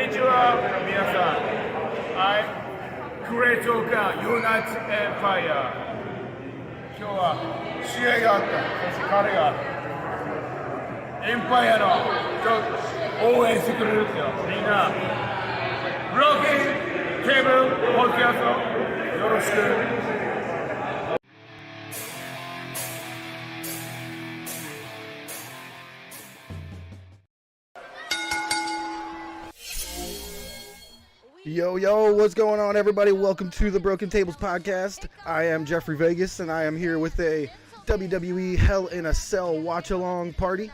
にちは、皆さん。I'm Great Oka Unite Empire。今日は試合があった。そして彼がエンパイアの応援してくれるんですよ。みんな、ブローキンケーブルポッドキャストよろしく。Yo, yo, what's going on, everybody? Welcome to the Broken Tables Podcast. I am Jeffrey Vegas, and I am here with a WWE Hell in a Cell watch-along party.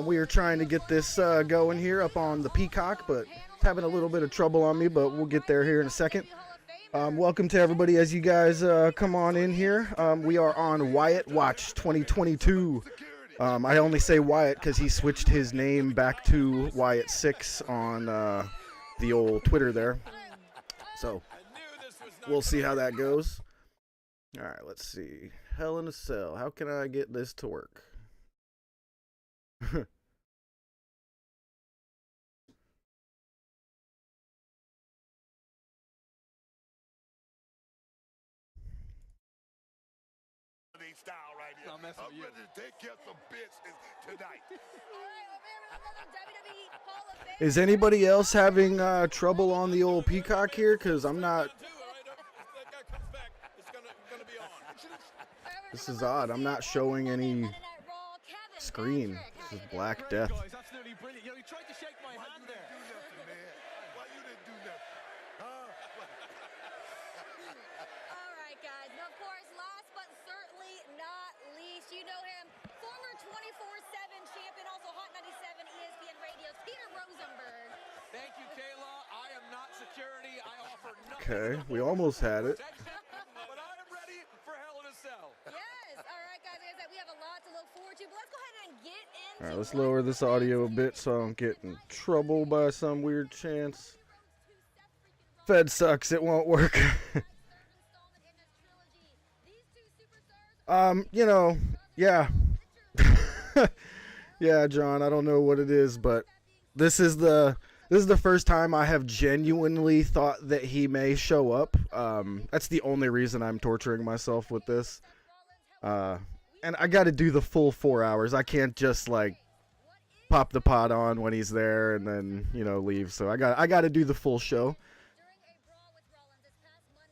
We are trying to get this going here up on the Peacock, but it's having a little bit of trouble on me, but we'll get there here in a second. Welcome to everybody as you guys come on in here. We are on Wyatt Watch 2022. I only say Wyatt because he switched his name back to Wyatt 6 on the old Twitter there. So we'll see how that goes. All right, let's see. Hell in a Cell. How can I get this to work? Style right here. I'm ready to take care of some business tonight. Is anybody else having trouble on the old Peacock here? Because I'm not. This is odd. I'm not showing any screen. This is Black Death. Absolutely brilliant. You know, he tried to shake my hand there. Why you didn't do nothing? All right, guys. And of course, last but certainly not least, you know him, former 24/7 champion, also Hot 97 ESPN Radio's Peter Rosenberg. Thank you, Kayla. I am not security. I offer nothing. Okay, we almost had it. But I am ready for Hell in a Cell. Yes. All right, guys. Like I said, we have a lot to look forward to, but let's go ahead and get into All right, let's lower this audio a bit so I don't get in trouble by some weird chance. Fed sucks. It won't work. You know, yeah. Yeah, John, I don't know what it is, but this is the first time I have genuinely thought that he may show up. That's the only reason I'm torturing myself with this. And I got to do the full 4 hours. I can't just like pop the pod on when he's there and then, you know, leave. So I got to do the full show.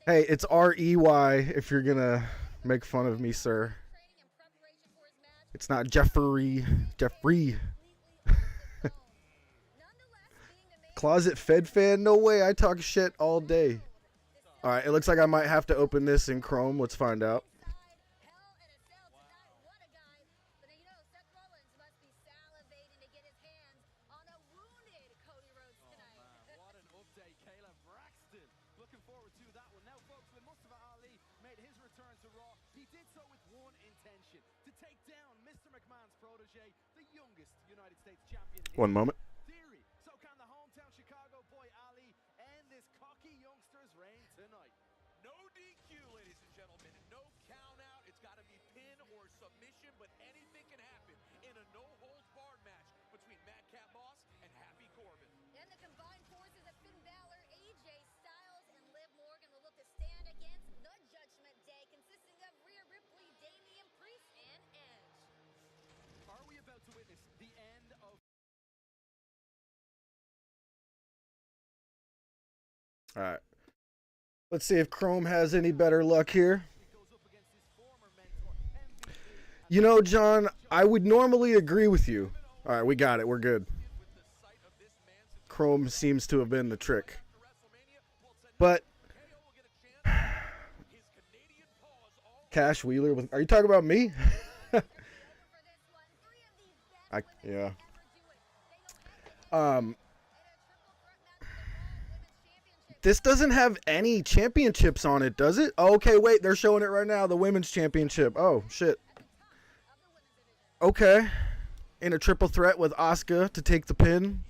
Hey, it's REY if you're gonna make fun of me, sir. It's not Jeffrey. Closet Fed fan? No way. I talk shit all day. All right, it looks like I might have to open this in Chrome. Let's find out. What an update, Kayla Braxton. Looking forward to that one. Now, folks, when Mustafa Ali made his return to Raw, he did so with one intention: to take down Mr. McMahon's protege, the youngest United States champion. One moment. Theory. So can the hometown Chicago boy Ali end this cocky youngster's reign tonight? No DQ, ladies and gentlemen. No count out. It's got to be pin or submission, but anything can happen in a no-holds-barred match between Madcap Moss and Happy Corbin. And the combined forces of Finn Balor, AJ Styles, and Liv Morgan will look to stand against the Judgment Day, consisting of Rhea Ripley, Damian Priest, and Edge. Are we about to witness the end of... All right. Let's see if Chrome has any better luck here. You know, John, I would normally agree with you. All right, we got it. We're good. Chrome seems to have been the trick. But Cash Wheeler, are you talking about me? Yeah. This doesn't have any championships on it, does it? Oh, okay, wait, they're showing it right now, the women's championship. Oh, shit. Okay. In a triple threat with Asuka to take the pin.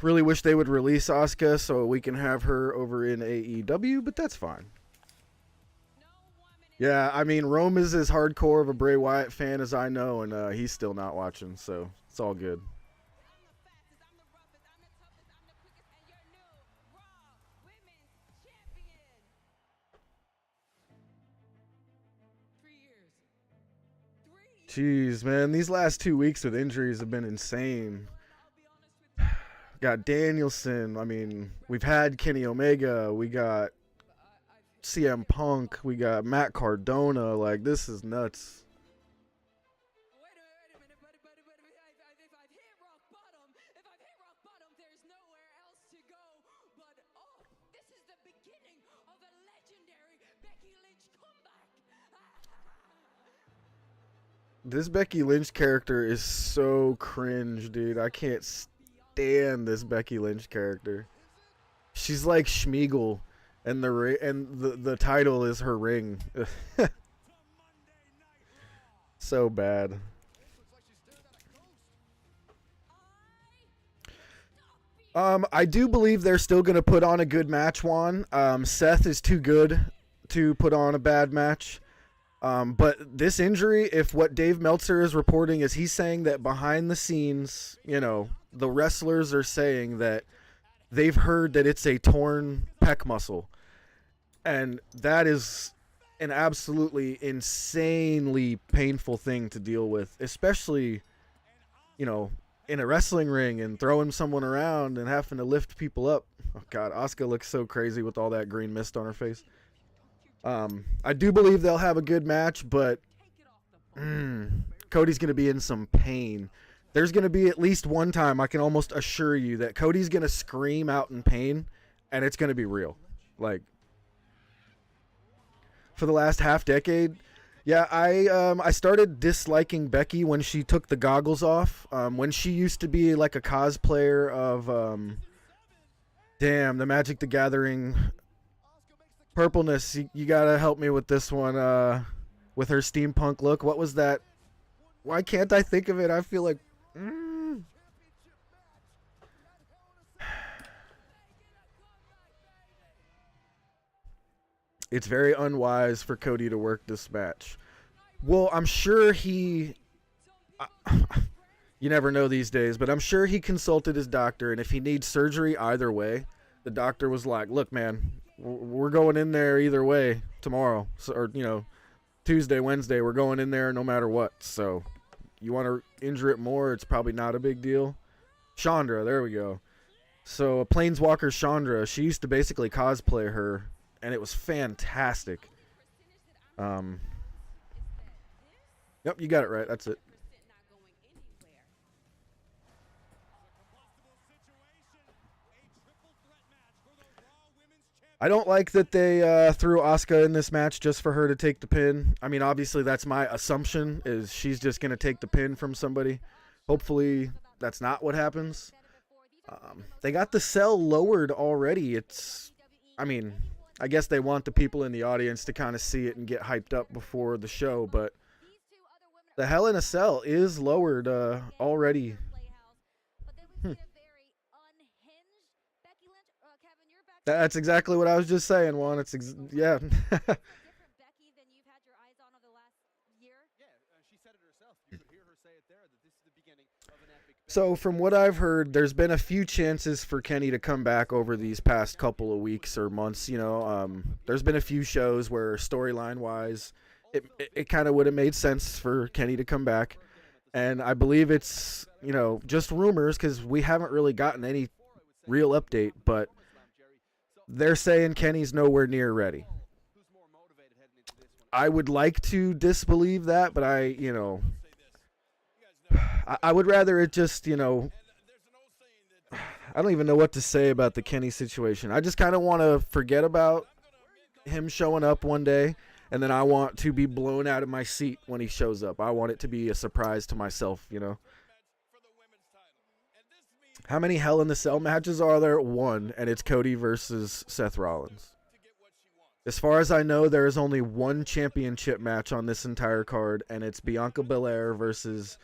Really wish they would release Asuka so we can have her over in AEW, but that's fine. Yeah, I mean, Rome is as hardcore of a Bray Wyatt fan as I know, and he's still not watching, so it's all good. Jeez, man, these last 2 weeks with injuries have been insane. Got Danielson. I mean, we've had Kenny Omega. We got CM Punk. We got Matt Cardona. Like, this is nuts. Wait a minute, but if I've hit rock bottom, there's nowhere else to go. But this is the beginning of a legendary Becky Lynch comeback. This Becky Lynch character is so cringe, dude. I can't stand this Becky Lynch character. She's like Schmeagol, and the title is her ring. So bad. I do believe they're still gonna put on a good match, Juan. Seth is too good to put on a bad match. But this injury, if what Dave Meltzer is reporting is he's saying that behind the scenes, you know, the wrestlers are saying that they've heard that it's a torn pec muscle. And that is an absolutely insanely painful thing to deal with, especially, you know, in a wrestling ring and throwing someone around and having to lift people up. Oh, God, Asuka looks so crazy with all that green mist on her face. I do believe they'll have a good match, but Cody's going to be in some pain. There's going to be at least one time, I can almost assure you, that Cody's going to scream out in pain, and it's going to be real. Like, for the last half decade, yeah, I started disliking Becky when she took the goggles off. When she used to be like a cosplayer of, the Magic the Gathering purpleness. You got to help me with this one, with her steampunk look. What was that? Why can't I think of it? I feel like... It's very unwise for Cody to work this match. Well, I'm sure he... you never know these days, but I'm sure he consulted his doctor, and if he needs surgery either way, the doctor was like, look, man, we're going in there either way tomorrow. So, or, you know, Tuesday, Wednesday, we're going in there no matter what. So, you want to injure it more, it's probably not a big deal. Chandra, there we go. So, Planeswalker Chandra, she used to basically cosplay her, and it was fantastic. Yep, you got it right. That's it. I don't like that they threw Asuka in this match just for her to take the pin. I mean, obviously, that's my assumption, is she's just going to take the pin from somebody. Hopefully, that's not what happens. They got the cell lowered already. I mean, I guess they want the people in the audience to kind of see it and get hyped up before the show, but the Hell in a Cell is lowered already. That's exactly what I was just saying, Juan. It's yeah. So from what I've heard, there's been a few chances for Kenny to come back over these past couple of weeks or months. You know, there's been a few shows where storyline-wise, it kind of would have made sense for Kenny to come back. And I believe it's, you know, just rumors because we haven't really gotten any real update, but they're saying Kenny's nowhere near ready. I would like to disbelieve that, but I would rather it just, you know, I don't even know what to say about the Kenny situation. I just kind of want to forget about him showing up one day, and then I want to be blown out of my seat when he shows up. I want it to be a surprise to myself, you know. How many Hell in the Cell matches are there? One, and it's Cody versus Seth Rollins. As far as I know, there is only one championship match on this entire card, and it's Bianca Belair versus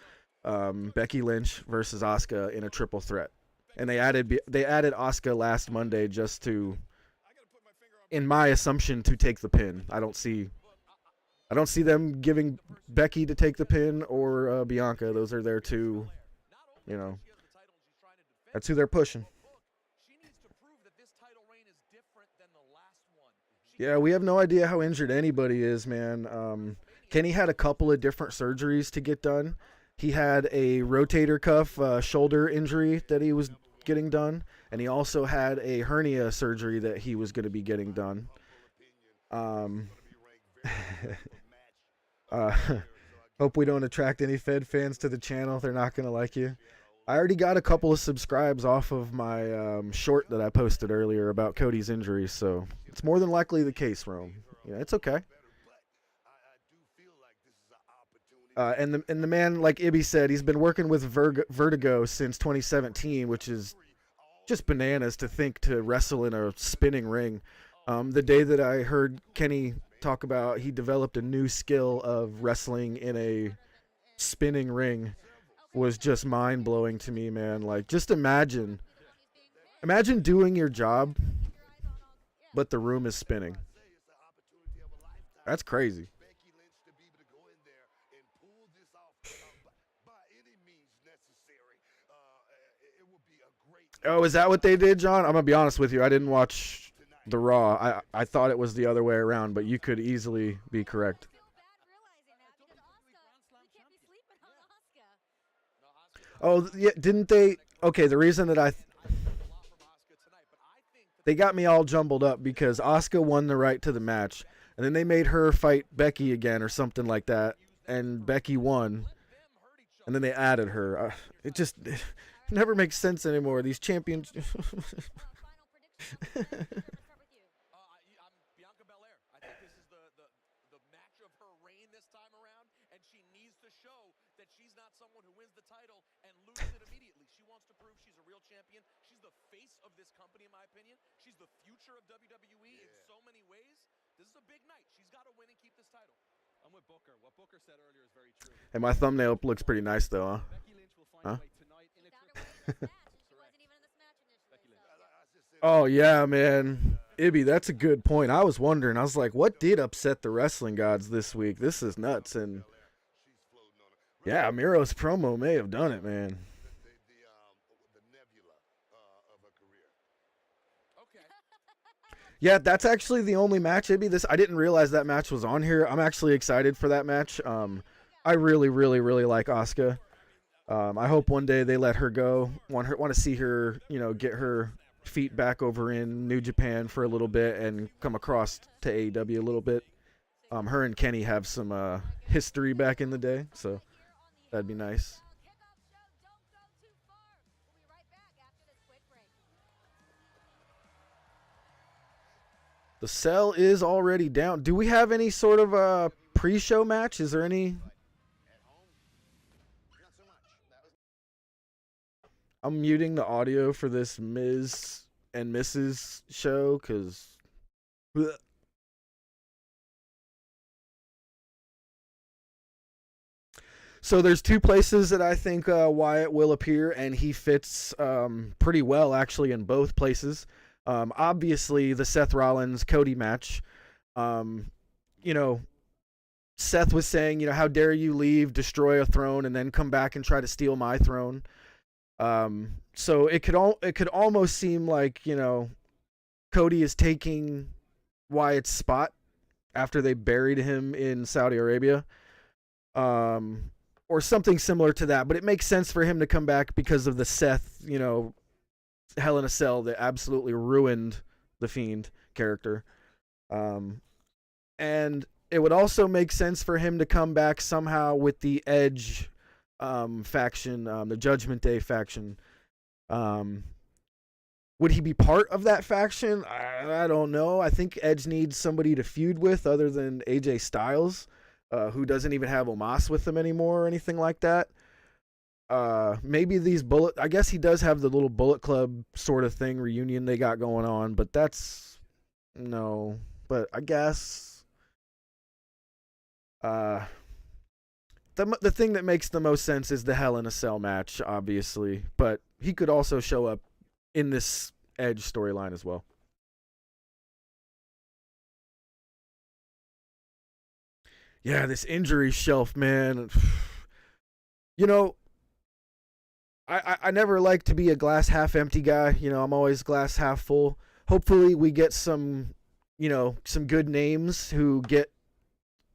Becky Lynch versus Asuka in a triple threat. And they added Asuka last Monday just to, in my assumption, to take the pin. I don't see them giving Becky to take the pin or Bianca. Those are their two, you know. That's who they're pushing. Yeah, we have no idea how injured anybody is, man. Kenny had a couple of different surgeries to get done. He had a rotator cuff shoulder injury that he was getting done, and he also had a hernia surgery that he was going to be getting done. Hope we don't attract any Fed fans to the channel. They're not going to like you. I already got a couple of subscribes off of my short that I posted earlier about Cody's injury, so it's more than likely the case, Rome. Yeah, it's okay. And the man, like Ibby said, he's been working with Vertigo since 2017, which is just bananas to think to wrestle in a spinning ring. The day that I heard Kenny talk about he developed a new skill of wrestling in a spinning ring was just mind-blowing to me, man. Like, just imagine doing your job, but the room is spinning. That's crazy. Oh, is that what they did, John? I'm gonna be honest with you. I didn't watch the Raw. I thought it was the other way around, but you could easily be correct. Oh, yeah, didn't they? Okay, the reason that they got me all jumbled up because Asuka won the right to the match, and then they made her fight Becky again or something like that, and Becky won, and then they added her. It just never makes sense anymore. These champions. This company, in my opinion, she's the future of WWE in so many ways. This is a big night. She's got to win and keep this title. I'm with Booker. What Booker said earlier is very true. Hey, my thumbnail looks pretty nice though, huh? Becky Lynch will find a way tonight in a Oh yeah, man. Ibby, that's a good point. I was wondering. I was like, what did upset the wrestling gods this week? This is nuts. And yeah, Miro's promo may have done it, man. Yeah, that's actually the only match, Ibby. I didn't realize that match was on here. I'm actually excited for that match. I really, really, really like Asuka. I hope one day they let her go. Want to see her, get her feet back over in New Japan for a little bit and come across to AEW a little bit. Her and Kenny have some history back in the day, so that'd be nice. The cell is already down. Do we have any sort of pre-show match? Is there any? I'm muting the audio for this Ms. and Mrs. show because. So there's two places that I think Wyatt will appear, and he fits pretty well actually in both places. Obviously, the Seth Rollins Cody match. Seth was saying, how dare you leave, destroy a throne, and then come back and try to steal my throne. So it could almost seem like Cody is taking Wyatt's spot after they buried him in Saudi Arabia, or something similar to that. But it makes sense for him to come back because of the Seth, Hell in a Cell that absolutely ruined the Fiend character. And it would also make sense for him to come back somehow with the Edge faction, the Judgment Day faction. Would he be part of that faction? I don't know. I think Edge needs somebody to feud with other than AJ Styles, who doesn't even have Omos with him anymore or anything like that. Maybe these I guess he does have the little Bullet Club sort of thing reunion they got going on, but but I guess the thing that makes the most sense is the Hell in a Cell match, obviously, but he could also show up in this Edge storyline as well. Yeah, this injury shelf, man. I never like to be a glass half empty guy. I'm always glass half full. Hopefully we get some good names who get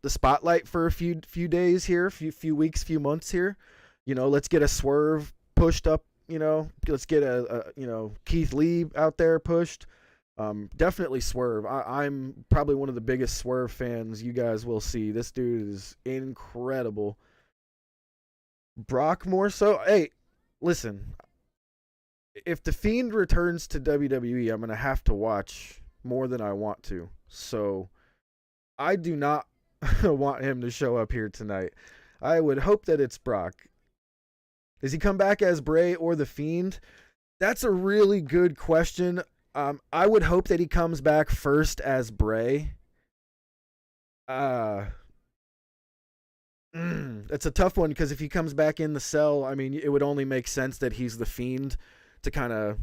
the spotlight for a few days here, few weeks, few months here. You know, let's get a Swerve pushed up. You know, let's get a Keith Lee out there pushed. Definitely Swerve. I'm probably one of the biggest Swerve fans you guys will see. This dude is incredible. Brock more so. Hey, listen. If The Fiend returns to WWE, I'm going to have to watch more than I want to. So I do not want him to show up here tonight. I would hope that it's Brock. Does he come back as Bray or The Fiend? That's a really good question. I would hope that he comes back first as Bray. It's a tough one because if he comes back in the cell, I mean, it would only make sense that he's The Fiend to kind of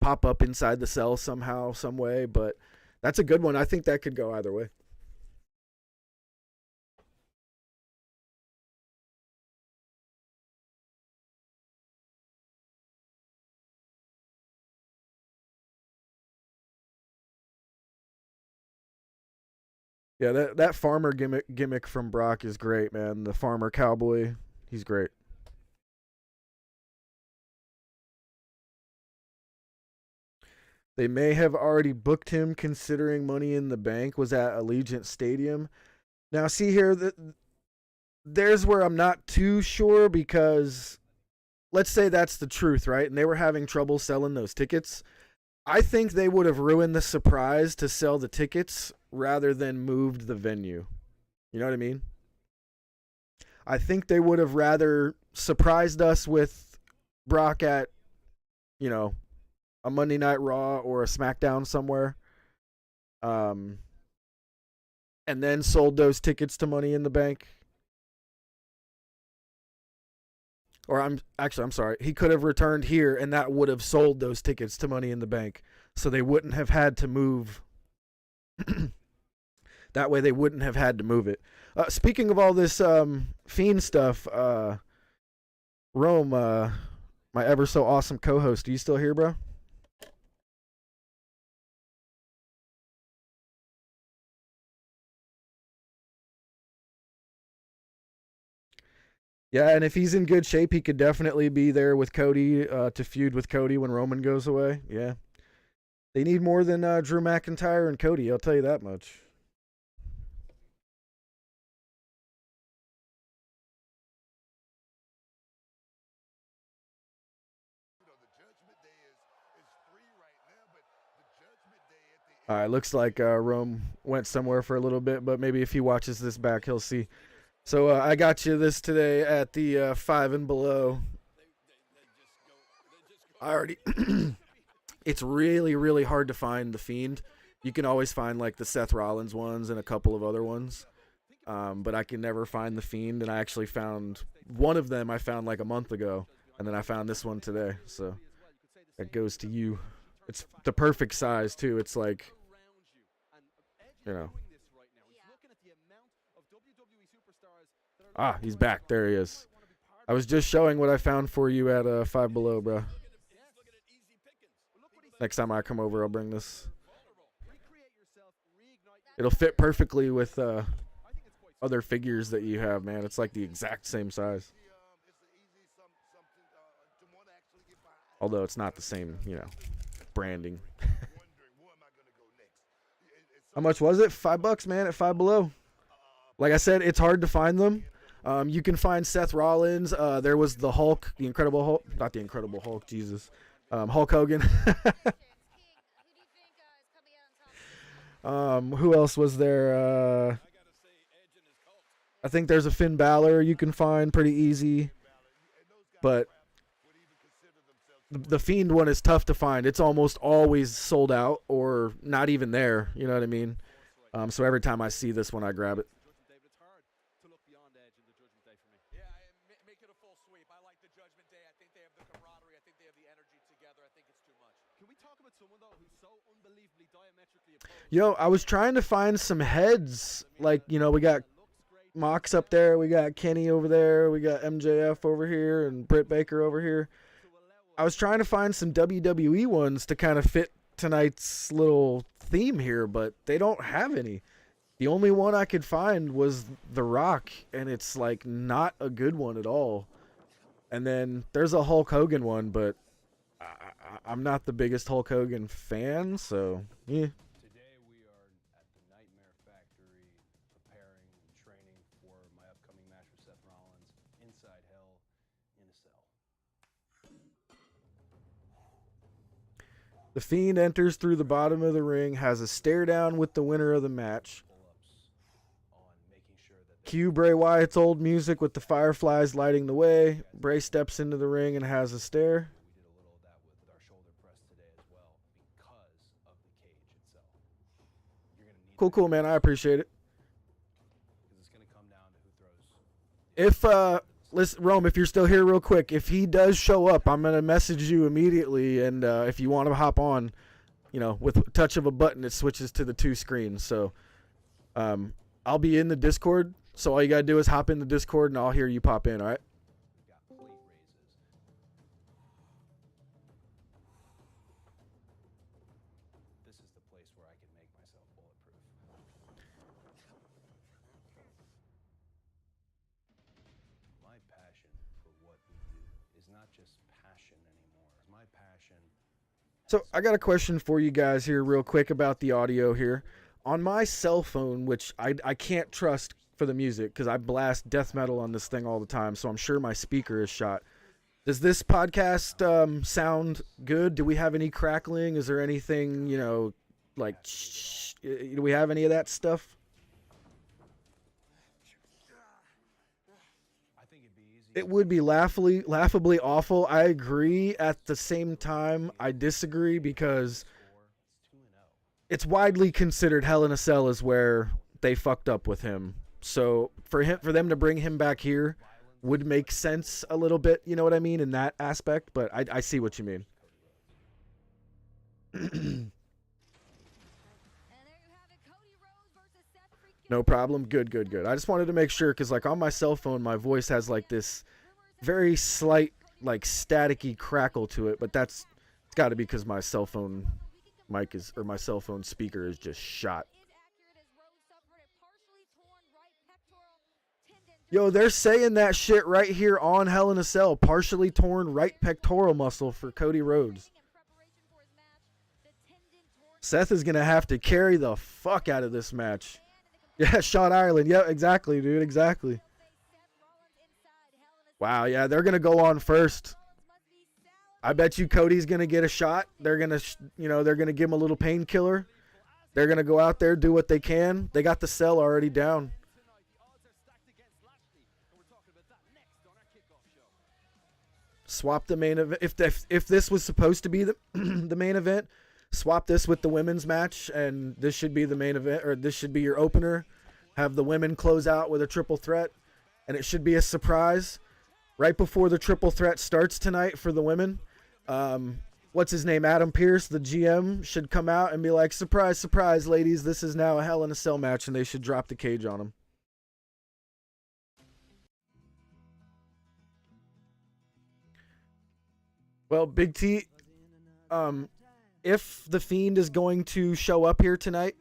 pop up inside the cell somehow, some way. But that's a good one. I think that could go either way. Yeah, that farmer gimmick from Brock is great, man. The farmer cowboy, he's great. They may have already booked him considering Money in the Bank was at Allegiant Stadium. Now, see here, there's where I'm not too sure because let's say that's the truth, right? And they were having trouble selling those tickets. I think they would have ruined the surprise to sell the tickets rather than moved the venue. You know what I mean? I think they would have rather surprised us with Brock at, you know, a Monday Night Raw or a SmackDown somewhere. And then sold those tickets to Money in the Bank. Or I'm sorry. He could have returned here and that would have sold those tickets to Money in the Bank. So they wouldn't have had to move. That way they wouldn't have had to move it. Speaking of all this Fiend stuff, Rome, my ever so awesome co-host, are you still here, bro? Yeah, and if he's in good shape, he could definitely be there with Cody to feud with Cody when Roman goes away. Yeah. They need more than Drew McIntyre and Cody, I'll tell you that much. All right, looks like Rome went somewhere for a little bit, but maybe if he watches this back, he'll see. So I got you this today at the 5 and Below. I already... It's really, really hard to find The Fiend. You can always find like the Seth Rollins ones and a couple of other ones. But I can never find The Fiend, and I actually found one of them I found like a month ago, and then I found this one today. So that goes to you. It's the perfect size, too. It's like, you know. Ah, he's back. There he is. I was just showing what I found for you at 5 Below, bro. Next time I come over, I'll bring this. It'll fit perfectly with other figures that you have, man. It's like the exact same size. Although it's not the same, you know, branding. How much was it? $5, man, at 5 Below. Like I said, it's hard to find them. You can find Seth Rollins. There was the Hulk, the Incredible Hulk. Not the Incredible Hulk, Jesus. Hulk Hogan. Who else was there? I think there's a Finn Balor you can find pretty easy. But the Fiend one is tough to find. It's almost always sold out or not even there. You know what I mean? So every time I see this one, I grab it. Yo, I was trying to find some heads. Like, you know, we got Mox up there. We got Kenny over there. We got MJF over here and Britt Baker over here. I was trying to find some WWE ones to kind of fit tonight's little theme here, but they don't have any. The only one I could find was The Rock, and it's like not a good one at all. And then there's a Hulk Hogan one, but I'm not the biggest Hulk Hogan fan, so yeah. Today we are at the Nightmare Factory preparing and training for my upcoming match with Seth Rollins inside Hell in a Cell. The Fiend enters through the bottom of the ring, has a stare down with the winner of the match. Pull-ups on making sure that Cue Bray Wyatt's old music with the fireflies lighting the way. Bray steps into the ring and has a stare. we did a little of that with our shoulder press today as well because of the cage itself. You're gonna need Cool, man. I appreciate it. because it's gonna come down to who throws. If listen, Rome, if you're still here, real quick, if he does show up, I'm gonna message you immediately, and if you want to hop on, you know, with a touch of a button, it switches to the 2 screens. So, I'll be in the Discord. So all you gotta do is hop in the Discord, and I'll hear you pop in. All right. We got plate raises. This is the place where I can make myself bulletproof. My passion for what we do is not just passion anymore. My passion. So I got a question for you guys here real quick about the audio here. On my cell phone, which I can't trust for the music because I blast death metal on this thing all the time, so I'm sure my speaker is shot. Does this podcast sound good? Do we have any crackling? Is there anything, you know, like, do we have any of that stuff? I think it'd be easy. It would be laughably awful. I agree. At the same time, I disagree because It's 2-0. it's widely considered Hell in a Cell is where they fucked up with him. So for them to bring him back here would make sense a little bit, you know what I mean, in that aspect, but I see what you mean. And there you have it, Cody Rhodes versus Seth freaking No problem. Good. I just wanted to make sure because, like, on my cell phone, my voice has, like, this very slight, like, staticky crackle to it, but it's got to be because my cell phone mic is, or my cell phone speaker is just shot. is accurate as Rhodes suffered a partially torn right pectoral tendon. Yo, they're saying that shit right here on Hell in a Cell. Partially torn right pectoral muscle for Cody Rhodes. In preparation for his match, the tendon torn Seth is going to have to carry the fuck out of this match. Yeah, Sean Ireland. Yeah, exactly, dude. Exactly. face Seth Rollins inside Hell in a Wow, yeah, they're going to go on first. must be salad. I bet you Cody's going to get a shot. They're going to, they're going to give him a little painkiller. They're going to go out there, do what they can. They got the cell already down. Tonight, the odds are stacked against Lashley, and we're talking about that next on our kickoff show. Swap the main event. If this was supposed to be the the main event, swap this with the women's match, and this should be the main event, or this should be your opener. Have the women close out with a triple threat, and it should be a surprise right before the triple threat starts tonight for the women. What's his name? Adam Pearce, the GM, should come out and be like, surprise, surprise, ladies, this is now a Hell in a Cell match, and they should drop the cage on him. Well, Big T, if the Fiend is going to show up here tonight,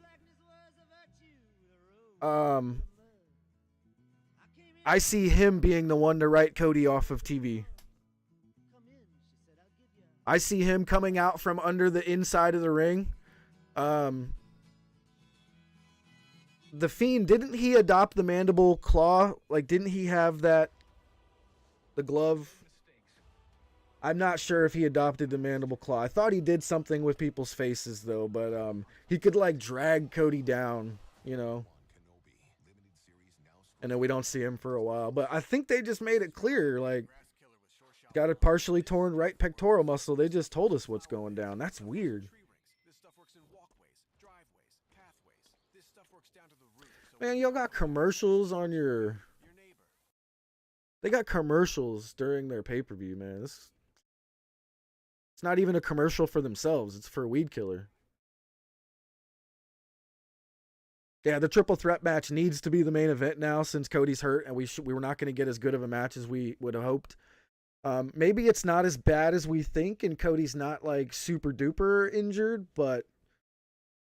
I see him being the one to write Cody off of TV. I see him coming out from under the inside of the ring. The Fiend, didn't he adopt the mandible claw? Like, didn't he have that, the glove? I'm not sure if he adopted the mandible claw. I thought he did something with people's faces, though, but he could, like, drag Cody down, you know. And then we don't see him for a while. But I think they just made it clear, like, got a partially torn right pectoral muscle. They just told us what's going down. That's weird. This stuff works in walkways, driveways, pathways. This stuff works down to the roof. So Man, y'all got commercials on your... your neighbor. They got commercials during their pay-per-view, man. It's not even a commercial for themselves. It's for Weed Killer. Yeah, the triple threat match needs to be the main event now since Cody's hurt, and we were not going to get as good of a match as we would have hoped. Maybe it's not as bad as we think, and Cody's not like super duper injured, but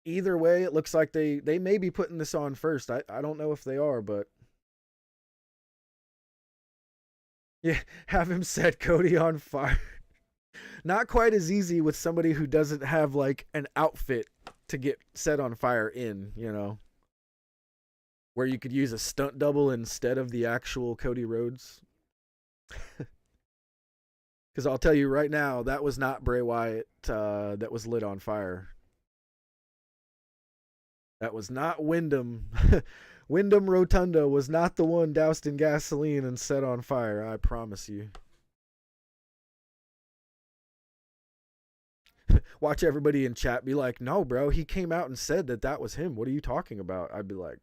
either way, it looks like they may be putting this on first. I don't know if they are, but yeah, have him set Cody on fire. Not quite as easy with somebody who doesn't have like an outfit to get set on fire in, you know, where you could use a stunt double instead of the actual Cody Rhodes. Because I'll tell you right now, that was not Bray Wyatt that was lit on fire. That was not Wyndham. Wyndham Rotunda was not the one doused in gasoline and set on fire, I promise you. Watch everybody in chat be like, no, bro, he came out and said that that was him. What are you talking about? I'd be like,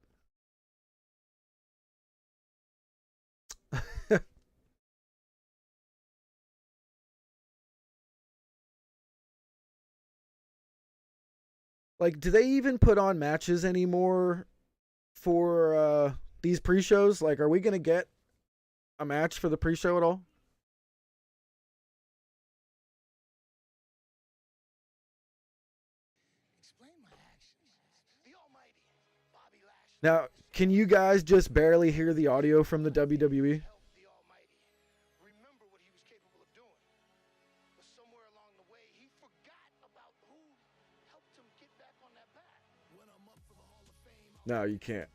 like, do they even put on matches anymore for these pre-shows? Like, are we going to get a match for the pre-show at all? Now, can you guys just barely hear the audio from the WWE? No, you can't.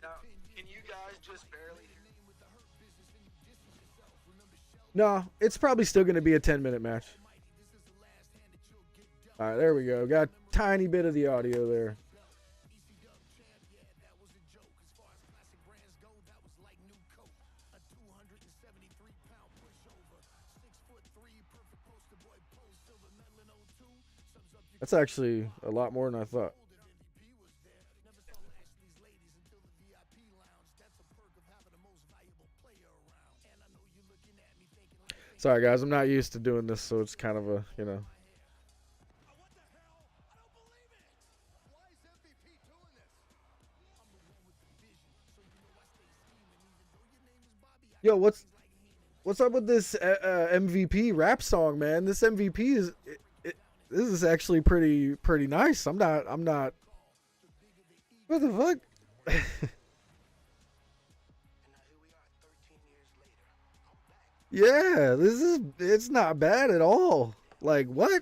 Now, can you guys just barely hear? No, it's probably still going to be a 10-minute match. All right, there we go. Got a tiny bit of the audio there. That's actually a lot more than I thought. Sorry, guys. I'm not used to doing this, so it's kind of a, you know. Yo, what's up with this MVP rap song, man? This MVP is this is actually pretty nice. I'm not. What the fuck? Yeah, it's not bad at all. Like, what?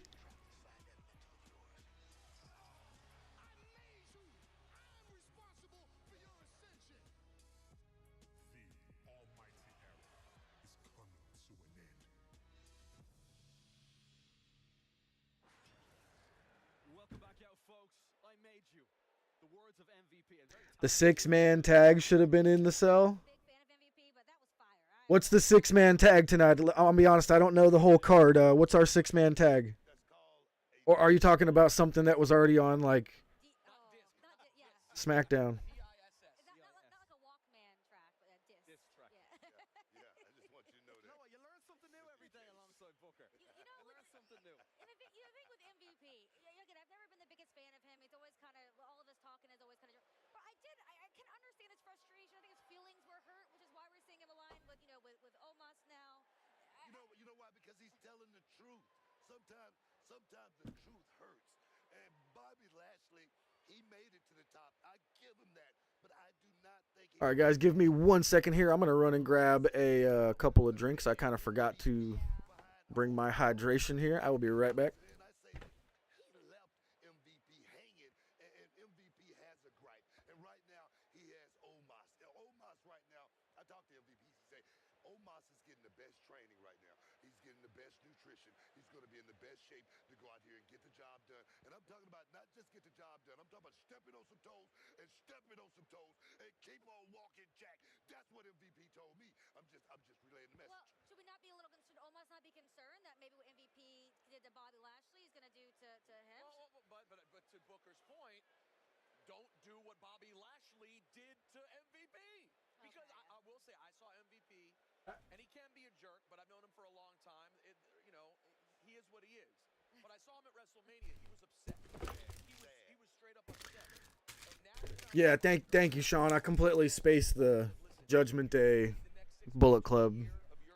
The 6-man tag should have been in the cell. What's the 6-man tag tonight? I'll be honest, I don't know the whole card. What's our 6-man tag? Or are you talking about something that was already on, like, SmackDown? Sometimes the truth hurts. And Bobby Lashley, he made it to the top. I give him that. But I do not think All right, guys, give me 1 second here. I'm going to run and grab a couple of drinks. I kind of forgot to bring my hydration here. I will be right back. Stepping on some toes and stepping on some toes and keep on walking, Jack. That's what MVP told me. I'm just relaying the message. Well, should we not be a little concerned? Almost not be concerned that maybe what MVP did to Bobby Lashley is going to do to him? But to Booker's point, don't do what Bobby Lashley did to MVP. Because okay. I will say I saw MVP, and he can be a jerk, but I've known him for a long time. He is what he is. But I saw him at WrestleMania. He was upset. He was straight up upset. Yeah, thank you, Sean. I completely spaced the Judgment Day Bullet Club.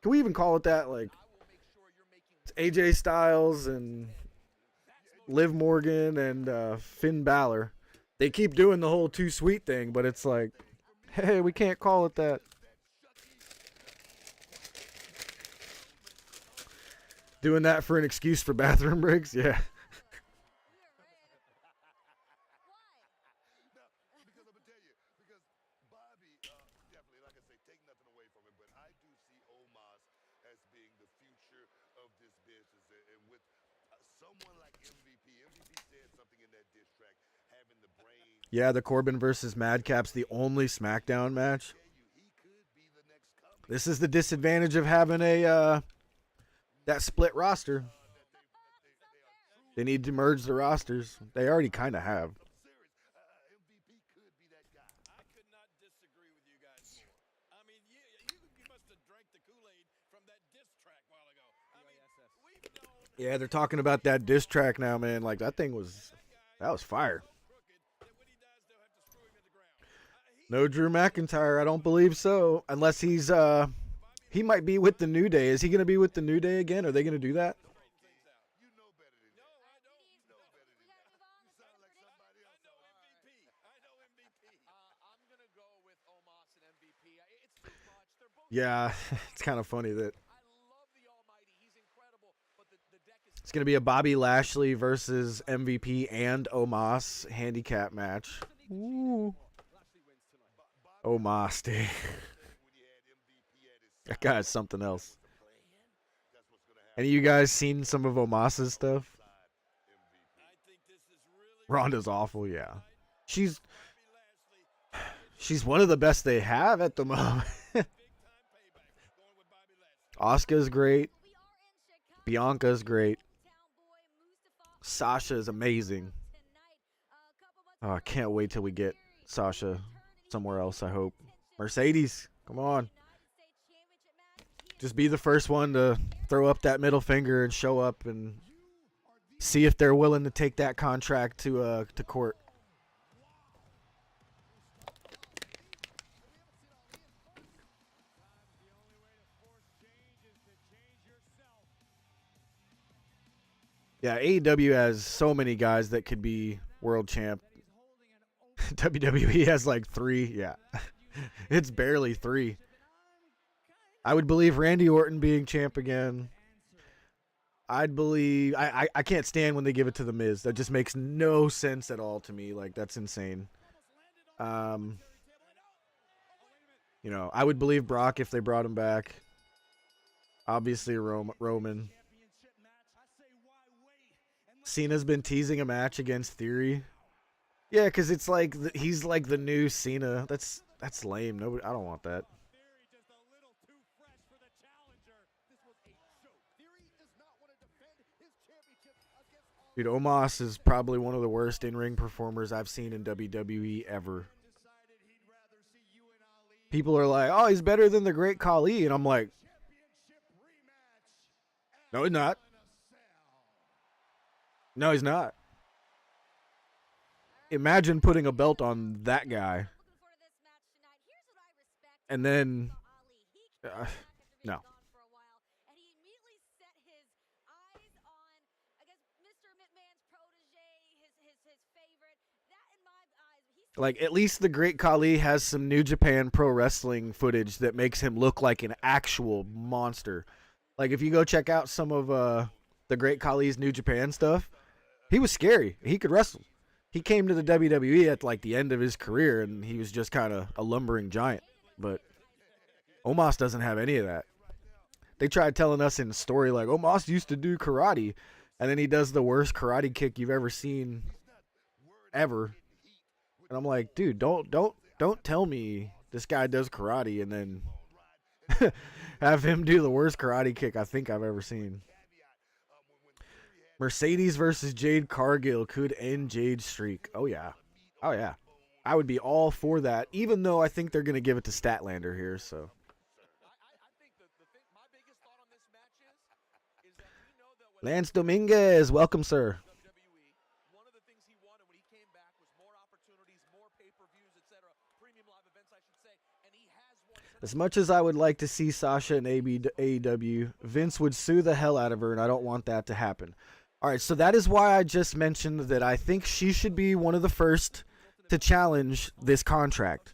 Can we even call it that? Like, AJ Styles and Liv Morgan and Finn Balor. They keep doing the whole too sweet thing, but it's like, hey, we can't call it that. Doing that for an excuse for bathroom breaks? Yeah. Because I'm gonna tell you, because Bobby, definitely, like I say, take nothing away from him, but I do see Omos as being the future of this business, and with someone like MVP said something in that diss track, having the brain. Yeah, the Corbin versus Madcap's the only SmackDown match. This is the disadvantage of having a that split roster. They need to merge the rosters. They already kind of have. I could not disagree with you guys more. I mean, you must have drank the Kool-Aid from that diss track a while ago. I mean, we've known Yeah, they're talking about that diss track now, man. Like, that was fire. No Drew McIntyre, I don't believe so. Unless he's, he might be with the New Day. Is he going to be with the New Day again? Are they going to do that? You know better than that. I know MVP. I know MVP. I'm going to go with Omos and MVP. It's too much. They're both. Yeah, it's kind of funny that I love the Almighty. He's incredible. But the deck is. it's going to be a Bobby Lashley versus MVP and Omos handicap match. Ooh. Omos, dude. That guy's something else. Any of you guys seen some of Omos's stuff? Ronda's awful, yeah. She's one of the best they have at the moment. Asuka's great. Bianca's great. Sasha's amazing. Oh, I can't wait till we get Sasha somewhere else, I hope. Mercedes, come on. Just be the first one to throw up that middle finger and show up and see if they're willing to take that contract to court. Yeah, AEW has so many guys that could be world champ. WWE has like 3. Yeah. It's barely 3. I would believe Randy Orton being champ again. I'd believe... I can't stand when they give it to The Miz. That just makes no sense at all to me. Like, that's insane. You know, I would believe Brock if they brought him back. Obviously, Roman. Cena's been teasing a match against Theory. Yeah, because it's like he's like the new Cena. That's lame. Nobody, I don't want that. Dude, Omos is probably one of the worst in-ring performers I've seen in WWE ever. People are like, oh, he's better than the Great Khali. And I'm like, no, he's not. No, he's not. Imagine putting a belt on that guy. And then, no. Like, at least the Great Khali has some New Japan Pro Wrestling footage that makes him look like an actual monster. Like, if you go check out some of the Great Khali's New Japan stuff, he was scary. He could wrestle. He came to the WWE at, like, the end of his career, and he was just kind of a lumbering giant. But Omos doesn't have any of that. They tried telling us in the story, like, Omos used to do karate, and then he does the worst karate kick you've ever seen, ever. And I'm like, dude, don't tell me this guy does karate and then have him do the worst karate kick I think I've ever seen. Mercedes versus Jade Cargill could end Jade's streak. Oh, yeah. Oh, yeah. I would be all for that, even though I think they're going to give it to Statlander here, so. Lance Dominguez, welcome, sir. pay-per-views, etc., premium live events, I should say, and he has won. As much as I would like to see Sasha in AEW, Vince would sue the hell out of her, and I don't want that to happen. All right, so that is why I just mentioned that I think she should be one of the first to challenge this contract.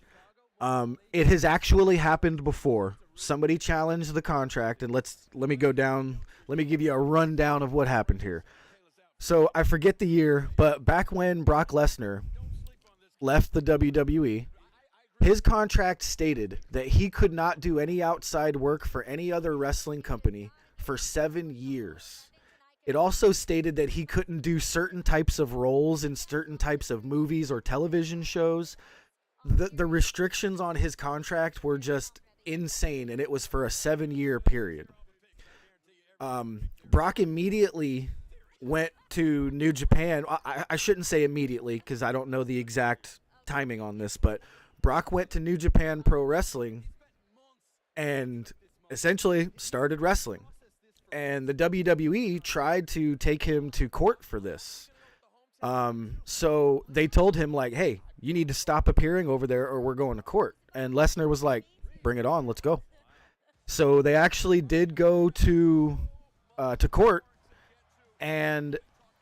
It has actually happened before. Somebody challenged the contract, and let me go down. Let me give you a rundown of what happened here. So I forget the year, but back when Brock Lesnar left the WWE, his contract stated that he could not do any outside work for any other wrestling company for 7 years. It also stated that he couldn't do certain types of roles in certain types of movies or television shows. The restrictions on his contract were just insane, and it was for a 7-year period. Brock immediately went to New Japan. I shouldn't say immediately because I don't know the exact timing on this, but Brock went to New Japan Pro Wrestling and essentially started wrestling. And the WWE tried to take him to court for this. So they told him, like, hey, you need to stop appearing over there or we're going to court. And Lesnar was like, bring it on, let's go. So they actually did go to court. And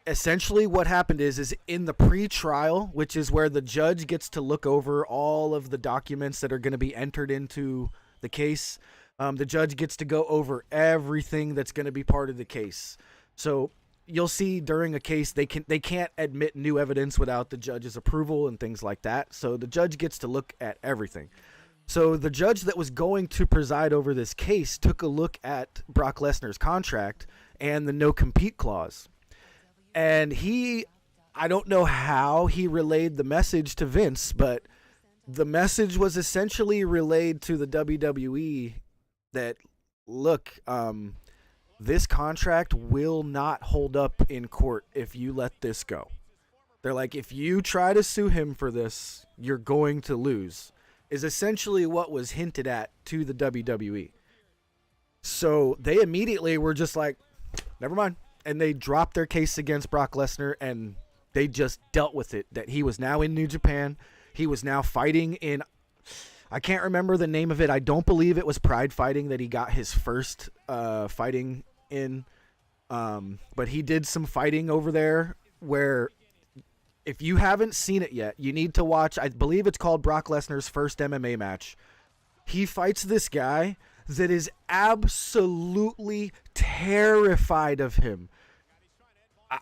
essentially what happened is in the pre-trial, which is where the judge gets to look over all of the documents that are going to be entered into the case. The judge gets to go over everything that's going to be part of the case. So you'll see during a case they can't admit new evidence without the judge's approval and things like that. So the judge gets to look at everything. So the judge that was going to preside over this case took a look at Brock Lesnar's contract and the no-compete clause. And I don't know how he relayed the message to Vince, but the message was essentially relayed to the WWE that, look, this contract will not hold up in court if you let this go. They're like, if you try to sue him for this, you're going to lose, is essentially what was hinted at to the WWE. So they immediately were just like, never mind. And they dropped their case against Brock Lesnar, and they just dealt with it, that he was now in New Japan. He was now fighting in, I can't remember the name of it. I don't believe it was Pride Fighting that he got his first fighting in. But he did some fighting over there where, if you haven't seen it yet, you need to watch. I believe it's called Brock Lesnar's first MMA match. He fights this guy that is absolutely terrified of him.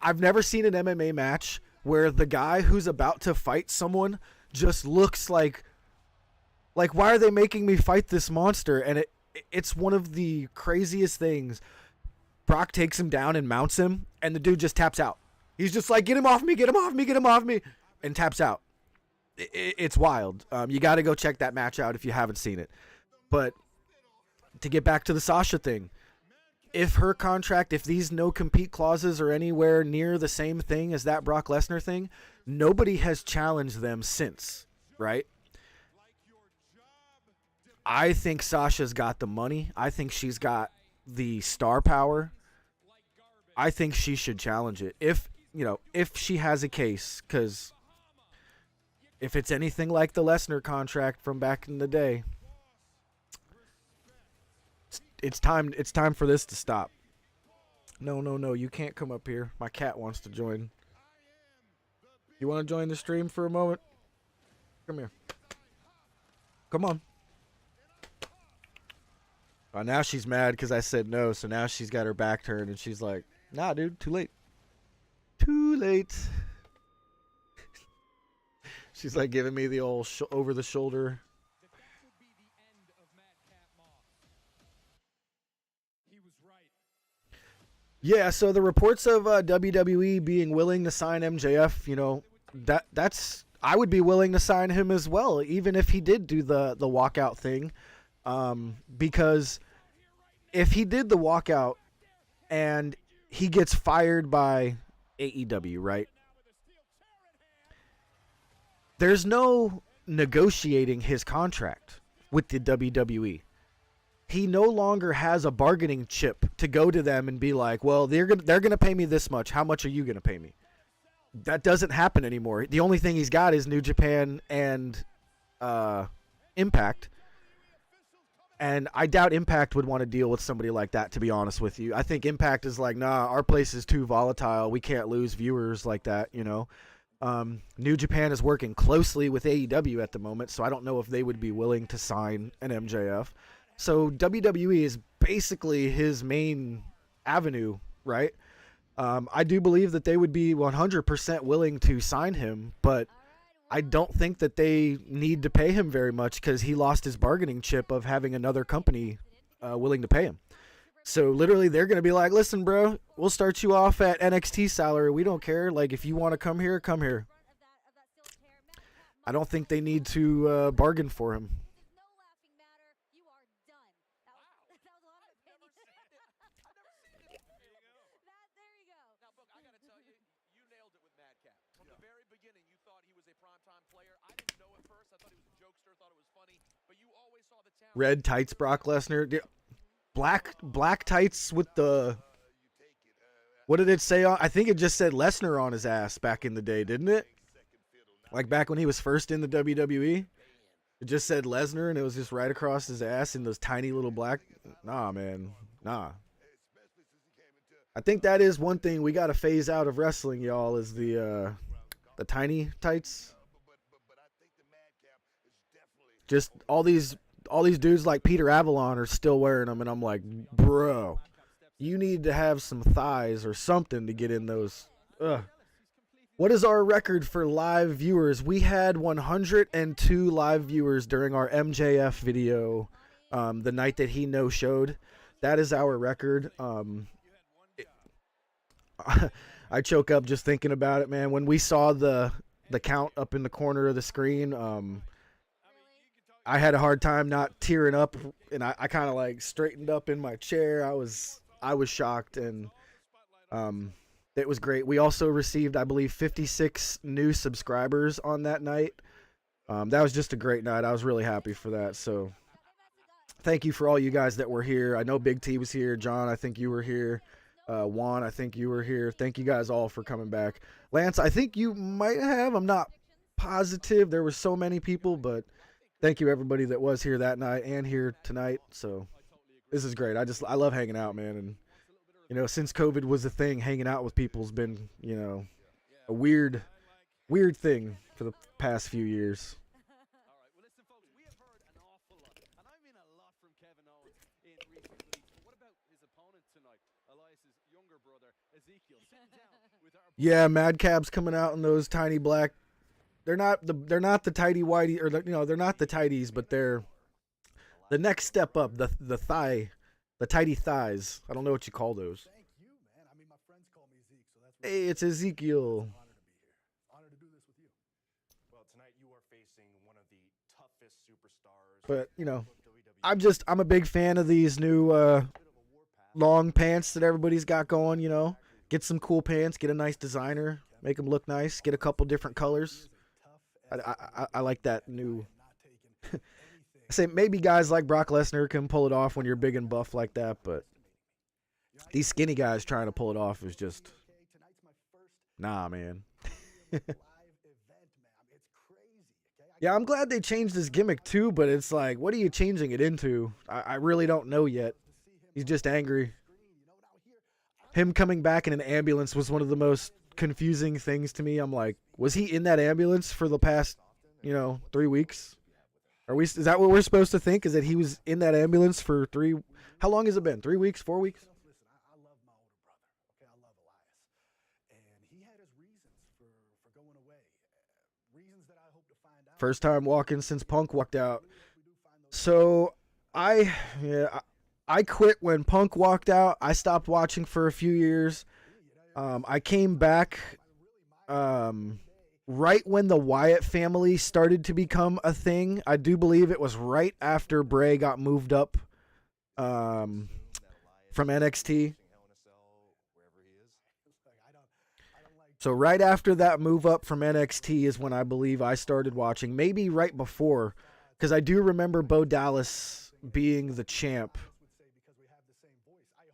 I've never seen an MMA match where the guy who's about to fight someone just looks like why are they making me fight this monster? And it's one of the craziest things. Brock takes him down and mounts him, and the dude just taps out. He's just like, get him off me, get him off me, get him off me, and taps out. It's wild. You got to go check that match out if you haven't seen it. But to get back to the Sasha thing, if her contract, if these no-compete clauses are anywhere near the same thing as that Brock Lesnar thing, nobody has challenged them since, right? I think Sasha's got the money. I think she's got the star power. I think she should challenge it if she has a case, because if it's anything like the Lesnar contract from back in the day, it's time for this to stop. No, you can't come up here. My cat wants to join. You want to join the stream for a moment? Come here. Come on. Oh, now she's mad because I said no, so now she's got her back turned, and she's like, nah, dude, too late. Too late. She's like giving me the old over-the-shoulder. Yeah, so the reports of WWE being willing to sign MJF, that's I would be willing to sign him as well, even if he did do the walkout thing. Because if he did the walkout and he gets fired by AEW, right? There's no negotiating his contract with the WWE. He no longer has a bargaining chip to go to them and be like, well, they're gonna pay me this much. How much are you going to pay me? that doesn't happen anymore. The only thing he's got is New Japan and Impact. And I doubt Impact would want to deal with somebody like that, to be honest with you. I think Impact is like, nah, our place is too volatile. We can't lose viewers like that, you know. New Japan is working closely with AEW at the moment, so I don't know if they would be willing to sign an MJF. So WWE is basically his main avenue, right? I do believe that they would be 100% willing to sign him, but I don't think that they need to pay him very much because he lost his bargaining chip of having another company willing to pay him. So literally they're going to be like, listen, bro, we'll start you off at NXT salary. We don't care. Like, if you want to come here, come here. I don't think they need to bargain for him. Red tights Brock Lesnar. Black tights with the... What did it say? I think it just said Lesnar on his ass back in the day, didn't it? Like back when he was first in the WWE. It just said Lesnar and it was just right across his ass in those tiny little black... Nah, man. Nah. I think that is one thing we got to phase out of wrestling, y'all, is the tiny tights. Just all these dudes like Peter Avalon are still wearing them, and I'm like, bro, you need to have some thighs or something to get in those. Ugh. What is our record for live viewers? We had 102 live viewers during our MJF video the night that he no-showed. That is our record. I choke up just thinking about it, man. When we saw the count up in the corner of the screen, I had a hard time not tearing up, and I kind of like straightened up in my chair. I was shocked, and it was great. We also received, I believe, 56 new subscribers on that night. That was just a great night. I was really happy for that. So thank you for all you guys that were here. I know Big T was here. John, I think you were here. Juan, I think you were here. Thank you guys all for coming back. Lance, I think you might have. I'm not positive. There were so many people, but thank you everybody that was here that night and here tonight. So this is great. I love hanging out, man. And, you know, since COVID was a thing, hanging out with people has been, you know, a weird thing for the past few years. Yeah, Madcap's coming out in those tiny black. They're not the tidy whitey, or you know, they're not the tidies, but they're the next step up. The tidy thighs. I don't know what you call those. Thank you, man. I mean, my friends call me Zeke, so that's. Hey, it's Ezekiel. Honored to be here. Honored to do this with you. Well, tonight you are facing one of the toughest superstars. But you know, I'm a big fan of these new long pants that everybody's got going. You know. Get some cool pants, get a nice designer, make them look nice, get a couple different colors. I like that new. I say maybe guys like Brock Lesnar can pull it off when you're big and buff like that, but these skinny guys trying to pull it off is just, nah, man. Yeah, I'm glad they changed his gimmick too, but it's like, what are you changing it into? I really don't know yet. He's just angry. Him coming back in an ambulance was one of the most confusing things to me. I'm like, was he in that ambulance for the past, 3 weeks? Is that what we're supposed to think? Is that he was in that ambulance for how long has it been? 3 weeks, 4 weeks? Listen, I love my older brother. Okay, I love Elias, and he had his reasons for going away. Reasons that I hope to find out. First time walking since Punk walked out. So I quit when Punk walked out. I stopped watching for a few years. I came back right when the Wyatt family started to become a thing. I do believe it was right after Bray got moved up from NXT. So right after that move up from NXT is when I believe I started watching. Maybe right before, because I do remember Bo Dallas being the champ.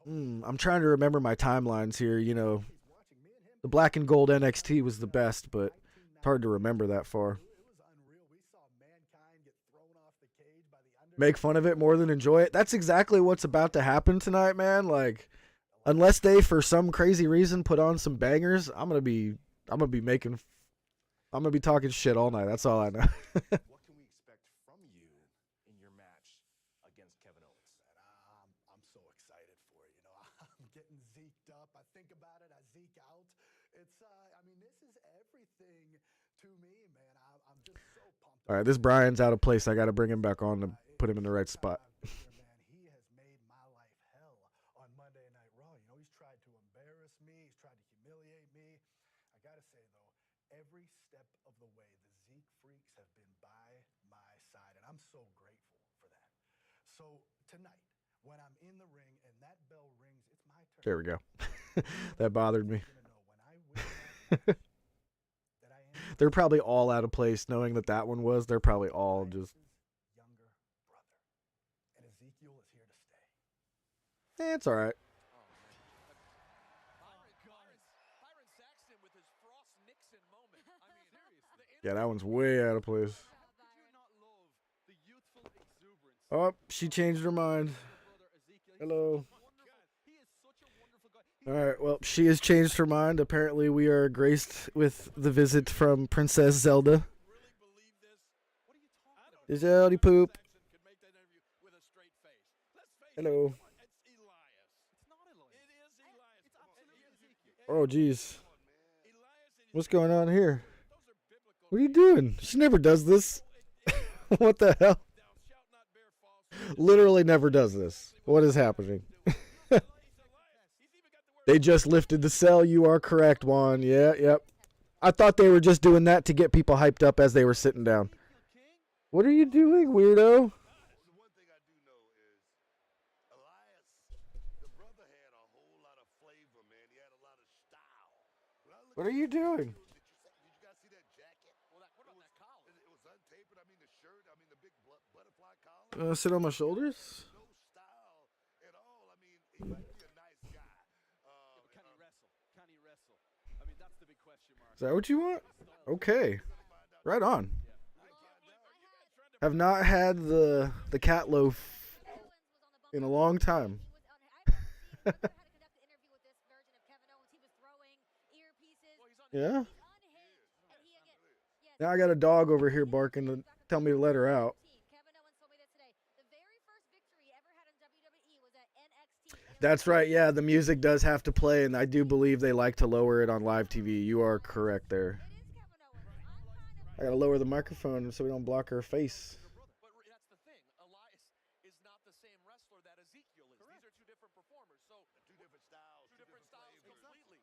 I'm trying to remember my timelines here, The black and gold NXT was the best, but it's hard to remember that far. Make fun of it more than enjoy it. That's exactly what's about to happen tonight, man. Like, unless they, for some crazy reason, put on some bangers, I'm gonna be talking shit all night. That's all I know. What can we expect from you in your match against Kevin Owens? I'm so excited for it. You know, I'm getting zeked up. I think about it. I zeke out. It's, I mean, this is everything to me, man. I'm just so pumped. All right, this Brian's out of place. I got to bring him back on to put him in the right spot. Man, he has made my life hell on Monday Night Raw. You know, he's tried to embarrass me. He's tried to humiliate me. I got to say, though, every step of the way, the Zeke freaks have been by my side, and I'm so grateful for that. So tonight, when I'm in the ring and that bell rings, it's my turn. There we go. That bothered me. They're probably all out of place knowing that one was. They're probably all just... Younger brother. And Ezekiel is here to stay. It's all right. Yeah, that one's way out of place. Oh, she changed her mind. Hello. All right, well, she has changed her mind. Apparently, we are graced with the visit from Princess Zelda. Zelda poop. Hello. Oh, jeez. What's going on here? What are you doing? She never does this. What the hell? Literally never does this. What is happening? They just lifted the cell. You are correct, Juan. Yeah, yep. I thought they were just doing that to get people hyped up as they were sitting down. What are you doing, weirdo? What are you doing? Sit on my shoulders? Is that what you want? Okay. Right on. Have not had the cat loaf in a long time. Yeah? Now I got a dog over here barking to tell me to let her out. That's right, yeah, the music does have to play, and I do believe they like to lower it on live TV. You are correct there. I gotta lower the microphone so we don't block her face. But that's the thing. Elias is not the same wrestler that Ezekiel is. These are two different performers, so two different styles completely.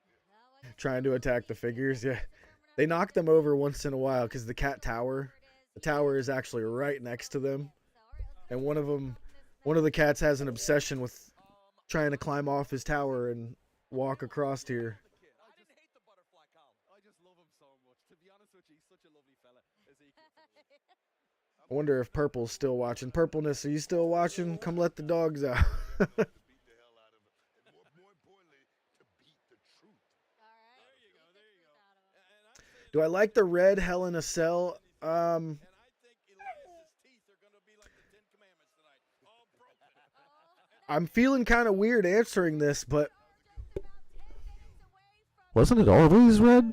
Trying to attack the figures, yeah. They knock them over once in a while because the tower is actually right next to them. And one of the cats has an obsession with trying to climb off his tower and walk across here. I didn't hate the butterfly column. I just love him so much. To be honest with you, he's such a lovely fella. I wonder if Purple's still watching. Purpleness, are you still watching? Come let the dogs out. Do I like the red Hell in a Cell? I'm feeling kind of weird answering this, but wasn't it always red?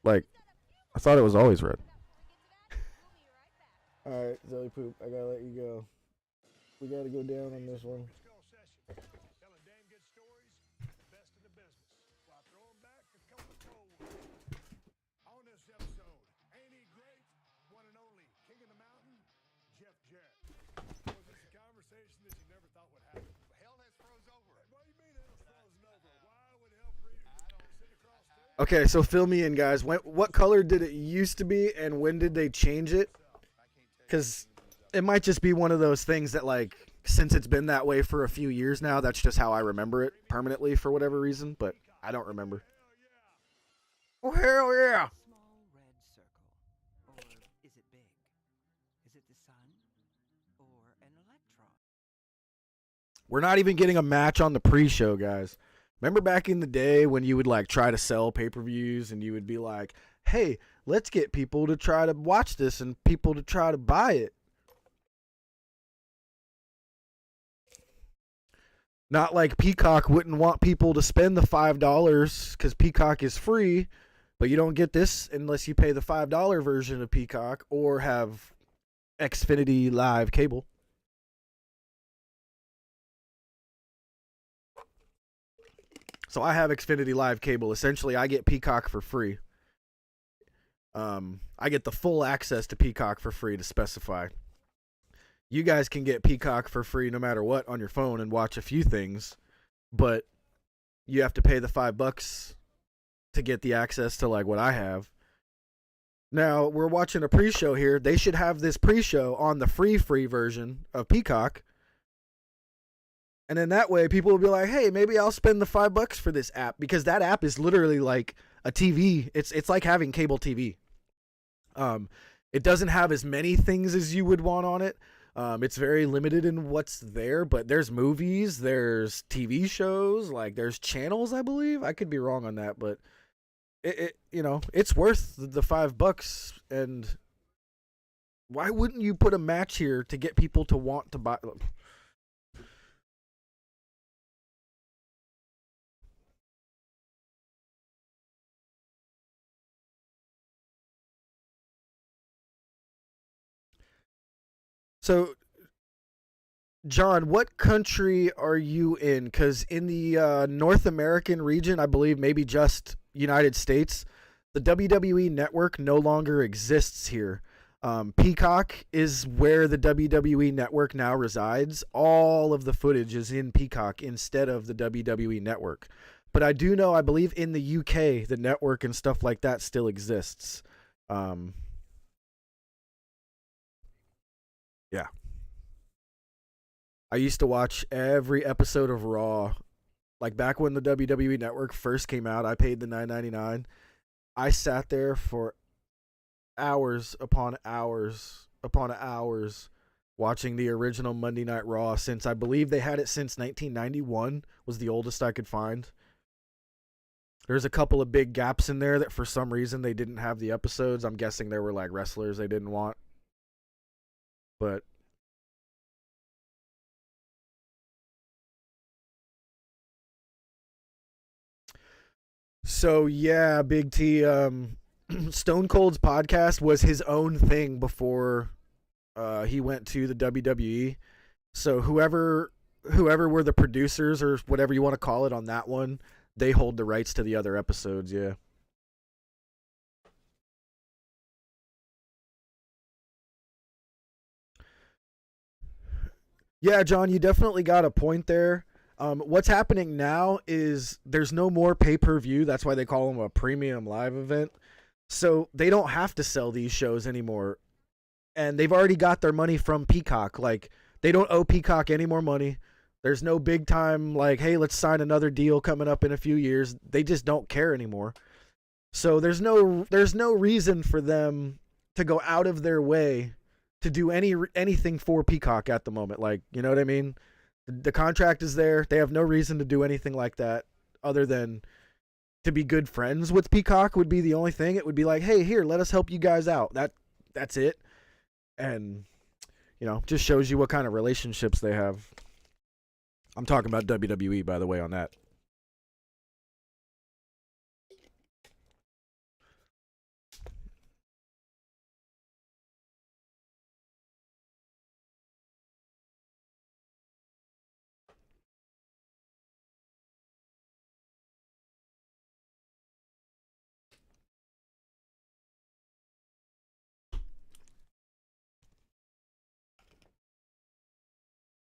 Like, I thought it was always red. Alright, Zelly Poop, I gotta let you go. We gotta go down on this one. Okay, so fill me in, guys. What color did it used to be, and when did they change it? Because it might just be one of those things that, like, since it's been that way for a few years now, that's just how I remember it permanently for whatever reason, but I don't remember. Oh, hell yeah! Small red circle. Or is it big? Is it the sun? Or an electron? We're not even getting a match on the pre-show, guys. Remember back in the day when you would like try to sell pay-per-views and you would be like, hey, let's get people to try to watch this and people to try to buy it. Not like Peacock wouldn't want people to spend the $5 because Peacock is free, but you don't get this unless you pay the $5 version of Peacock or have Xfinity Live cable. So I have Xfinity Live cable. Essentially, I get Peacock for free. I get the full access to Peacock for free to specify. You guys can get Peacock for free no matter what on your phone and watch a few things, but you have to pay the $5 to get the access to like what I have. Now, we're watching a pre-show here. They should have this pre-show on the free version of Peacock. And then that way people will be like, hey, maybe I'll spend the $5 for this app, because that app is literally like a TV. It's like having cable TV. It doesn't have as many things as you would want on it. It's very limited in what's there, but there's movies, there's TV shows, like there's channels, I believe. I could be wrong on that, but it's worth the $5. And why wouldn't you put a match here to get people to want to buy? So, John, what country are you in? Because in the North American region, I believe maybe just United States, the WWE network no longer exists here. Peacock is where the WWE network now resides. All of the footage is in Peacock instead of the WWE network. But I do know, I believe in the UK, the network and stuff like that still exists. Yeah. I used to watch every episode of Raw. Like back when the WWE Network first came out, I paid the $9.99. I sat there for hours upon hours upon hours watching the original Monday Night Raw, since I believe they had it since 1991 was the oldest I could find. There's a couple of big gaps in there that for some reason they didn't have the episodes. I'm guessing there were like wrestlers they didn't want. But so yeah, Big T, Stone Cold's podcast was his own thing before he went to the WWE. So whoever were the producers or whatever you want to call it on that one, they hold the rights to the other episodes, yeah. Yeah, John, you definitely got a point there. What's happening now is there's no more pay-per-view. That's why they call them a premium live event. So they don't have to sell these shows anymore. And they've already got their money from Peacock. Like, they don't owe Peacock any more money. There's no big time, like, hey, let's sign another deal coming up in a few years. They just don't care anymore. So there's no reason for them to go out of their way to do anything for Peacock at the moment. Like, you know what I mean? The contract is there. They have no reason to do anything like that other than to be good friends with Peacock would be the only thing. It would be like, hey, here, let us help you guys out. That's it. And, just shows you what kind of relationships they have. I'm talking about WWE, by the way, on that.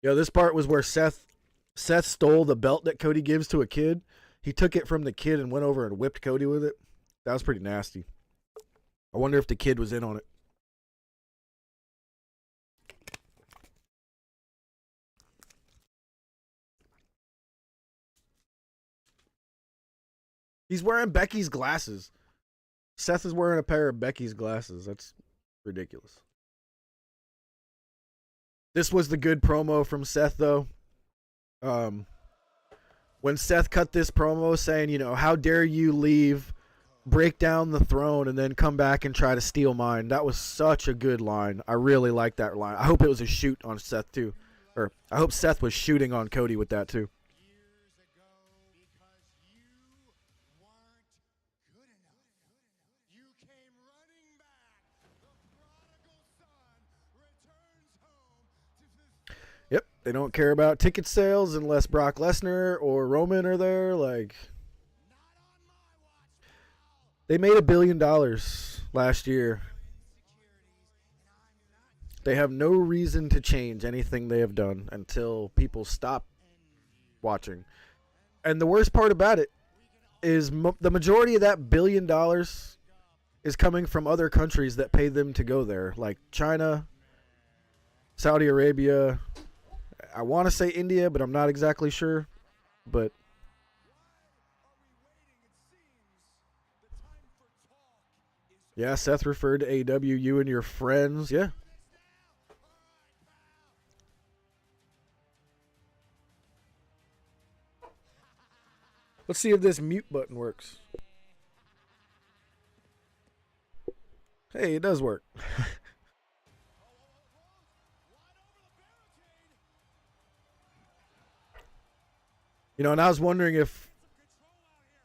This part was where Seth stole the belt that Cody gives to a kid. He took it from the kid and went over and whipped Cody with it. That was pretty nasty. I wonder if the kid was in on it. He's wearing Becky's glasses. Seth is wearing a pair of Becky's glasses. That's ridiculous. This was the good promo from Seth, though. when Seth cut this promo saying, you know, how dare you leave, break down the throne, and then come back and try to steal mine. That was such a good line. I really like that line. I hope it was a shoot on Seth too. Or I hope Seth was shooting on Cody with that too. Yep, they don't care about ticket sales unless Brock Lesnar or Roman are there. Like, they made $1 billion last year. They have no reason to change anything they have done until people stop watching. And the worst part about it is the majority of that $1 billion is coming from other countries that pay them to go there, like China, Saudi Arabia. I want to say India, but I'm not exactly sure. But yeah, Seth referred to AEW, you and your friends. Yeah. Let's see if this mute button works. Hey, it does work. You know, and I was wondering if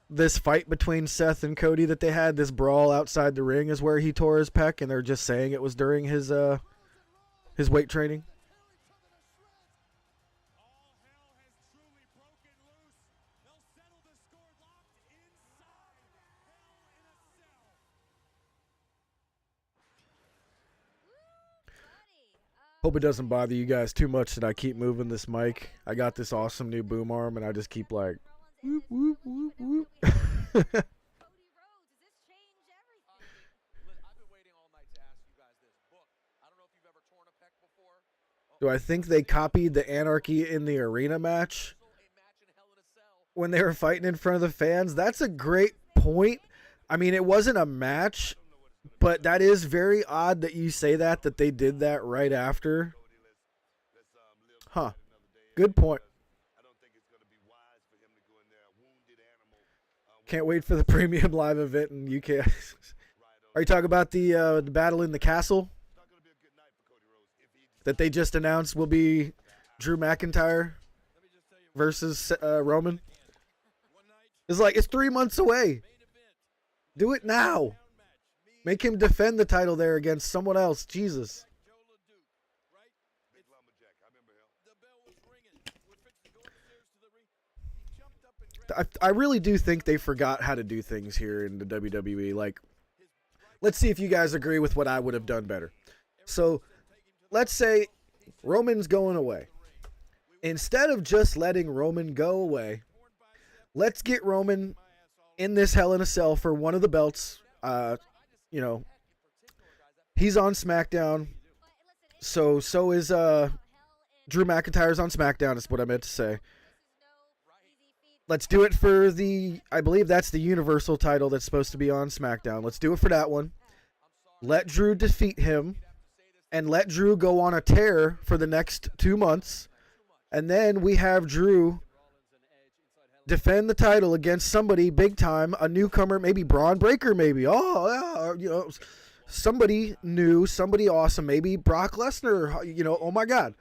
this fight between Seth and Cody that they had, this brawl outside the ring, is where he tore his pec, and they're just saying it was during his weight training. Hope it doesn't bother you guys too much that I keep moving this mic. I got this awesome new boom arm, and I just keep like, whoop, whoop, whoop, whoop. CODY RHODES, does this change everything? I've been waiting all night to ask you guys this. Book, I don't know if you've ever torn a pec before. Do I think they copied the Anarchy in the Arena match when they were fighting in front of the fans? That's a great point. I mean, it wasn't a match, but that is very odd that you say that they did that right after. Huh. Good point. Can't wait for the premium live event in UK. Are you talking about the battle in the castle that they just announced will be Drew McIntyre versus Roman? It's 3 months away. Do it now. Make him defend the title there against someone else. Jesus. I really do think they forgot how to do things here in the WWE. Like, let's see if you guys agree with what I would have done better. So, let's say Roman's going away. Instead of just letting Roman go away, let's get Roman in this Hell in a Cell for one of the belts. You know, he's on SmackDown. So is Drew McIntyre's on SmackDown, is what I meant to say. Let's do it for I believe that's the Universal title that's supposed to be on SmackDown. Let's do it for that one. Let Drew defeat him, and let Drew go on a tear for the next 2 months. And then we have Drew defend the title against somebody big time, a newcomer, maybe Braun Breaker, maybe. Oh, yeah, you know, somebody new, somebody awesome, maybe Brock Lesnar. You know, oh my God.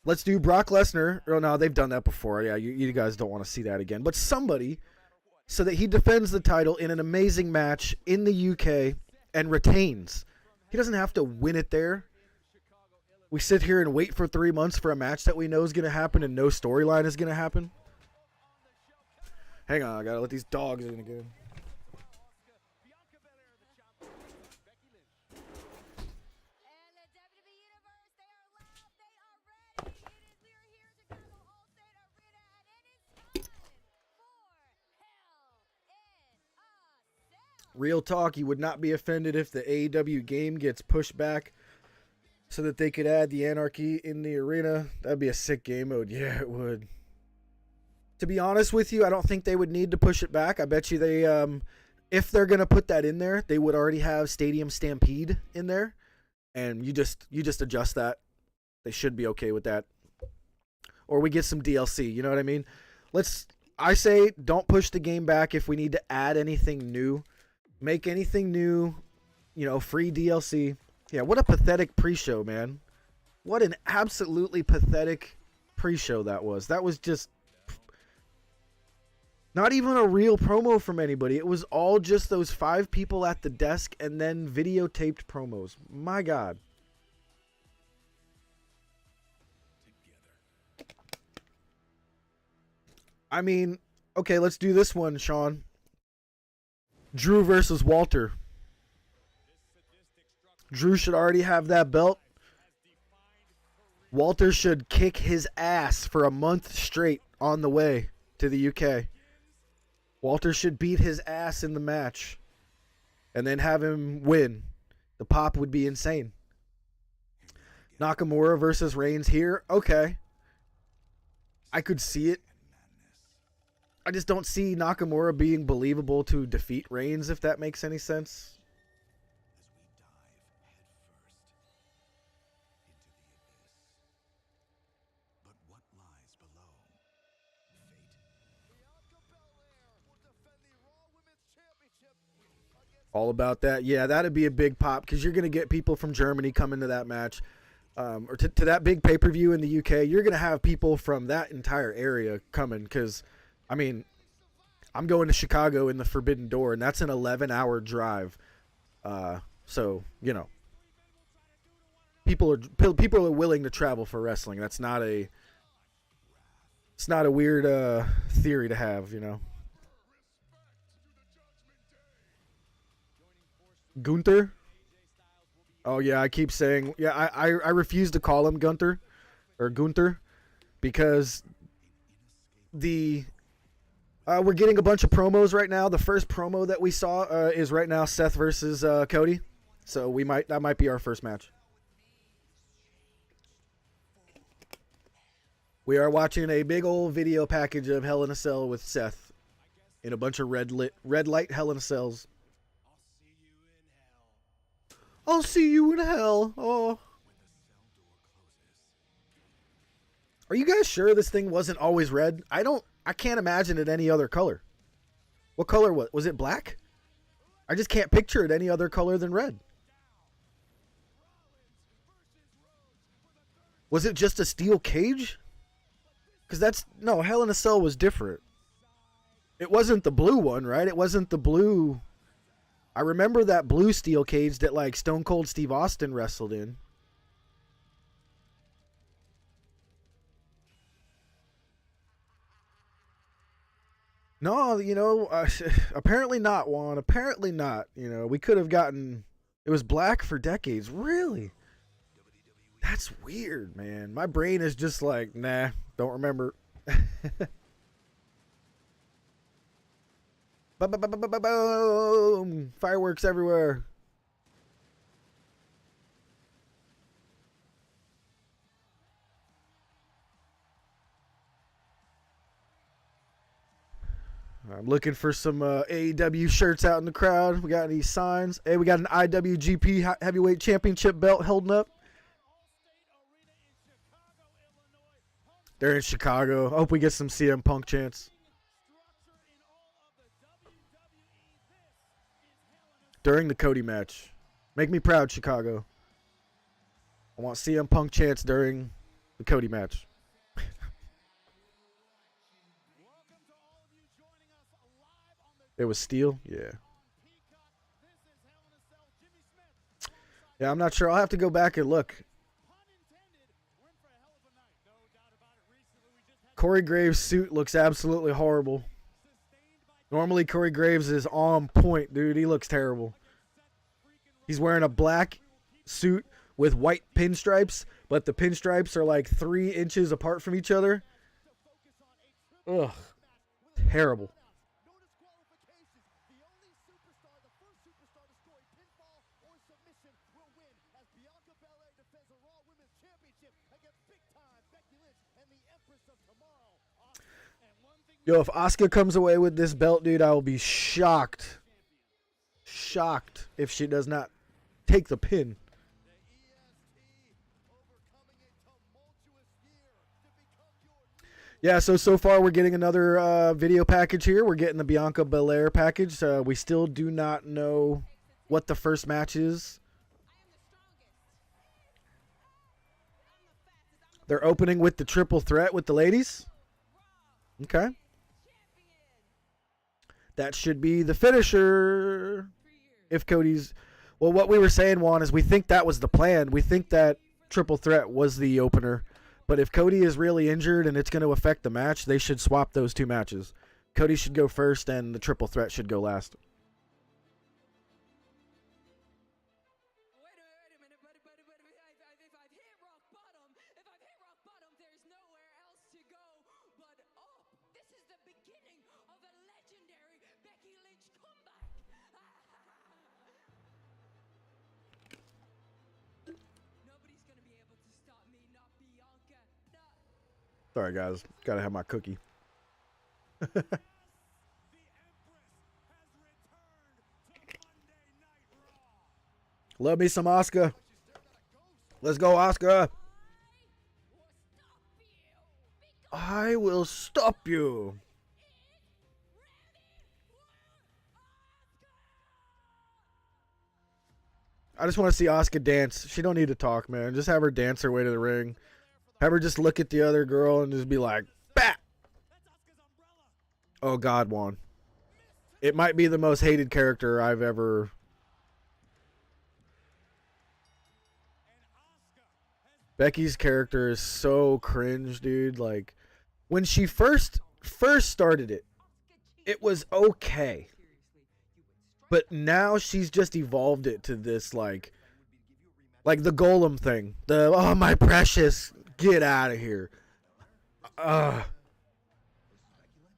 Let's do Brock Lesnar. Oh no, they've done that before. Yeah, you guys don't want to see that again. But somebody, so that he defends the title in an amazing match in the UK and retains. He doesn't have to win it there. We sit here and wait for 3 months for a match that we know is going to happen and no storyline is going to happen. Hang on, I gotta let these dogs in again. Real talk, you would not be offended if the AEW game gets pushed back so that they could add the Anarchy in the Arena. That'd be a sick game mode. Yeah, it would. To be honest with you, I don't think they would need to push it back. I bet you they, if they're going to put that in there, they would already have Stadium Stampede in there. And you just adjust that. They should be okay with that. Or we get some DLC, you know what I mean? I say don't push the game back if we need to add anything new. Make anything new, you know, free DLC. Yeah, what a pathetic pre-show, man. What an absolutely pathetic pre-show that was. That was just not even a real promo from anybody. It was all just those 5 people at the desk and then videotaped promos. My God. I mean, okay, let's do this one, Sean. Drew versus Walter. Drew should already have that belt. Walter should kick his ass for a month straight on the way to the UK. Walter should beat his ass in the match and then have him win. The pop would be insane. Nakamura versus Reigns here. Okay. I could see it. I just don't see Nakamura being believable to defeat Reigns, if that makes any sense. All about that. Yeah, that'd be a big pop because you're going to get people from Germany coming to that match. Or to that big pay-per-view in the UK. You're going to have people from that entire area coming because, I mean, I'm going to Chicago in the Forbidden Door, and that's an 11-hour drive. So, you know, people are willing to travel for wrestling. It's not a weird theory to have, you know. Gunther? Oh yeah, I keep saying, yeah, I refuse to call him Gunther or Gunther because we're getting a bunch of promos right now. The first promo that we saw is right now Seth versus Cody. So that might be our first match. We are watching a big old video package of Hell in a Cell with Seth in a bunch of red light Hell in a Cells. I'll see you in hell. Oh. Are you guys sure this thing wasn't always red? I can't imagine it any other color. What color was it? Black? I just can't picture it any other color than red. Was it just a steel cage? Because no, Hell in a Cell was different. It wasn't the blue one, right? It wasn't the blue. I remember that blue steel cage that like Stone Cold Steve Austin wrestled in. No, you know, apparently not, Juan. Apparently not. You know, we could have gotten. It was black for decades. Really? That's weird, man. My brain is just like, nah, don't remember. Boom! Fireworks everywhere. I'm looking for some AEW shirts out in the crowd. We got any signs? Hey, we got an IWGP Heavyweight Championship belt holding up. They're in Chicago. I hope we get some CM Punk chants. During the Cody match. Make me proud, Chicago. I want CM Punk chants during the Cody match. It was steel? Yeah. Yeah, I'm not sure. I'll have to go back and look. Corey Graves' suit looks absolutely horrible. Normally, Corey Graves is on point, dude. He looks terrible. He's wearing a black suit with white pinstripes, but the pinstripes are like 3 inches apart from each other. Ugh. Terrible. Yo, if Asuka comes away with this belt, dude, I will be shocked. Shocked if she does not take the pin. Yeah, so far we're getting another video package here. We're getting the Bianca Belair package. We still do not know what the first match is. They're opening with the triple threat with the ladies. Okay. That should be the finisher. If Cody's... Well, what we were saying, Juan, is we think that was the plan. We think that triple threat was the opener. But if Cody is really injured and it's going to affect the match, they should swap those two matches. Cody should go first and the triple threat should go last. Sorry, guys. Gotta have my cookie. Love me some Asuka. Let's go, Asuka. I will stop you. I just want to see Asuka dance. She don't need to talk, man. Just have her dance her way to the ring. Have her just look at the other girl and just be like, "Bat!" Oh, God, Juan. It might be the most hated character I've ever... Becky's character is so cringe, dude. Like, when she first started it, it was okay. But now she's just evolved it to this, like the Golem thing. The, oh, my precious... Get out of here. And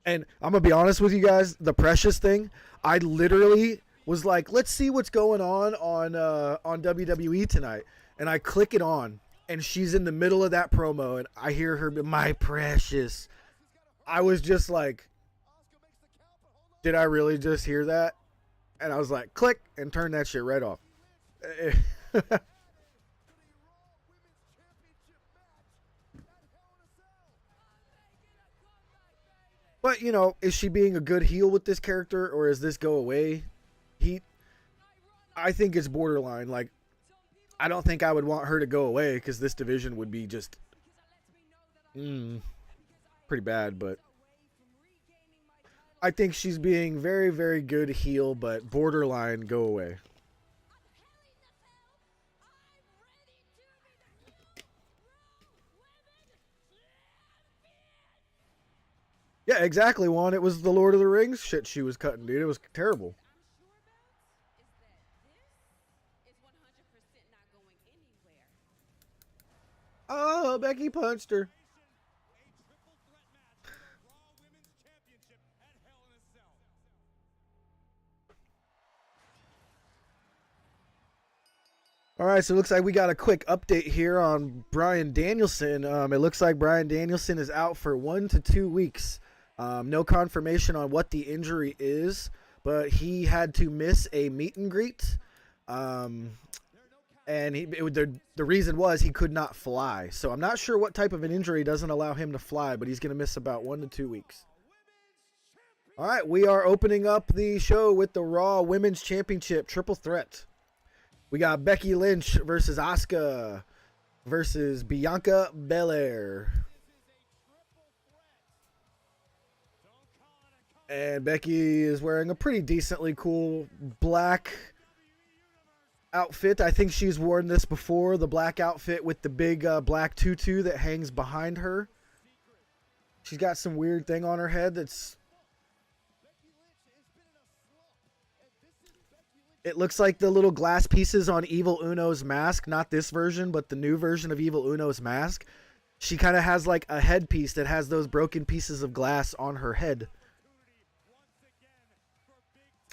I'm going to be honest with you guys. The Precious thing, I literally was like, let's see what's going on WWE tonight. And I click it on. And she's in the middle of that promo. And I hear her, my Precious. I was just like, did I really just hear that? And I was like, click. And turn that shit right off. But, you know, is she being a good heel with this character, or is this go away heat? I think it's borderline. Like, I don't think I would want her to go away, because this division would be just pretty bad. But I think she's being very, very good heel, but borderline go away. Yeah, exactly, Juan. It was the Lord of the Rings shit she was cutting, dude. It was terrible. Oh, Becky punched her. All right, so it looks like we got a quick update here on Bryan Danielson. It looks like Bryan Danielson is out for 1 to 2 weeks. No confirmation on what the injury is, but he had to miss a meet and greet. And the reason was he could not fly. So I'm not sure what type of an injury doesn't allow him to fly, but he's going to miss about 1 to 2 weeks. All right, we are opening up the show with the Raw Women's Championship Triple Threat. We got Becky Lynch versus Asuka versus Bianca Belair. And Becky is wearing a pretty decently cool black outfit. I think she's worn this before. The black outfit with the big black tutu that hangs behind her. She's got some weird thing on her head that's... It looks like the little glass pieces on Evil Uno's mask. Not this version, but the new version of Evil Uno's mask. She kind of has like a headpiece that has those broken pieces of glass on her head.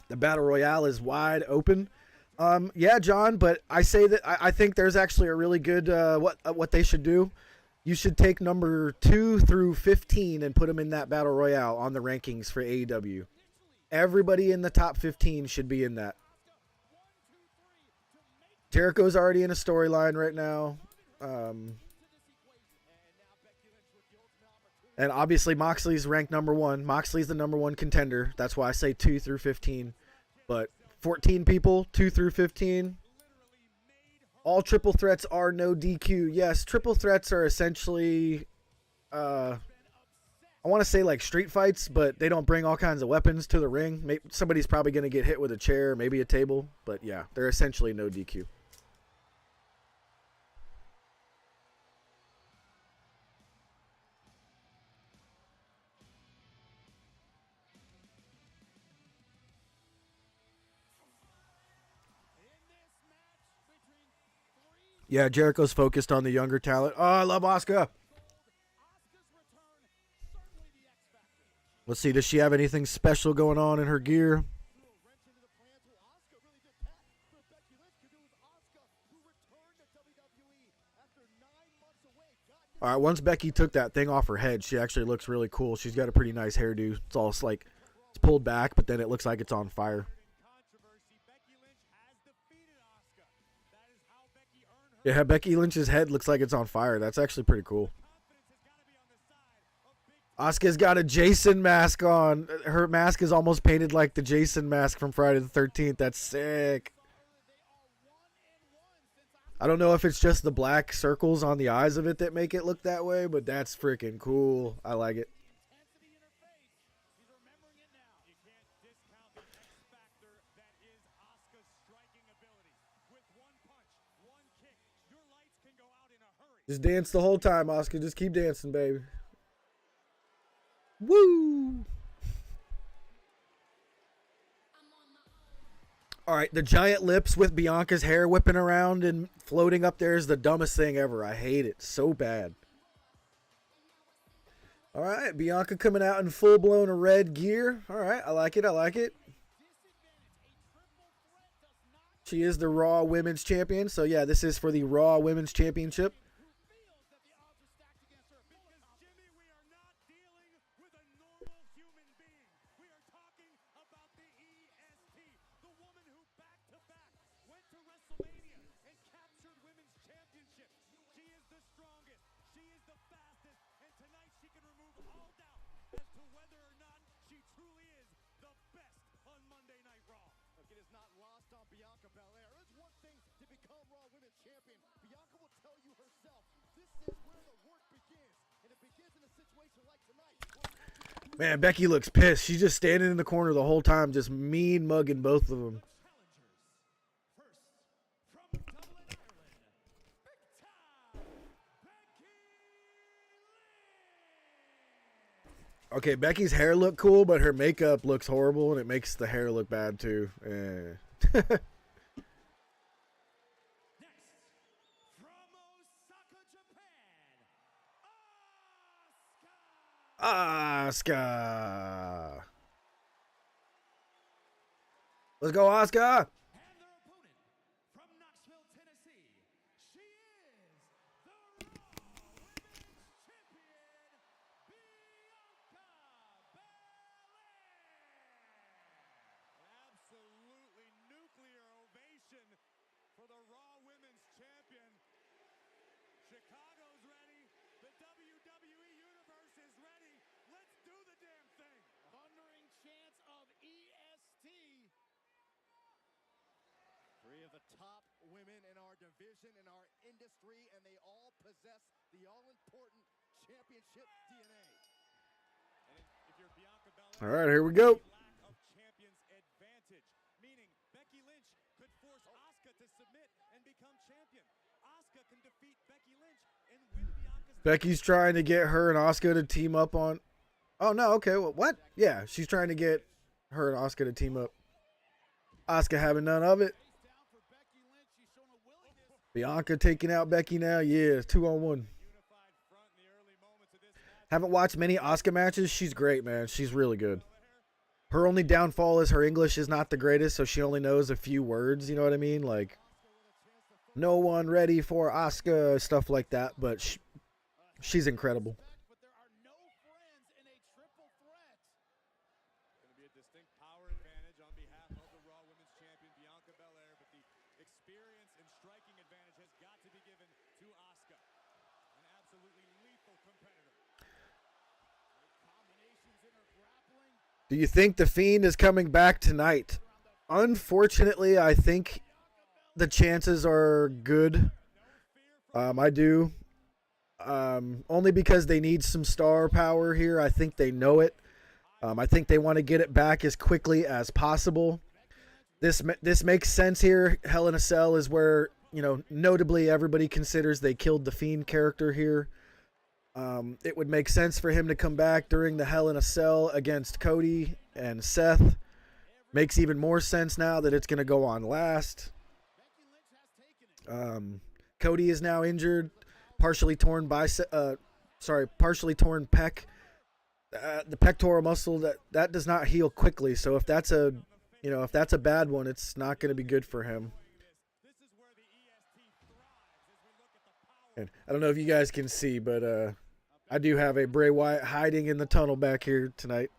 The Battle Royale is wide open. Yeah, John, but I say that I think there's actually a really good what they should do. You should take number 2 through 15 and put them in that Battle Royale on the rankings for AEW. Everybody in the top 15 should be in that. Jericho's already in a storyline right now. And obviously Moxley's ranked number 1. Moxley's the number 1 contender. That's why I say 2 through 15. But 14 people, 2 through 15. All triple threats are no DQ. Yes, triple threats are essentially, I want to say like street fights, but they don't bring all kinds of weapons to the ring. Maybe somebody's probably going to get hit with a chair, maybe a table. But yeah, they're essentially no DQ. Yeah, Jericho's focused on the younger talent. Oh, I love Asuka. Let's see, does she have anything special going on in her gear? All right, once Becky took that thing off her head, she actually looks really cool. She's got a pretty nice hairdo. It's all like, it's pulled back, but then it looks like it's on fire. Yeah, Becky Lynch's head looks like it's on fire. That's actually pretty cool. Asuka's got a Jason mask on. Her mask is almost painted like the Jason mask from Friday the 13th. That's sick. I don't know if it's just the black circles on the eyes of it that make it look that way, but that's freaking cool. I like it. Just dance the whole time, Asuka. Just keep dancing, baby. Woo! All right, the giant lips with Bianca's hair whipping around and floating up there is the dumbest thing ever. I hate it so bad. All right, Bianca coming out in full-blown red gear. All right, I like it. I like it. She is the Raw Women's Champion. So, yeah, this is for the Raw Women's Championship. Man, Becky looks pissed. She's just standing in the corner the whole time, just mean mugging both of them. Okay, Becky's hair look cool, but her makeup looks horrible, and it makes the hair look bad too. Asuka. Let's go, Asuka. Chicago's ready. The WWE Universe is ready. Let's do the damn thing. Thundering chants of EST. Three of the top women in our division, in our industry, and they all possess the all-important championship DNA. And if you're Bianca Belair, all right, here we go. lack of champion's advantage, meaning Becky Lynch could force Asuka to submit and become champion. Asuka can defeat Becky Lynch and win Bianca's. Becky's trying to get her and Asuka to team up on. Oh no, okay, well, what? Yeah, she's trying to get her and Asuka to team up. Asuka having none of it. Bianca taking out Becky now. Yeah, 2-on-1. Haven't watched many Asuka matches. She's great, man. She's really good. Her only downfall is her English is not the greatest, so she only knows a few words. You know what I mean? Like, no one ready for Asuka, stuff like that. But she's incredible. But there are no friends in a triple threat. Going to be a distinct power advantage on behalf of the Raw Women's Champion Bianca Belair, but the experience and striking advantage has got to be given to Asuka, an absolutely lethal competitor. Do you think The Fiend is coming back tonight? Unfortunately, I think the chances are good. I do. Only because they need some star power here. I think they know it. I think they want to get it back as quickly as possible. This makes sense here. Hell in a Cell is where, you know, notably everybody considers they killed the Fiend character here. It would make sense for him to come back during the Hell in a Cell against Cody and Seth. Makes even more sense now that it's going to go on last. Cody is now injured, partially torn partially torn pec. The pectoral muscle that does not heal quickly. So if that's a bad one, it's not going to be good for him. And I don't know if you guys can see, but I do have a Bray Wyatt hiding in the tunnel back here tonight.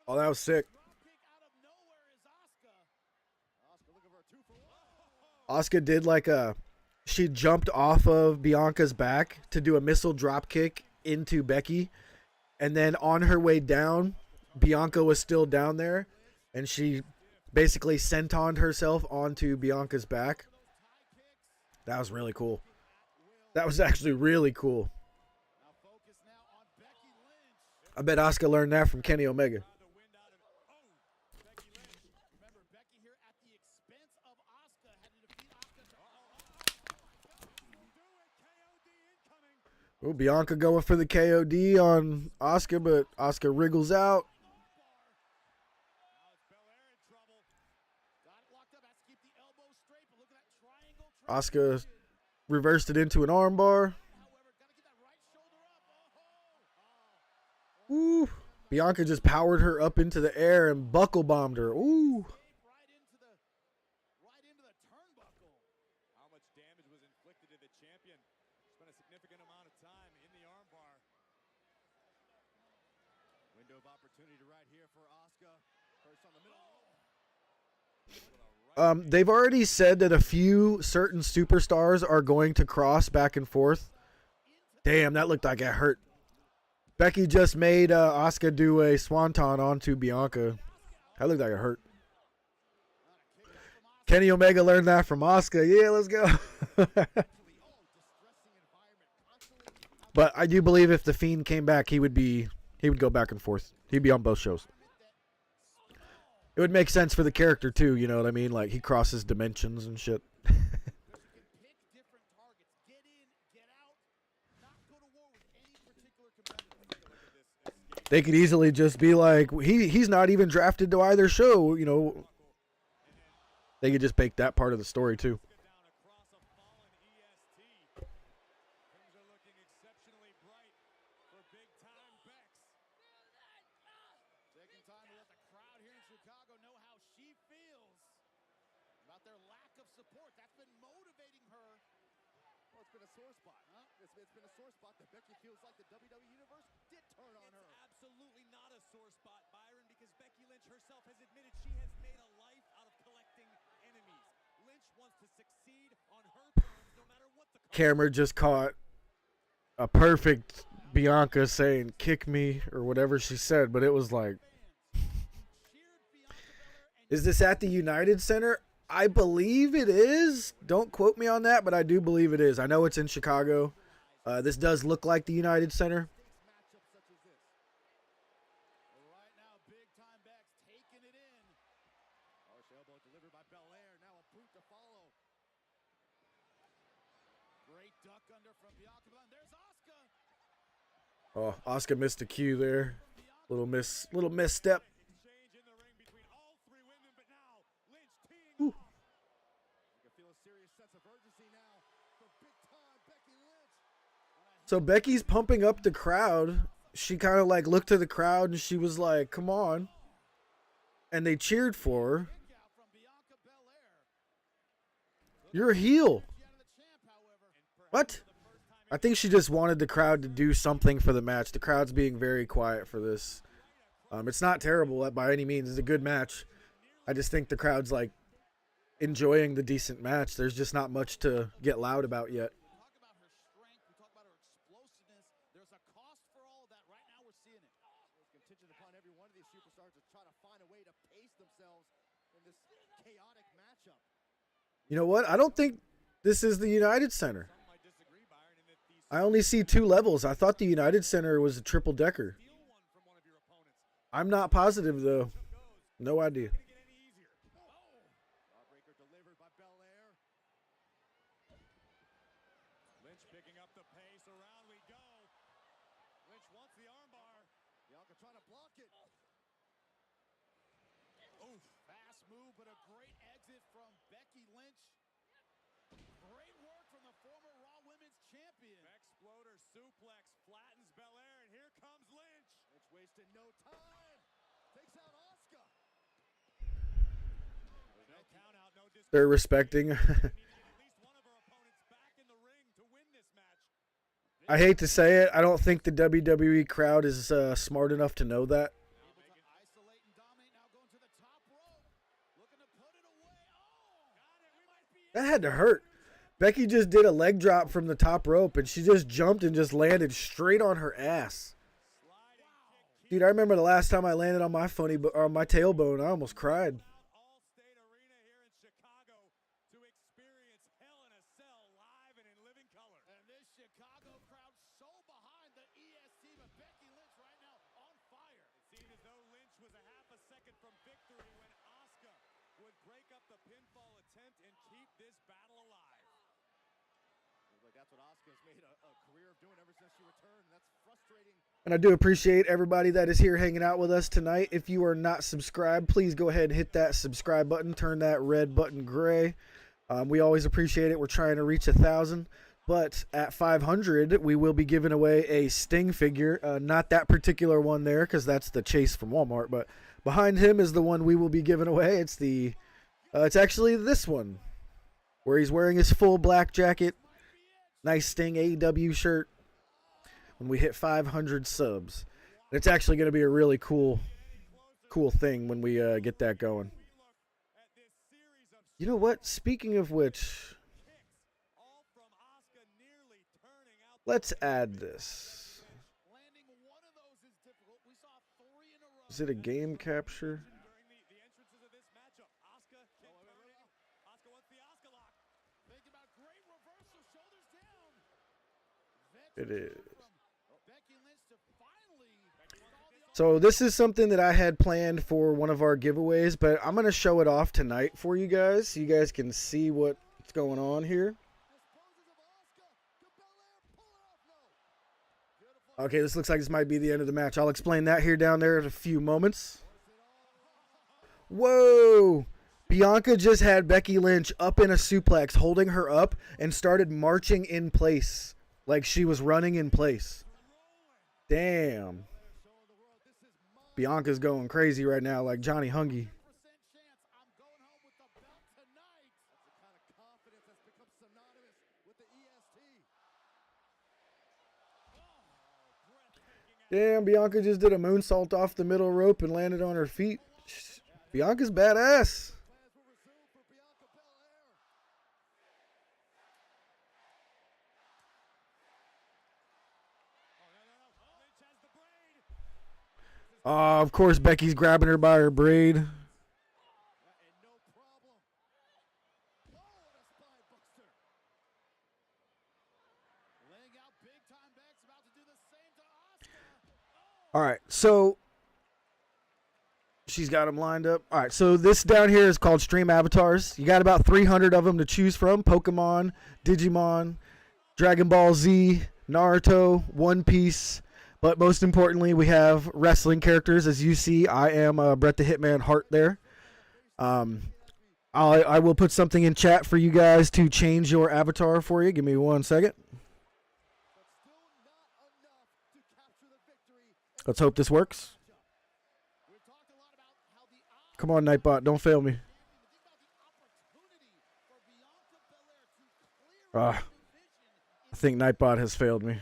Oh, that was sick. Asuka did she jumped off of Bianca's back to do a missile drop kick into Becky. And then on her way down, Bianca was still down there. And she basically sentoned herself onto Bianca's back. That was really cool. That was actually really cool. I bet Asuka learned that from Kenny Omega. Oh, Bianca going for the KOD on Asuka, but Asuka wriggles out. Asuka reversed it into an armbar. Ooh. Bianca just powered her up into the air and buckle bombed her. Ooh. They've already said that a few certain superstars are going to cross back and forth. Damn, that looked like it hurt. Becky just made Asuka do a swanton onto Bianca. That looked like it hurt. Kenny Omega learned that from Asuka. Yeah, let's go. But I do believe if the Fiend came back, he would go back and forth. He'd be on both shows. It would make sense for the character too, you know what I mean? Like he crosses dimensions and shit. They could easily just be like, he's not even drafted to either show, you know. They could just make that part of the story too. It's been a sore spot that Becky feels like the WWE Universe did turn on her. It's absolutely not a sore spot, Byron, because Becky Lynch herself has admitted she has made a life out of collecting enemies. Lynch wants to succeed on her terms no matter what the... Camera just caught a perfect Bianca saying, "Kick me," or whatever she said, but it was like... Is this at the United Center? I believe it is. Don't quote me on that, but I do believe it is. I know it's in Chicago. This does look like the United Center. Oh, Asuka missed a cue there. Little misstep. Ooh. So Becky's pumping up the crowd. She kind of like looked to the crowd and she was like, "Come on." And they cheered for her. You're a heel. What? I think she just wanted the crowd to do something for the match. The crowd's being very quiet for this. It's not terrible by any means. It's a good match. I just think the crowd's like enjoying the decent match. There's just not much to get loud about yet. Talk about her strength. We talk about her explosiveness. There's a cost for all of that. Right now, we're seeing it. It's contingent upon every one of these superstars to try to find a way to pace themselves in this chaotic matchup. You know what? I don't think this is the United Center. I only see 2 levels. I thought the United Center was a triple decker. I'm not positive though. No idea. Jawbreaker delivered by Belair. Lynch picking up the pace. Around we go. Lynch wants the armbar. Bianca trying to block it. Oh, fast move, but a great exit from Becky Lynch. Great work from the former Raw Women's Champion. Exploder suplex flattens Belair, and here comes Lynch. Lynch wasted no time. Takes out Asuka. No count out, no disqualification. They're respecting. At least one of her opponents back in the ring to win this match. I hate to say it. I don't think the WWE crowd is smart enough to know that. Able to isolate and dominate, now going to the top rope. Looking to put it away. Oh! Got it. We might be That had to hurt. Becky just did a leg drop from the top rope, and she just jumped and just landed straight on her ass. Dude, I remember the last time I landed on my my tailbone, I almost cried. All-State Arena here in Chicago to experience Hell in a Cell live and in living color. And this Chicago crowd so behind the EST, but Becky Lynch right now on fire. It seemed as though Lynch was a half a second from victory when Asuka would break up the pinfall attempt and keep this battle alive. Like that's what Asuka's made a career of doing ever since she returned, and that's frustrating. And I do appreciate everybody that is here hanging out with us tonight. If you are not subscribed, please go ahead and hit that subscribe button. Turn that red button gray. We always appreciate it. We're trying to reach 1,000. But at 500, we will be giving away a Sting figure. Not that particular one there, because that's the Chase from Walmart. But behind him is the one we will be giving away. It's actually this one, where he's wearing his full black jacket. Nice Sting AEW shirt. When we hit 500 subs, and it's actually going to be a really cool thing when we get that going. You know what? Speaking of which, let's add this. Is it a game capture? It is. So this is something that I had planned for one of our giveaways, but I'm going to show it off tonight for you guys so you guys can see what's going on here. Okay, this looks like this might be the end of the match. I'll explain that here down there in a few moments. Whoa! Bianca just had Becky Lynch up in a suplex, holding her up, and started marching in place like she was running in place. Damn. Bianca's going crazy right now like Johnny Hungy. Damn, Bianca just did a moonsault off the middle rope and landed on her feet. Bianca's badass. Of course, Becky's grabbing her by her braid. All right, so she's got them lined up. All right, so this down here is called Stream Avatars. You got about 300 of them to choose from. Pokemon, Digimon, Dragon Ball Z, Naruto, One Piece. But most importantly, we have wrestling characters. As you see, I am Bret the Hitman Hart there. I will put something in chat for you guys to change your avatar for you. Give me 1 second. Let's hope this works. Come on, Nightbot. Don't fail me. I think Nightbot has failed me.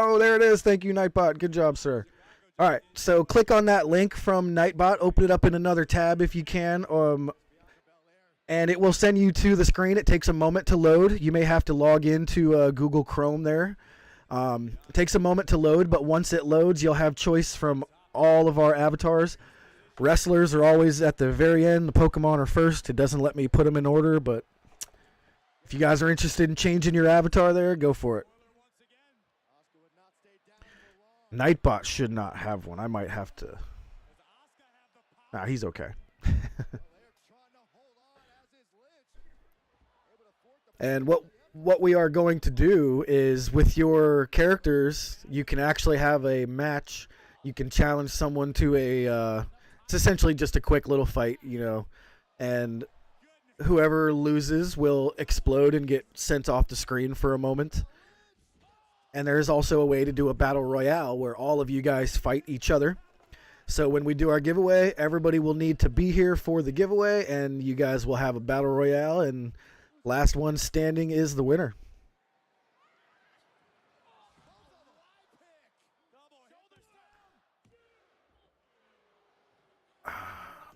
Oh, there it is. Thank you, Nightbot. Good job, sir. All right, so click on that link from Nightbot. Open it up in another tab if you can, and it will send you to the screen. It takes a moment to load. You may have to log into Google Chrome there. It takes a moment to load, but once it loads, you'll have choice from all of our avatars. Wrestlers are always at the very end. The Pokemon are first. It doesn't let me put them in order, but if you guys are interested in changing your avatar there, go for it. Nightbot should not have one. I might have to. Nah, he's okay. And what we are going to do is with your characters, you can actually have a match. You can challenge someone to a it's essentially just a quick little fight, you know, and whoever loses will explode and get sent off the screen for a moment. And there's also a way to do a battle royale where all of you guys fight each other. So when we do our giveaway, everybody will need to be here for the giveaway, and you guys will have a battle royale, and last one standing is the winner.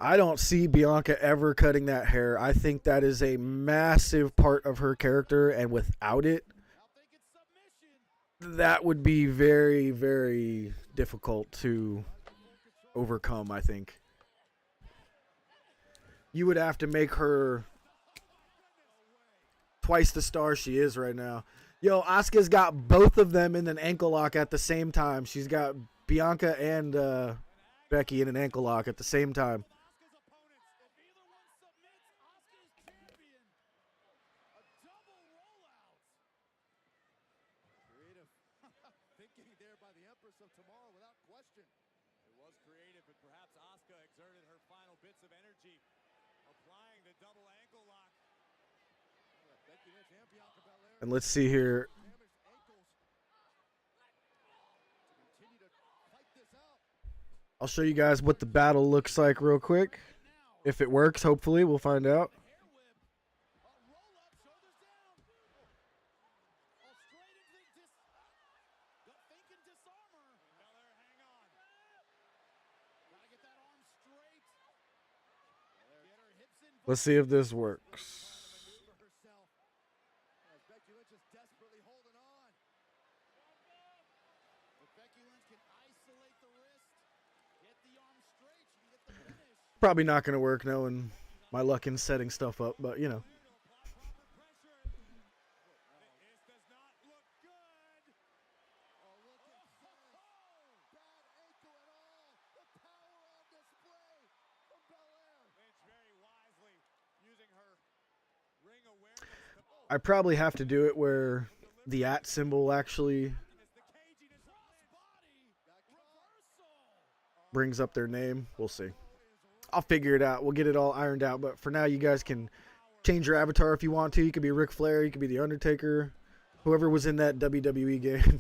I don't see Bianca ever cutting that hair. I think that is a massive part of her character, and without it, that would be very, very difficult to overcome, I think. You would have to make her twice the star she is right now. Yo, Asuka's got both of them in an ankle lock at the same time. She's got Bianca and Becky in an ankle lock at the same time. And let's see here. I'll show you guys what the battle looks like real quick. If it works, hopefully, we'll find out. Let's see if this works. Probably not going to work knowing my luck in setting stuff up, but you know. I probably have to do it where the @ symbol actually brings up their name. We'll see. I'll figure it out. We'll get it all ironed out. But for now, you guys can change your avatar if you want to. You could be Ric Flair. You could be The Undertaker. Whoever was in that WWE game.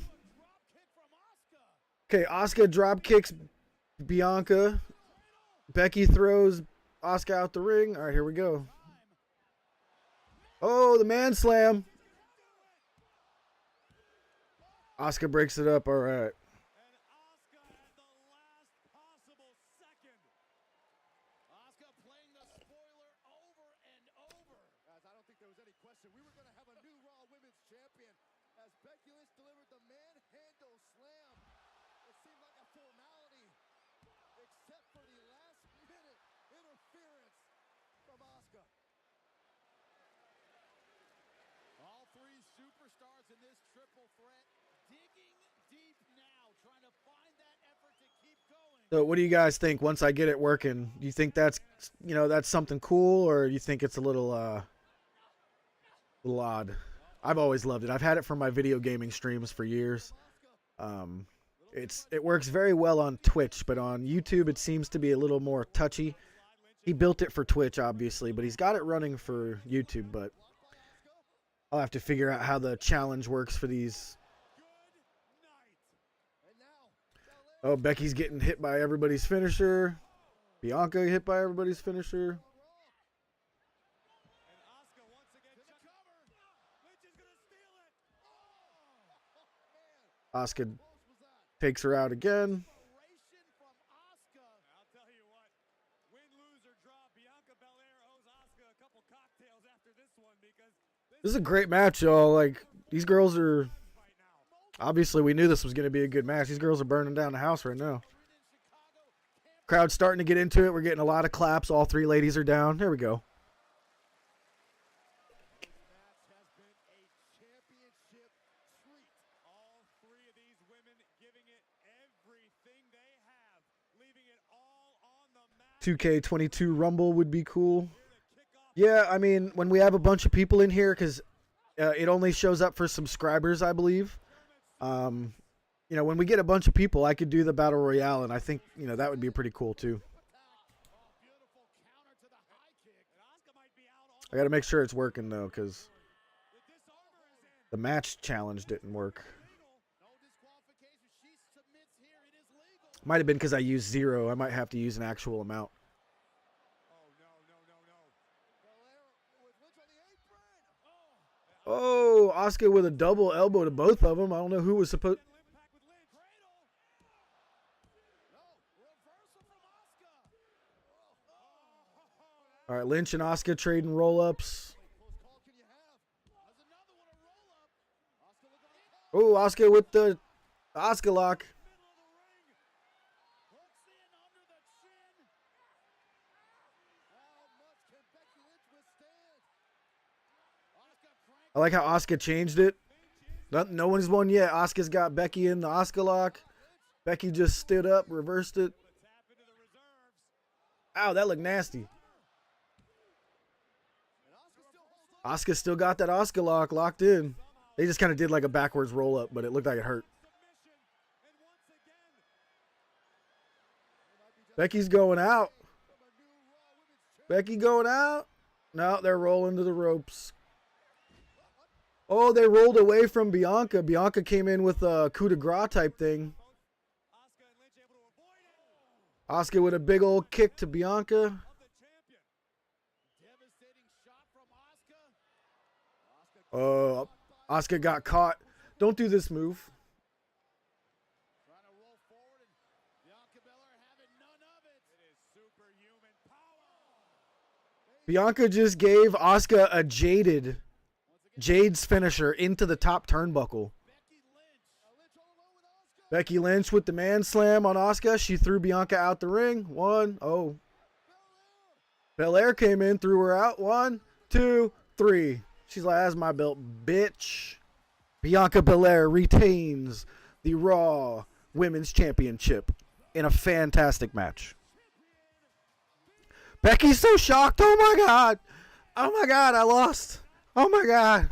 Okay, Asuka drop kicks Bianca. Becky throws Asuka out the ring. All right, here we go. Oh, the man slam. Asuka breaks it up. All right. So what do you guys think once I get it working? Do you think that's, you know, that's something cool, or do you think it's a little odd? I've always loved it. I've had it for my video gaming streams for years. It works very well on Twitch, but on YouTube it seems to be a little more touchy. He built it for Twitch, obviously, but he's got it running for YouTube, but I'll have to figure out how the challenge works for these. Oh, Becky's getting hit by everybody's finisher. Bianca hit by everybody's finisher. Asuka takes her out again. I'll tell you what, win, lose, or draw, Bianca Belair owes Asuka a couple cocktails after this one because This is a great match, y'all. Like, these girls are... Obviously, we knew this was going to be a good match. These girls are burning down the house right now. Crowd's starting to get into it. We're getting a lot of claps. All three ladies are down. There we go. all three of these women giving it everything they have, leaving it all on the mat. 2K22 Rumble would be cool. Yeah, I mean, when we have a bunch of people in here, because it only shows up for subscribers, I believe. You know, when we get a bunch of people, I could do the Battle Royale, and I think, you know, that would be pretty cool, too. I got to make sure it's working, though, because the match challenge didn't work. Might have been because I used 0. I might have to use an actual amount. Oh, Asuka with a double elbow to both of them. I don't know who was supposed... All right, Lynch and Asuka trading roll-ups. Oh, Asuka with the Asuka lock. I like how Asuka changed it. No one's won yet. Asuka's got Becky in the Asuka lock. Becky just stood up, reversed it. Ow, that looked nasty. Asuka still got that Asuka lock locked in. They just kind of did like a backwards roll up, but it looked like it hurt. Becky's going out. Becky going out. No, they're rolling to the ropes. Oh, they rolled away from Bianca. Bianca came in with a coup de grace type thing. Asuka with a big old kick to Bianca. Oh, Asuka got caught. Don't do this move. Bianca just gave Asuka a Jade's finisher into the top turnbuckle. Becky Lynch with the man slam on Asuka. She threw Bianca out the ring. 1, oh. Belair came in, threw her out. 1, 2, 3. She's like, that's my belt, bitch. Bianca Belair retains the Raw Women's Championship in a fantastic match. Becky's so shocked. Oh my God. Oh my God, I lost. Oh my God.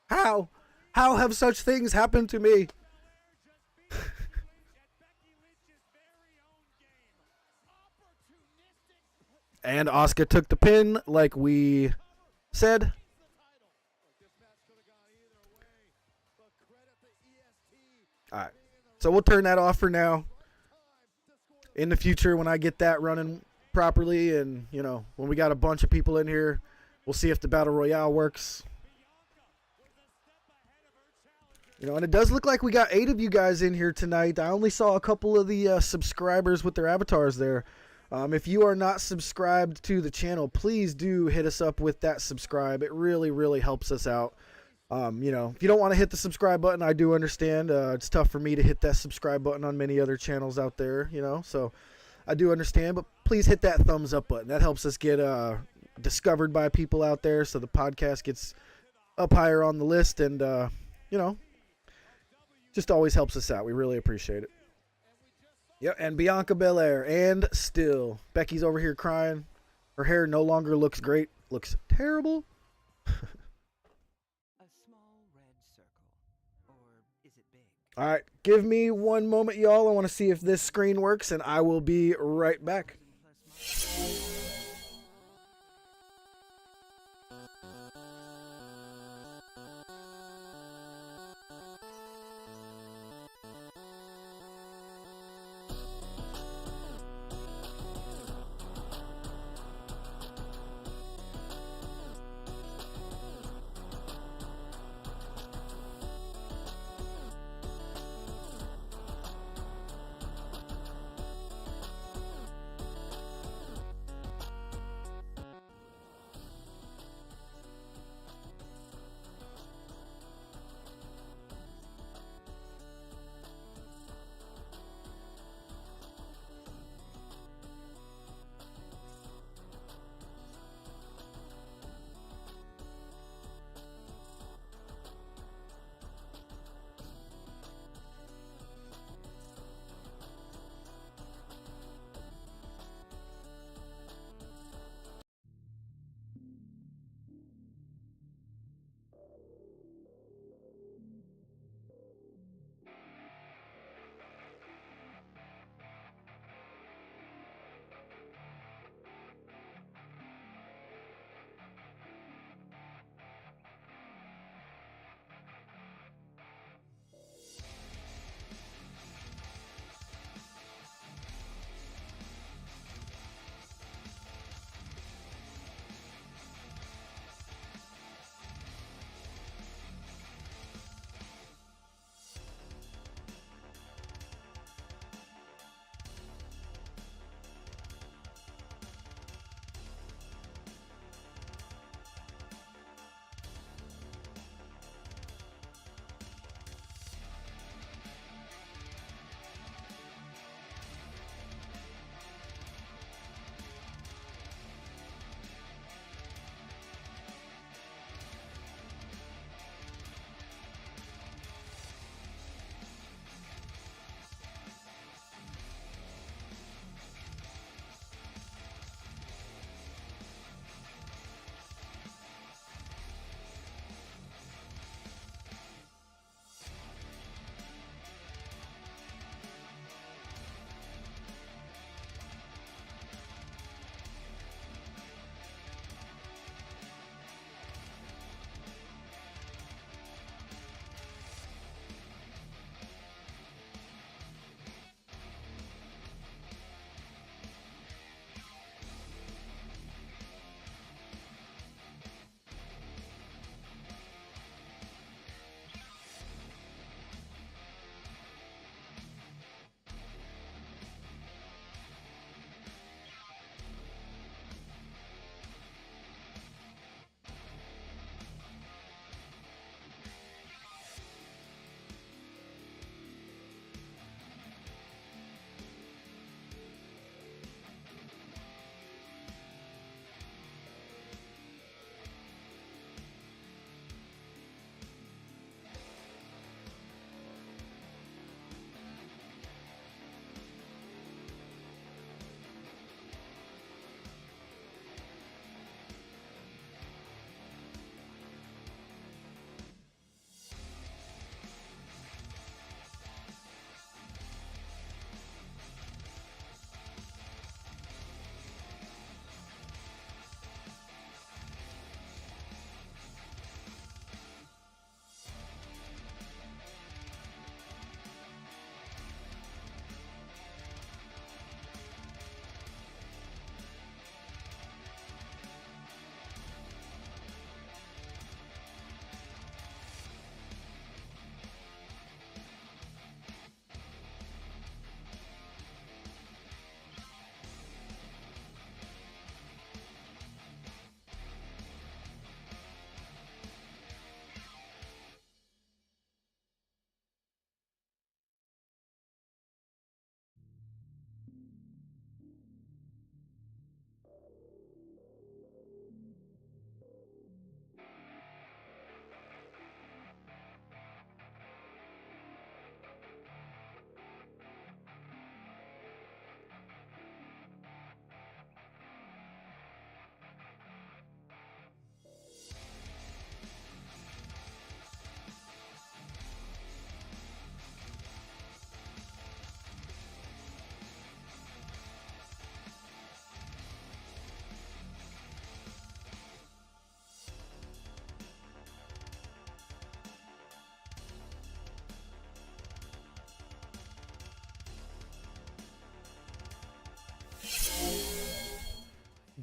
How? How have such things happened to me? And Asuka took the pin like we said. Alright. So we'll turn that off for now. In the future, when I get that running properly and, you know, when we got a bunch of people in here, we'll see if the Battle Royale works. You know, and it does look like we got 8 of you guys in here tonight. I only saw a couple of the subscribers with their avatars there. If you are not subscribed to the channel, please do hit us up with that subscribe. It really, really helps us out. You know, if you don't want to hit the subscribe button, I do understand. It's tough for me to hit that subscribe button on many other channels out there, you know. So I do understand, but please hit that thumbs up button. That helps us get discovered by people out there, so the podcast gets up higher on the list, and you know, just always helps us out. We really appreciate it. Yep, and Bianca Belair, and still Becky's over here crying. Her hair no longer looks great; looks terrible. A small red circle, or is it big? All right, give me one moment, y'all. I want to see if this screen works, and I will be right back.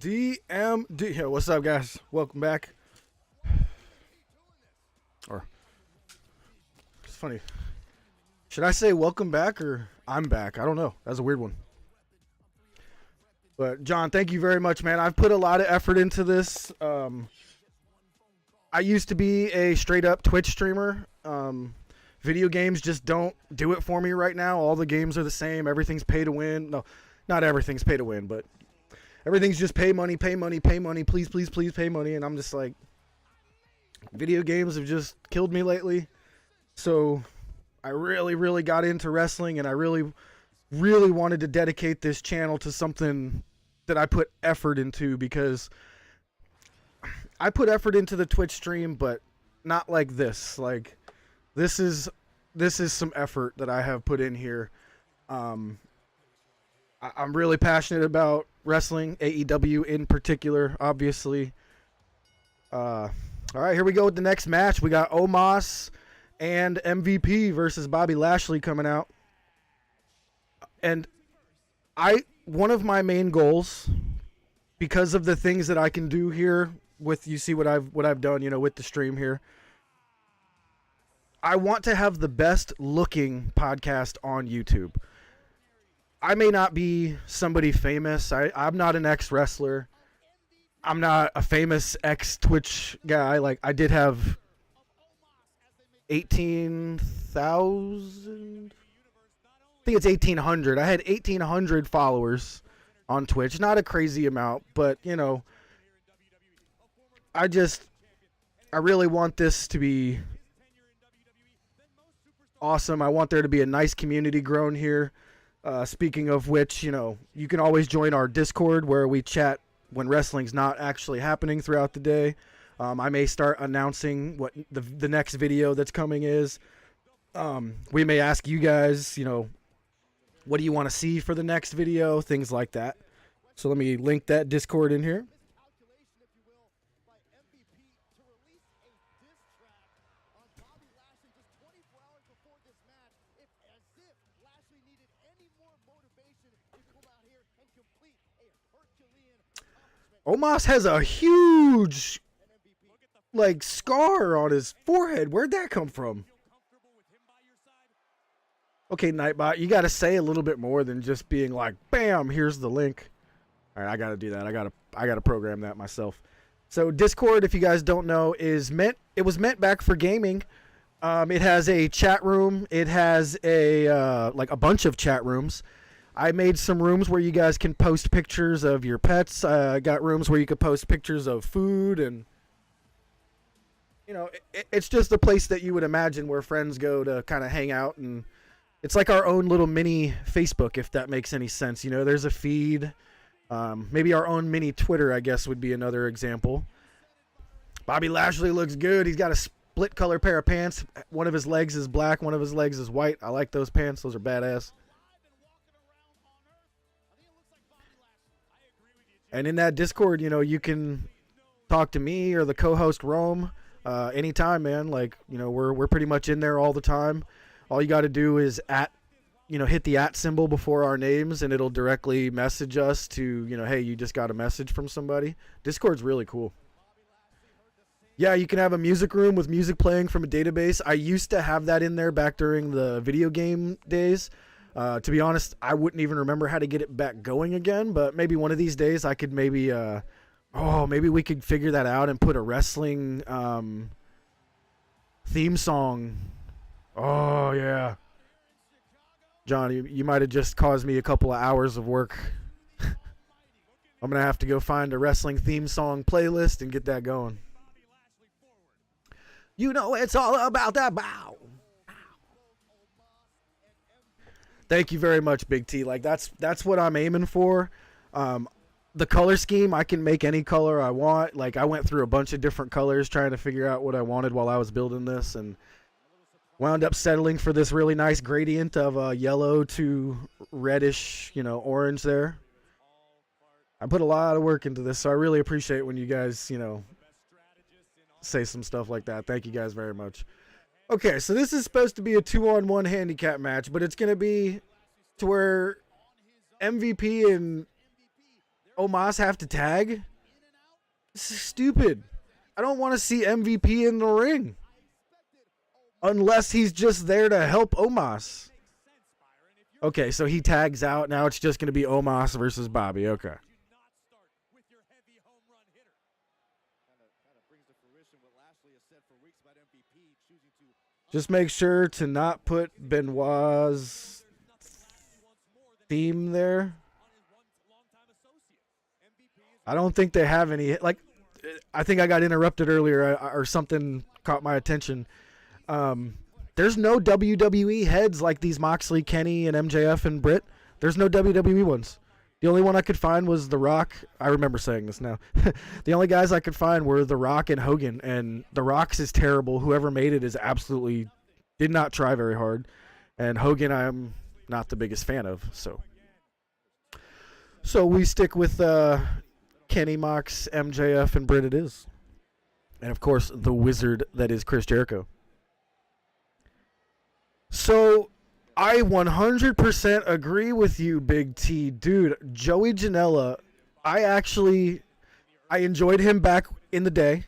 DMD. Yo, what's up, guys? Welcome back. Or, it's funny. Should I say welcome back or I'm back? I don't know. That's a weird one. But, John, thank you very much, man. I've put a lot of effort into this. I used to be a straight-up Twitch streamer. Video games just don't do it for me right now. All the games are the same. Everything's pay to win. No, not everything's pay to win, but everything's just pay money, pay money, pay money. Please, please, please pay money. And I'm just like, video games have just killed me lately. So I really, really got into wrestling, and I really, really wanted to dedicate this channel to something that I put effort into, because I put effort into the Twitch stream, but not like this. Like, this is some effort that I have put in here. I'm really passionate about wrestling, AEW in particular, obviously. All right, here we go with the next match. We got Omos and MVP versus Bobby Lashley coming out. And one of my main goals, because of the things that I can do here with, you see what I've done, you know, with the stream here. I want to have the best looking podcast on YouTube. I may not be somebody famous. I'm not an ex-wrestler. I'm not a famous ex-Twitch guy. Like, I did have 18,000. I think it's 1,800. I had 1,800 followers on Twitch. Not a crazy amount, but, you know, I really want this to be awesome. I want there to be a nice community grown here. Speaking of which, you know, you can always join our Discord where we chat when wrestling's not actually happening throughout the day. I may start announcing what the next video that's coming is. We may ask you guys, you know, what do you want to see for the next video? Things like that. So let me link that Discord in here. Omos has a huge, like, scar on his forehead. Where'd that come from? Okay, Nightbot, you got to say a little bit more than just being like, bam, here's the link. All right, I got to do that. I got to program that myself. So Discord, if you guys don't know, it was meant back for gaming. It has a chat room. It has a like a bunch of chat rooms. I made some rooms where you guys can post pictures of your pets. I got rooms where you could post pictures of food, and you know, it's just a place that you would imagine where friends go to kind of hang out, and it's like our own little mini Facebook, if that makes any sense. You know, there's a feed. Maybe our own mini Twitter, I guess, would be another example. Bobby Lashley looks good. He's got a split color pair of pants. One of his legs is black. One of his legs is white. I like those pants. Those are badass. And in that Discord, you know, you can talk to me or the co-host Rome anytime, man. Like, you know, we're pretty much in there all the time. All you got to do is hit the @ symbol before our names, and it'll directly message us to, you know, hey, you just got a message from somebody. Discord's really cool. Yeah, you can have a music room with music playing from a database. I used to have that in there back during the video game days. To be honest, I wouldn't even remember how to get it back going again, but maybe one of these days I could maybe we could figure that out and put a wrestling theme song. Oh, yeah. John, you might have just caused me a couple of hours of work. I'm going to have to go find a wrestling theme song playlist and get that going. You know it's all about that bow. Thank you very much, Big T. Like, that's what I'm aiming for. The color scheme, I can make any color I want. Like, I went through a bunch of different colors trying to figure out what I wanted while I was building this, and wound up settling for this really nice gradient of yellow to reddish, you know, orange there. I put a lot of work into this, so I really appreciate when you guys, you know, say some stuff like that. Thank you guys very much. Okay, so this is supposed to be a 2-on-1 handicap match, but it's going to be to where MVP and Omos have to tag? This is stupid. I don't want to see MVP in the ring. Unless he's just there to help Omos. Okay, so he tags out. Now it's just going to be Omos versus Bobby. Okay. Just make sure to not put Benoit's theme there. I don't think they have any. Like, I think I got interrupted earlier or something caught my attention. There's no WWE heads like these Moxley, Kenny, and MJF and Britt. There's no WWE ones. The only one I could find was The Rock. I remember saying this now. The only guys I could find were The Rock and Hogan, and The Rock's is terrible. Whoever made it is absolutely did not try very hard, and Hogan I'm not the biggest fan of. So we stick with Kenny, Mox, MJF, and Britt it is, and of course the wizard that is Chris Jericho. So I 100% agree with you, Big T. Dude, Joey Janela, I enjoyed him back in the day.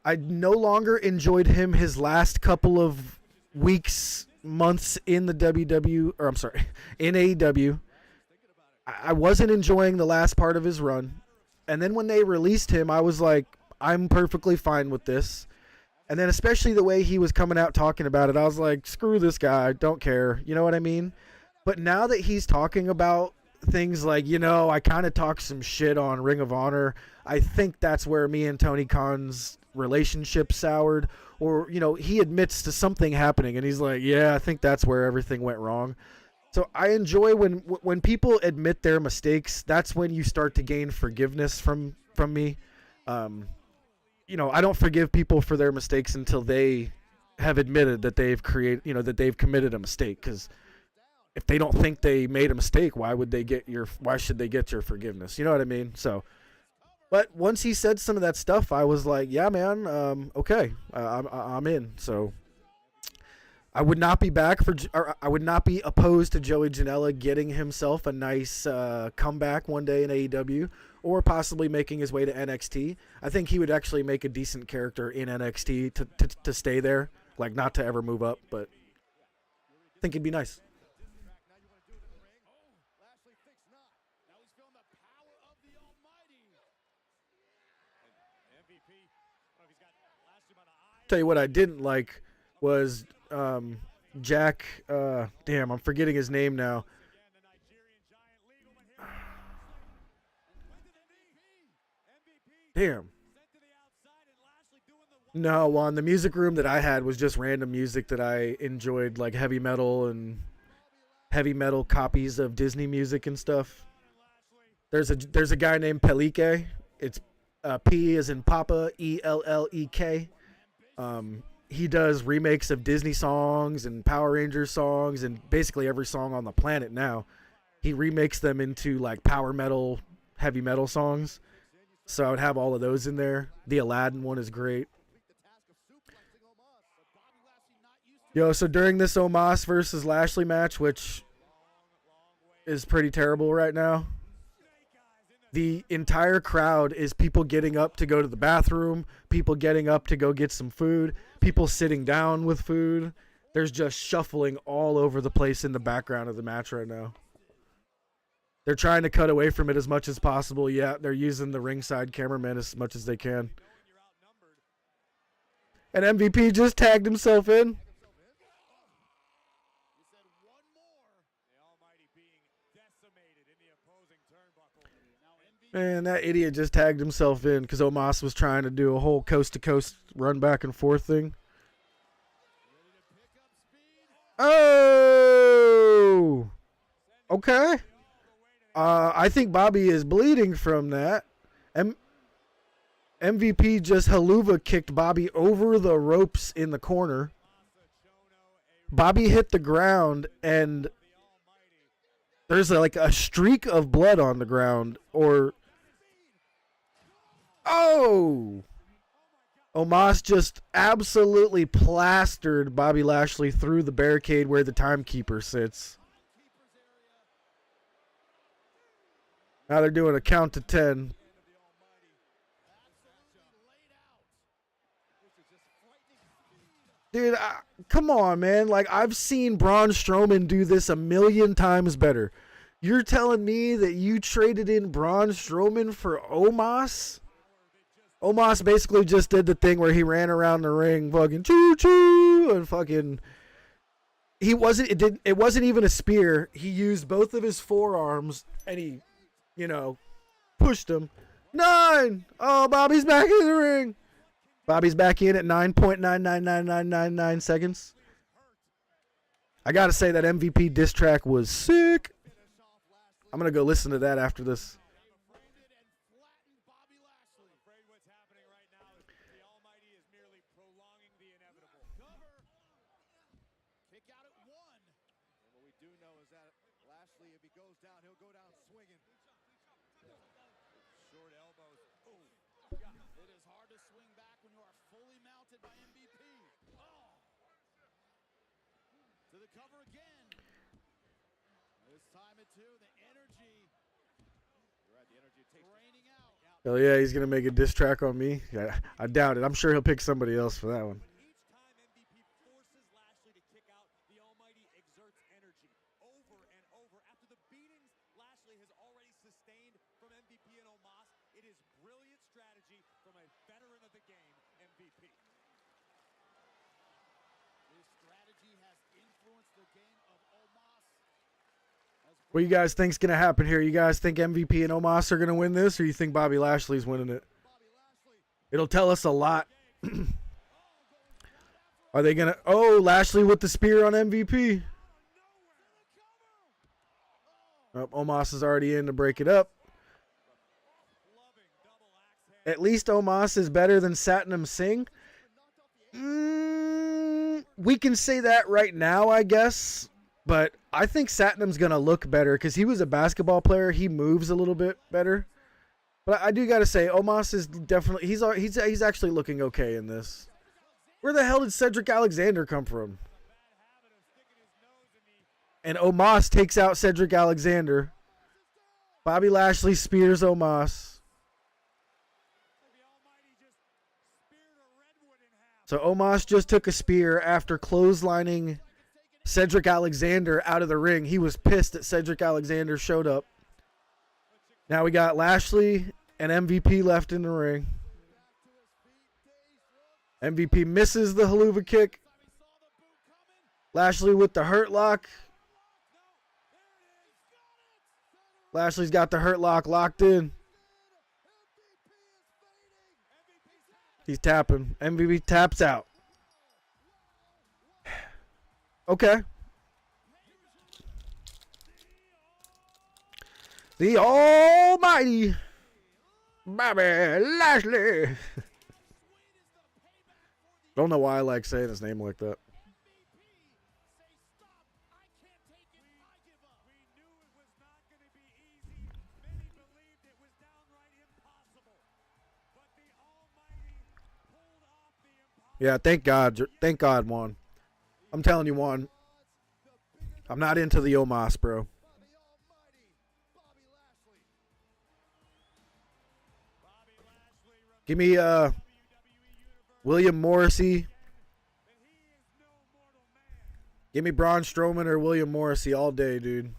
I no longer enjoyed him his last couple of weeks, months in the in AEW. I wasn't enjoying the last part of his run. And then when they released him, I was like, I'm perfectly fine with this. And then especially the way he was coming out talking about it, I was like, screw this guy, don't care. You know what I mean? But now that he's talking about things like, I kind of talked some shit on Ring of Honor, I think that's where me and Tony Khan's relationship soured. Or, he admits to something happening, and he's like, yeah, I think that's where everything went wrong. So I enjoy when people admit their mistakes. That's when you start to gain forgiveness from me. I don't forgive people for their mistakes until they have admitted that they've committed a mistake. Because if they don't think they made a mistake, why should they get your forgiveness? You know what I mean? So, but once he said some of that stuff, I was like, yeah, man, okay, I'm in. So I would not be I would not be opposed to Joey Janela getting himself a nice comeback one day in AEW. Or possibly making his way to NXT. I think he would actually make a decent character in NXT to stay there. Like, not to ever move up, but I think it'd be nice. Tell you what I didn't like was Jack, damn, I'm forgetting his name now. Damn. No, well, in the music room that I had was just random music that I enjoyed, like heavy metal copies of Disney music and stuff. There's a guy named Pelike. It's P as in Papa, ELLEK. He does remakes of Disney songs and Power Rangers songs and basically every song on the planet now. He remakes them into like power metal, heavy metal songs. So I would have all of those in there. The Aladdin one is great. Yo, so during this Omos versus Lashley match, which is pretty terrible right now, the entire crowd is people getting up to go to the bathroom, people getting up to go get some food, people sitting down with food. There's just shuffling all over the place in the background of the match right now. They're trying to cut away from it as much as possible. Yeah, they're using the ringside cameraman as much as they can. And MVP just tagged himself in. Man, that idiot just tagged himself in because Omos was trying to do a whole coast-to-coast run back and forth thing. Oh! Okay. I think Bobby is bleeding from that. MVP just haluva kicked Bobby over the ropes in the corner. Bobby hit the ground, and there's like a streak of blood on the ground. Oh! Omos just absolutely plastered Bobby Lashley through the barricade where the timekeeper sits. Now they're doing a count to 10. Dude, come on, man. Like, I've seen Braun Strowman do this a million times better. You're telling me that you traded in Braun Strowman for Omos? Omos basically just did the thing where he ran around the ring fucking choo-choo and fucking... It wasn't even a spear. He used both of his forearms and he, pushed him. 9! Oh, Bobby's back in the ring. Bobby's back in at 9.999999 seconds. I gotta say that MVP diss track was sick. I'm gonna go listen to that after this. Hell yeah, he's going to make a diss track on me. Yeah, I doubt it. I'm sure he'll pick somebody else for that one. What do you guys think's going to happen here? You guys think MVP and Omos are going to win this, or you think Bobby Lashley's winning it? It'll tell us a lot. Are they going to... Oh, Lashley with the spear on MVP. Oh, Omos is already in to break it up. At least Omos is better than Satnam Singh. We can say that right now, I guess. But I think Satnam's going to look better because he was a basketball player. He moves a little bit better. But I do got to say, Omos is definitely... He's actually looking okay in this. Where the hell did Cedric Alexander come from? And Omos takes out Cedric Alexander. Bobby Lashley spears Omos. So Omos just took a spear after clotheslining Cedric Alexander out of the ring. He was pissed that Cedric Alexander showed up. Now we got Lashley and MVP left in the ring. MVP misses the haluva kick. Lashley with the hurt lock. Lashley's got the hurt lock locked in. He's tapping. MVP taps out. Okay. The almighty Bobby Lashley. Don't know why I like saying his name like that. Yeah, thank God. Thank God, Juan. I'm telling you, Juan. I'm not into the Omos, bro. Give me William Morrissey. Give me Braun Strowman or William Morrissey all day, dude.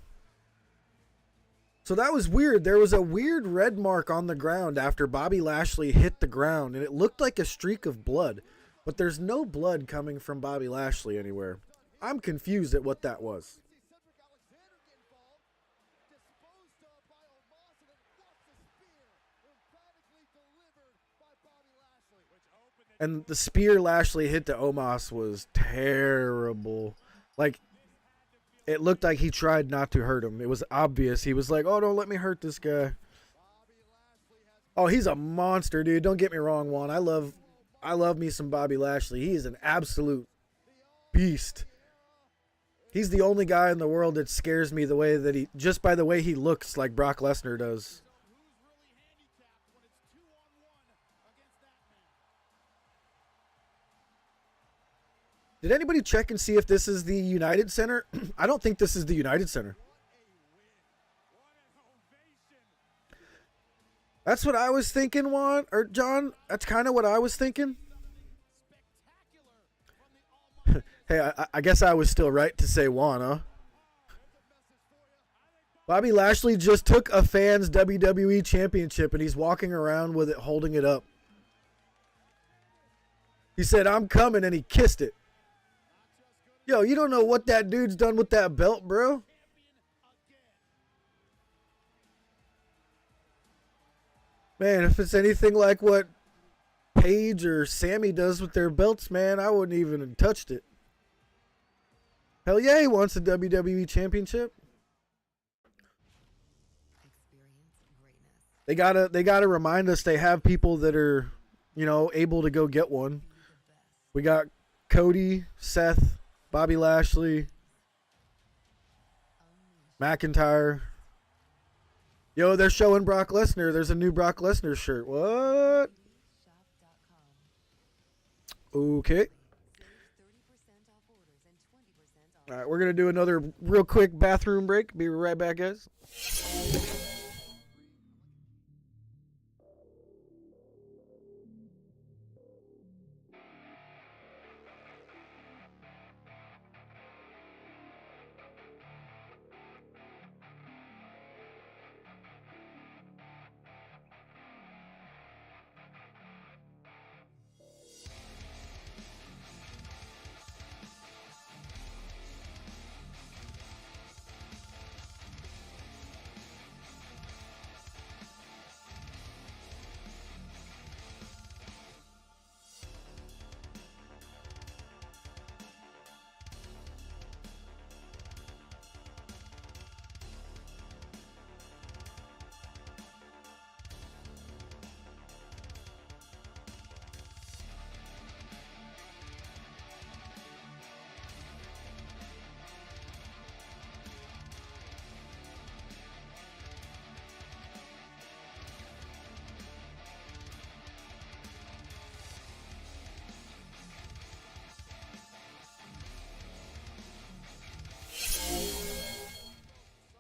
So that was weird. There was a weird red mark on the ground after Bobby Lashley hit the ground, and it looked like a streak of blood. But there's no blood coming from Bobby Lashley anywhere. I'm confused at what that was. And the spear Lashley hit to Omos was terrible. Like, it looked like he tried not to hurt him. It was obvious. He was like, oh, don't let me hurt this guy. Oh, he's a monster, dude. Don't get me wrong, Juan. I love me some Bobby Lashley. He is an absolute beast. He's the only guy in the world that scares me the way that just by the way he looks, like Brock Lesnar does. Did anybody check and see if this is the United Center? I don't think this is the United Center. That's what I was thinking, Juan, or John. That's kind of what I was thinking. Hey, I guess I was still right to say Juan, huh? Bobby Lashley just took a fan's WWE championship and he's walking around with it, holding it up. He said, "I'm coming," and he kissed it. Yo, you don't know what that dude's done with that belt, bro. Man, if it's anything like what Paige or Sammy does with their belts, man, I wouldn't even have touched it. Hell yeah, he wants a WWE championship. They gotta remind us they have people that are, you know, able to go get one. We got Cody, Seth, Bobby Lashley, McIntyre. Yo, they're showing Brock Lesnar. There's a new Brock Lesnar shirt. What? Okay. All right, we're going to do another real quick bathroom break. Be right back, guys.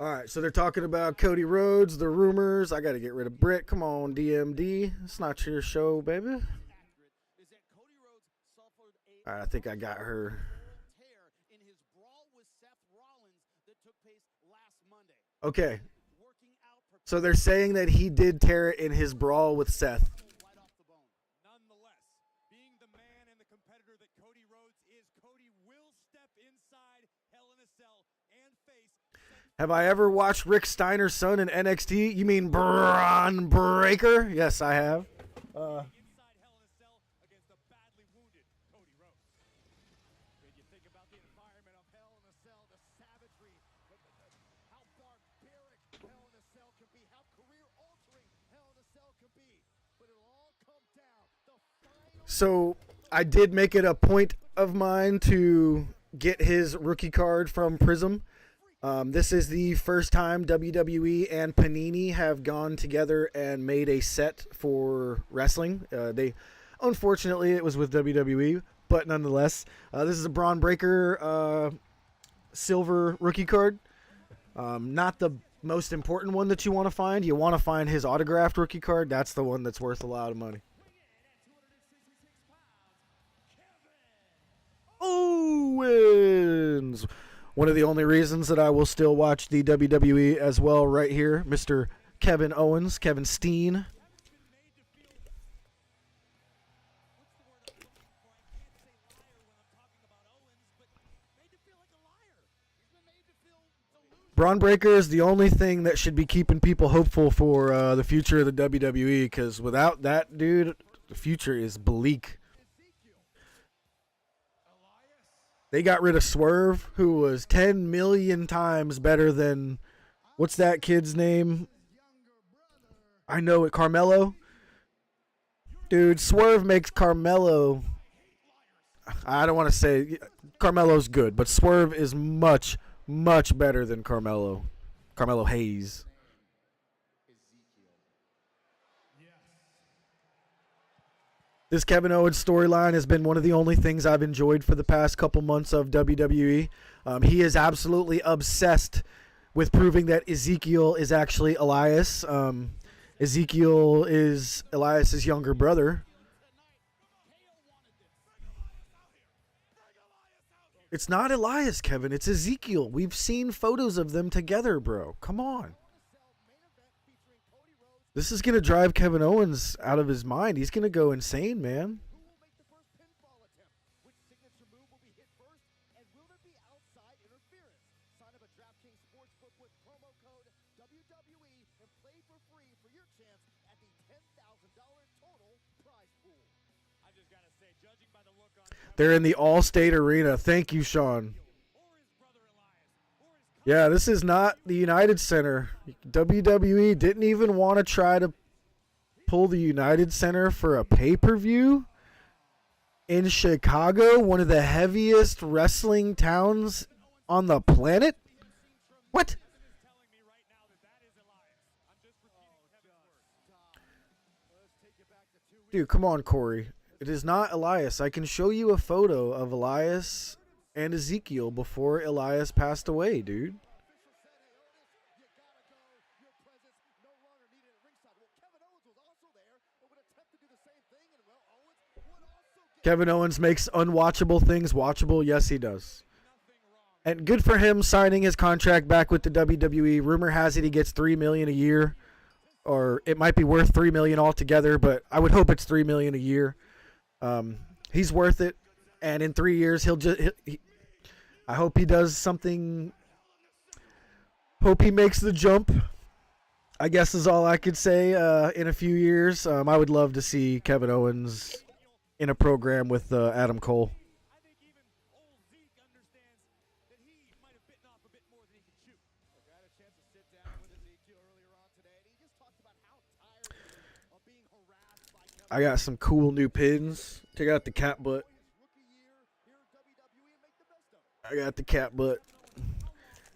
All right, so they're talking about Cody Rhodes, the rumors. I got to get rid of Britt. Come on, DMD. It's not your show, baby. All right, I think I got her. Okay. So they're saying that he did tear it in his brawl with Seth. Nonetheless, being the man and the competitor that Cody Rhodes is, Cody will step inside Hell in a Cell and face. Have I ever watched Rick Steiner's son in NXT? You mean Braun Breaker? Yes, I have. Inside Hell in a Cell against a badly wounded Cody Rhodes. When you think about the environment of Hell in a Cell, the savagery, how barbaric Hell in a Cell can be, how career-altering Hell in a Cell can be. But it'll all come down. The final. So I did make it a point of mine to get his rookie card from Prism. This is the first time WWE and Panini have gone together and made a set for wrestling. Unfortunately, it was with WWE, but nonetheless, this is a Braun Breaker silver rookie card. Not the most important one that you want to find. You want to find his autographed rookie card. That's the one that's worth a lot of money. Owens! One of the only reasons that I will still watch the WWE as well right here, Mr. Kevin Owens, Kevin Steen. Braun Breaker is the only thing that should be keeping people hopeful for the future of the WWE, because without that dude, the future is bleak. They got rid of Swerve, who was 10 million times better than, what's that kid's name? I know it, Carmelo. Dude, Swerve makes Carmelo, I don't want to say, Carmelo's good, but Swerve is much, much better than Carmelo. Carmelo Hayes. This Kevin Owens storyline has been one of the only things I've enjoyed for the past couple months of WWE. He is absolutely obsessed with proving that Ezekiel is actually Elias. Ezekiel is Elias's younger brother. It's not Elias, Kevin. It's Ezekiel. We've seen photos of them together, bro. Come on. This is going to drive Kevin Owens out of his mind. He's going to go insane, man. They're in the Allstate Arena. Thank you, Sean. Yeah, this is not the United Center. WWE didn't even want to try to pull the United Center for a pay-per-view in Chicago, one of the heaviest wrestling towns on the planet. What? Dude, come on, Corey. It is not Elias. I can show you a photo of Elias and Ezekiel before Elias passed away, dude. Kevin Owens makes unwatchable things watchable. Yes, he does. And good for him signing his contract back with the WWE. Rumor has it he gets $3 million a year, or it might be worth $3 million altogether, but I would hope it's $3 million a year. He's worth it, and in 3 years I hope he does something. Hope he makes the jump, I guess is all I could say. In a few years, I would love to see Kevin Owens in a program with Adam Cole. I got some cool new pins. Check out the cat butt. I got the cat butt.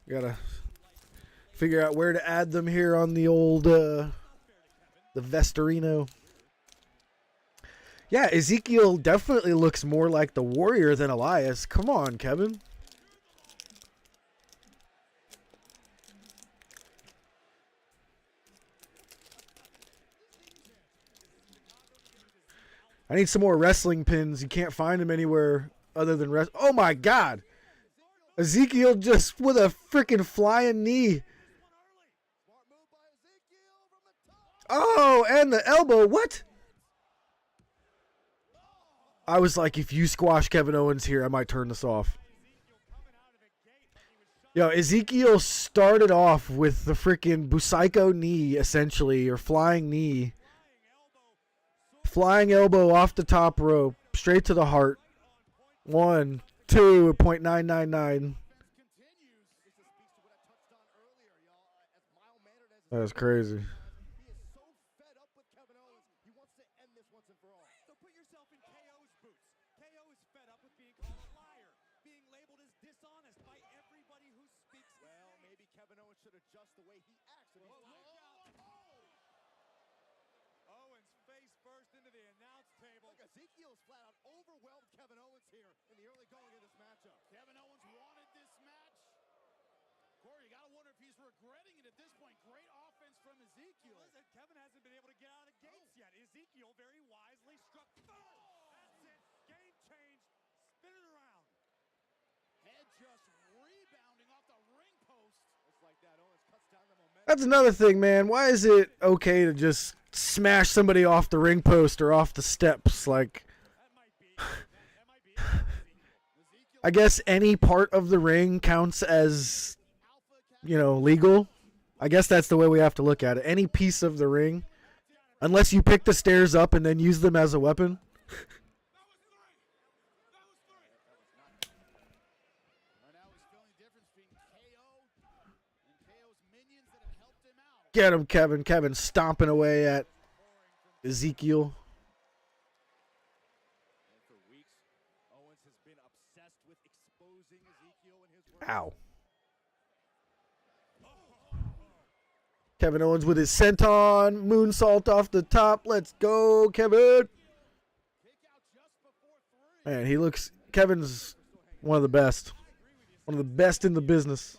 Gotta figure out where to add them here on the old the Vestorino. Yeah, Ezekiel definitely looks more like the Warrior than Elias. Come on, Kevin. I need some more wrestling pins. You can't find them anywhere other than Oh my God! Ezekiel just with a freaking flying knee. Oh, and the elbow. What? I was like, if you squash Kevin Owens here, I might turn this off. Yo, Ezekiel started off with the freaking Busaiko knee, essentially, or flying knee. Flying elbow off the top rope, straight to the heart. 1, 2.999. That's crazy. Ezekiel's flat out overwhelmed Kevin Owens here in the early going of this matchup. Kevin Owens wanted this match. Corey, you got to wonder if he's regretting it at this point. Great offense from Ezekiel. Listen, Kevin hasn't been able to get out of the gates yet. Ezekiel very wisely struck third. That's it. Game changed. Spin it around. Head just rebounding off the ring post. Looks like that Owens cuts down the momentum. That's another thing, man. Why is it okay to just smash somebody off the ring post or off the steps? Like, I guess any part of the ring counts as, you know, legal. I guess that's the way we have to look at it. Any piece of the ring, unless you pick the stairs up and then use them as a weapon. Get him, Kevin. Kevin stomping away at Ezekiel. Ow. Kevin Owens with his senton. Moonsault off the top. Let's go, Kevin. Man, he looks... Kevin's one of the best. One of the best in the business.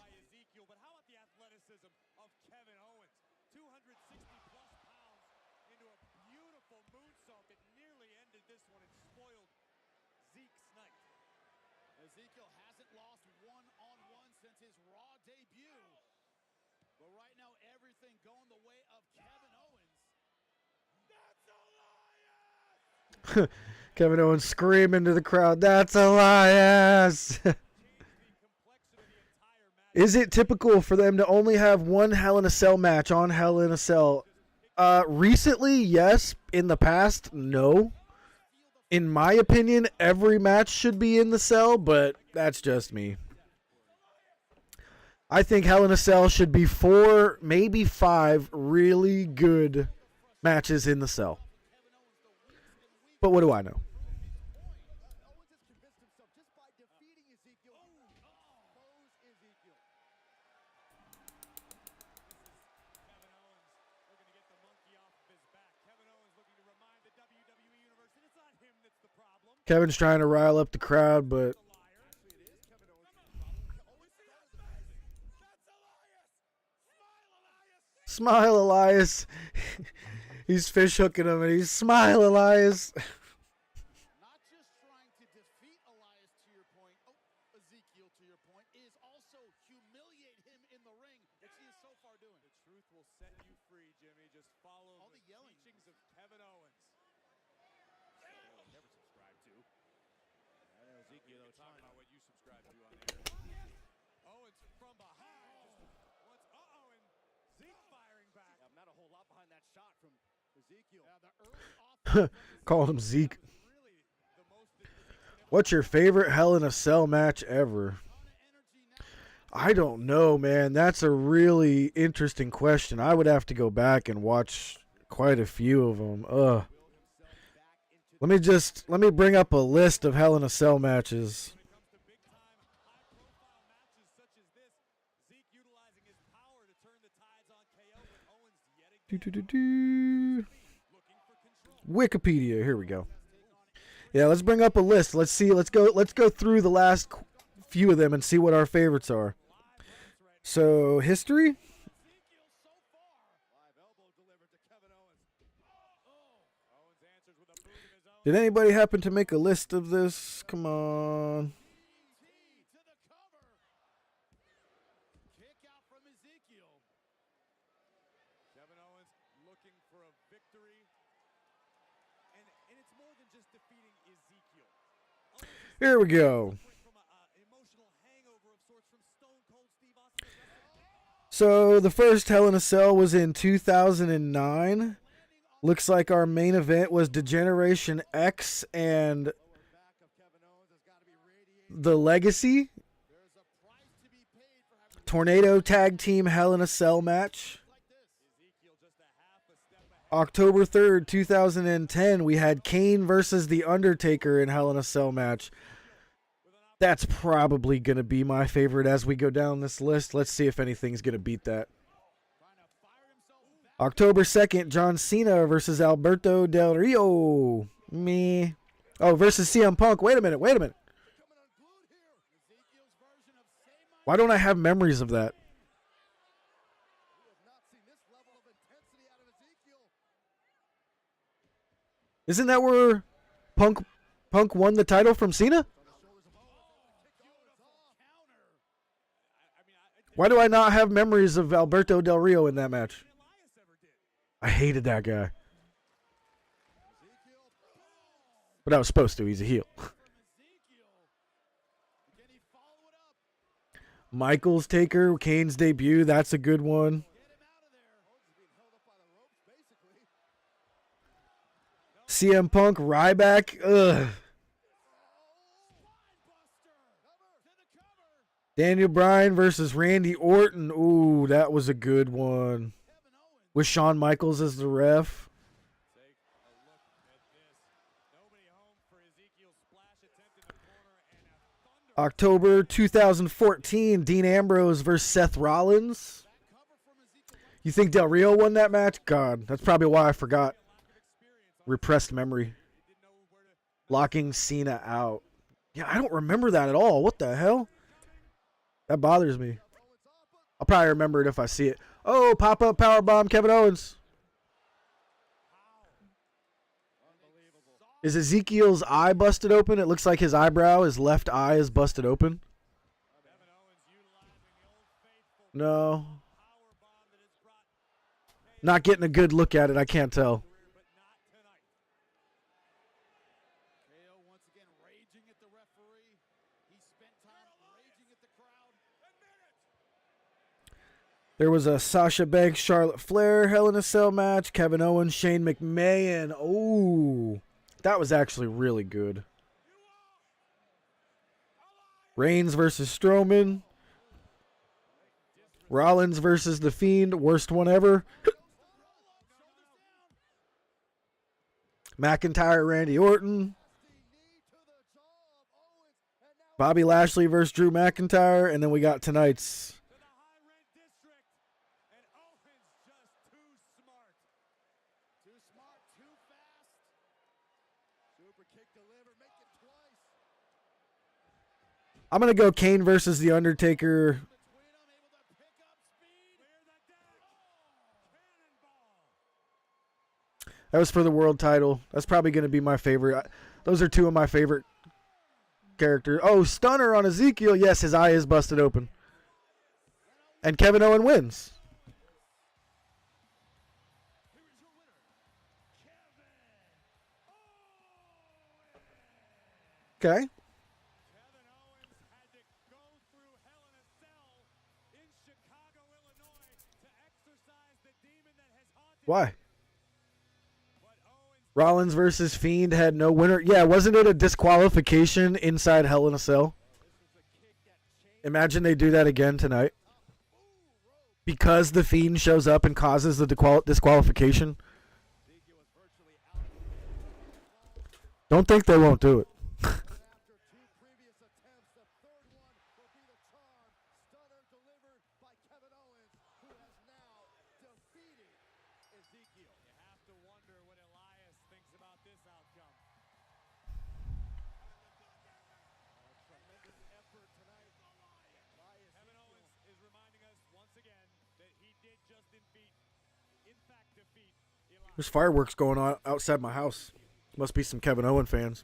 Ezekiel hasn't lost one-on-one since his Raw debut. But right now, everything going the way of Kevin Owens. That's Elias! Kevin Owens screaming to the crowd, "That's Elias!" Is it typical for them to only have one Hell in a Cell match on Hell in a Cell? Recently, yes. In the past, no. In my opinion, every match should be in the cell, but that's just me. I think Hell in a Cell should be 4, maybe 5 really good matches in the cell. But what do I know? Owens has convinced himself just by defeating Ezekiel. Expose Ezekiel. Kevin Owens looking to get the monkey off of his back. Kevin Owens looking to remind the WWE Universe that it's not him that's the problem. Kevin's trying to rile up the crowd, but Actually, it is Kevin Owens that's the problem. Owens that's amazing. That's Elias. Smile, Elias. Smile, Elias. He's fish hooking him, and he's Smile, Elias. Not just trying to defeat Elias, to your point, Ezekiel, to your point, is also humiliate him in the ring, which he is so far doing. The truth will set you free, Jimmy. Just follow all the teachings of Kevin Owens. Never subscribe to. I know Ezekiel, though, talk about what you subscribe to on there. Owens from behind. And Zeke firing back. Yeah, not a whole lot behind that shot from Ezekiel. Yeah, the early Called him Zeke. What's your favorite Hell in a Cell match ever? I don't know, man. That's a really interesting question. I would have to go back and watch quite a few of them. Let me bring up a list of Hell in a Cell matches. Wikipedia. Here we go. Yeah, let's bring up a list. Let's see. Let's go through the last few of them and see what our favorites are. So, history? Did anybody happen to make a list of this? Come on. kick out from Ezekiel. Kevin Owens looking for a victory. And it's more than just defeating Ezekiel. Here we go. So the first Hell in a Cell was in 2009. Looks like our main event was Degeneration X and The Legacy. Tornado Tag Team Hell in a Cell match. October 3rd, 2010, we had Kane versus The Undertaker in Hell in a Cell match. That's probably going to be my favorite as we go down this list. Let's see if anything's going to beat that. October 2nd, John Cena versus Alberto Del Rio. Me. Oh, versus CM Punk. Wait a minute. Why don't I have memories of that? Isn't that where Punk won the title from Cena? Why do I not have memories of Alberto Del Rio in that match? I hated that guy. But I was supposed to. He's a heel. Michaels Taker, Kane's debut. That's a good one. CM Punk, Ryback. Ugh. Daniel Bryan versus Randy Orton. Ooh, that was a good one. With Shawn Michaels as the ref. October 2014, Dean Ambrose versus Seth Rollins. You think Del Rio won that match? God, that's probably why I forgot. Repressed memory. Locking Cena out. Yeah, I don't remember that at all. What the hell? That bothers me. I'll probably remember it if I see it. Oh, pop-up powerbomb, Kevin Owens. Is Ezekiel's eye busted open? It looks like his eyebrow, his left eye is busted open. No. Not getting a good look at it. I can't tell. There was a Sasha Banks, Charlotte Flair Hell in a Cell match. Kevin Owens, Shane McMahon. Oh, that was actually really good. Reigns versus Strowman. Rollins versus The Fiend. Worst one ever. McIntyre, Randy Orton. Bobby Lashley versus Drew McIntyre. And then we got tonight's. I'm going to go Kane versus The Undertaker. That was for the world title. That's probably going to be my favorite. Those are two of my favorite characters. Oh, stunner on Ezekiel. Yes, his eye is busted open. And Kevin Owens wins. Okay. Why? Rollins versus Fiend had no winner. Yeah, wasn't it a disqualification inside Hell in a Cell? Imagine they do that again tonight. Because the Fiend shows up and causes the disqualification. Don't think they won't do it. There's fireworks going on outside my house. Must be some Kevin Owens fans.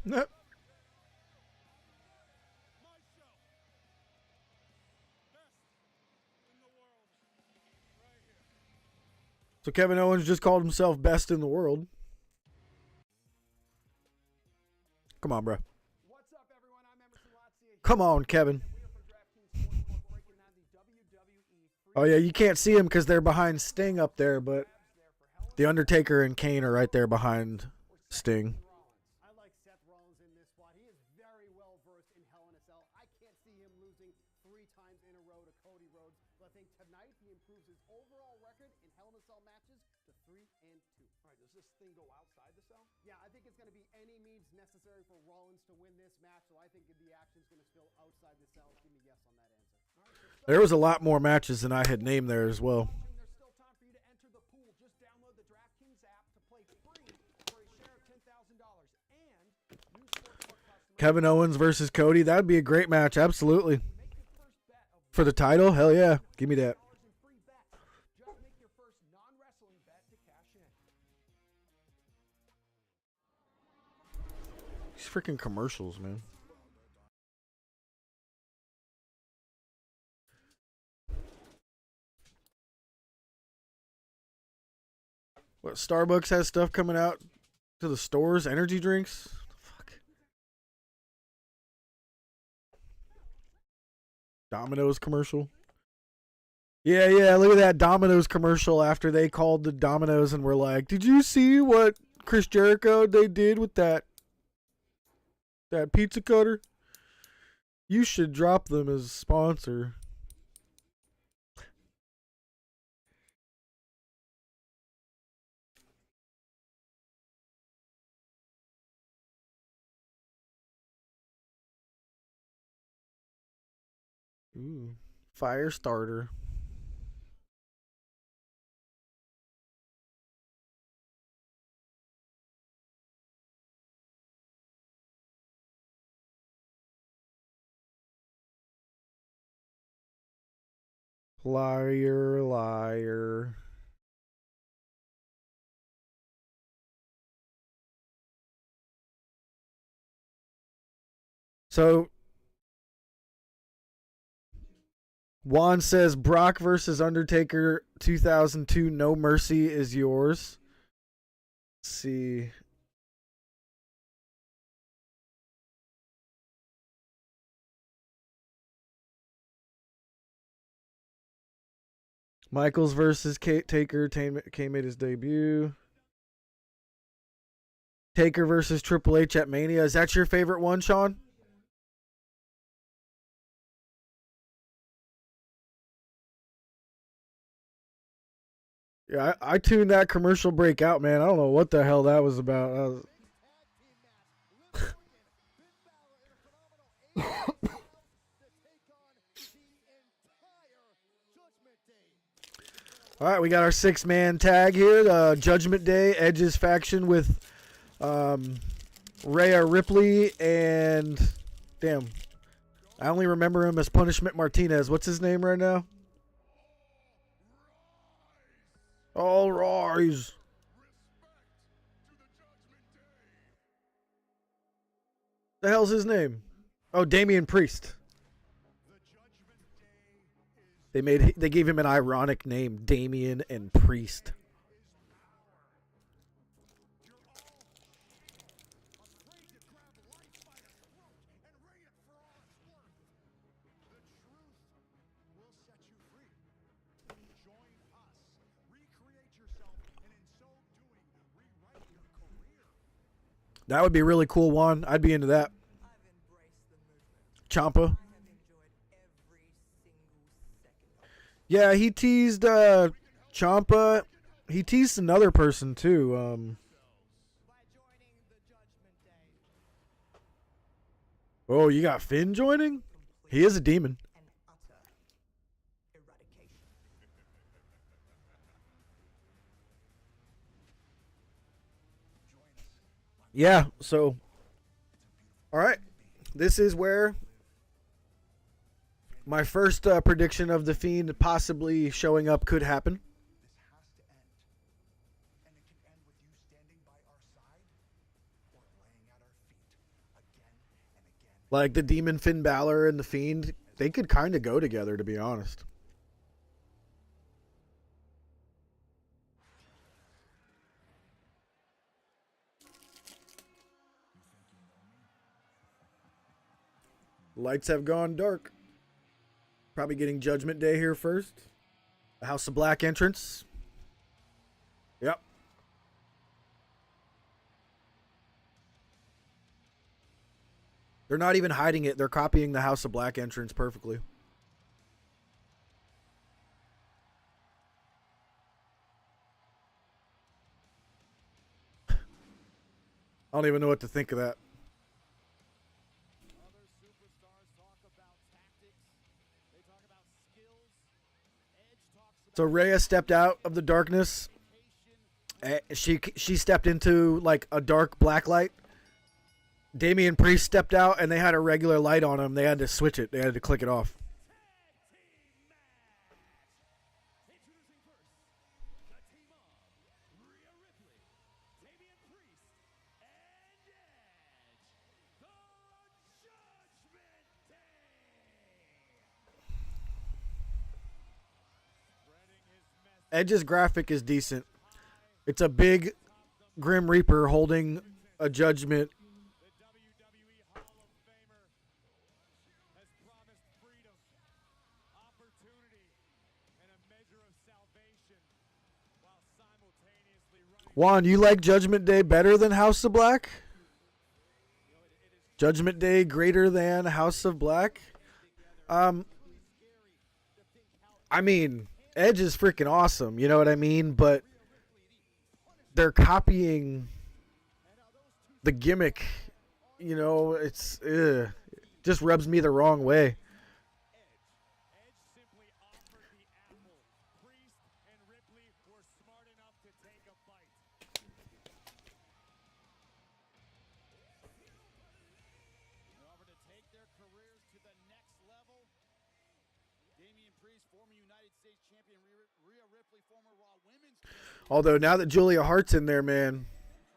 Nope. So Kevin Owens just called himself best in the world. Come on, bro. Come on, Kevin. Oh, yeah, you can't see him because they're behind Sting up there, but The Undertaker and Kane are right there behind Sting. I like Seth Rollins in this spot. He is very well versed in Hell in a Cell. I can't see him losing 3 times in a row to Cody Rhodes, but I think tonight he improves his overall record in Hell in a Cell matches to 3-2. All right, does this thing go outside the cell? Yeah, I think it's going to be any means necessary for Rollins to win this match, so I think the action's going to spill outside the cell. Give me yes on that answer. There was a lot more matches than I had named there as well. There's still time for you to enter the pool. Just download the DraftKings app to play free for a share of $10,000 and new sportsbook customers. Kevin Owens versus Cody. That would be a great match. Absolutely. For the title? Hell yeah. Give me that. Just make your first non-wrestling bet to cash in. These freaking commercials, man. What, Starbucks has stuff coming out to the stores? Energy drinks? Fuck. Domino's commercial? Yeah, look at that Domino's commercial after they called the Domino's and were like, did you see what Chris Jericho they did with that pizza cutter? You should drop them as a sponsor. Ooh, fire starter. Liar, liar. So Juan says Brock versus Undertaker 2002 No Mercy is yours. Let's see. Michaels versus Taker. Kane made his debut. Taker versus Triple H at Mania. Is that your favorite one, Sean? Yeah, I tuned that commercial break out, man. I don't know what the hell that was about. All right, we got our 6-man tag here. Judgment Day, Edge's faction with Rhea Ripley and... Damn. I only remember him as Punishment Martinez. What's his name right now? All rise. The hell's his name? Oh, Damian Priest. They gave him an ironic name, Damian and Priest. That would be really cool, Juan. I'd be into that. Ciampa. Yeah, he teased Ciampa. He teased another person too. Oh, you got Finn joining? He is a demon. Yeah, so all right. This is where my first prediction of The Fiend possibly showing up could happen. Like the Demon Finn Balor and The Fiend, they could kind of go together, to be honest. Lights have gone dark. Probably getting Judgment Day here first. The House of Black entrance. Yep. They're not even hiding it. They're copying the House of Black entrance perfectly. I don't even know what to think of that. So Rhea stepped out of the darkness. She stepped into like a dark black light. Damian Priest stepped out and they had a regular light on him. They had to switch it. They had to click it off. Edge's graphic is decent. It's a big Grim Reaper holding a judgment. Juan, you like Judgment Day better than House of Black? Judgment Day greater than House of Black? I mean, Edge is freaking awesome, you know what I mean? But they're copying the gimmick, you know, it's just rubs me the wrong way. Although now that Julia Hart's in there, man,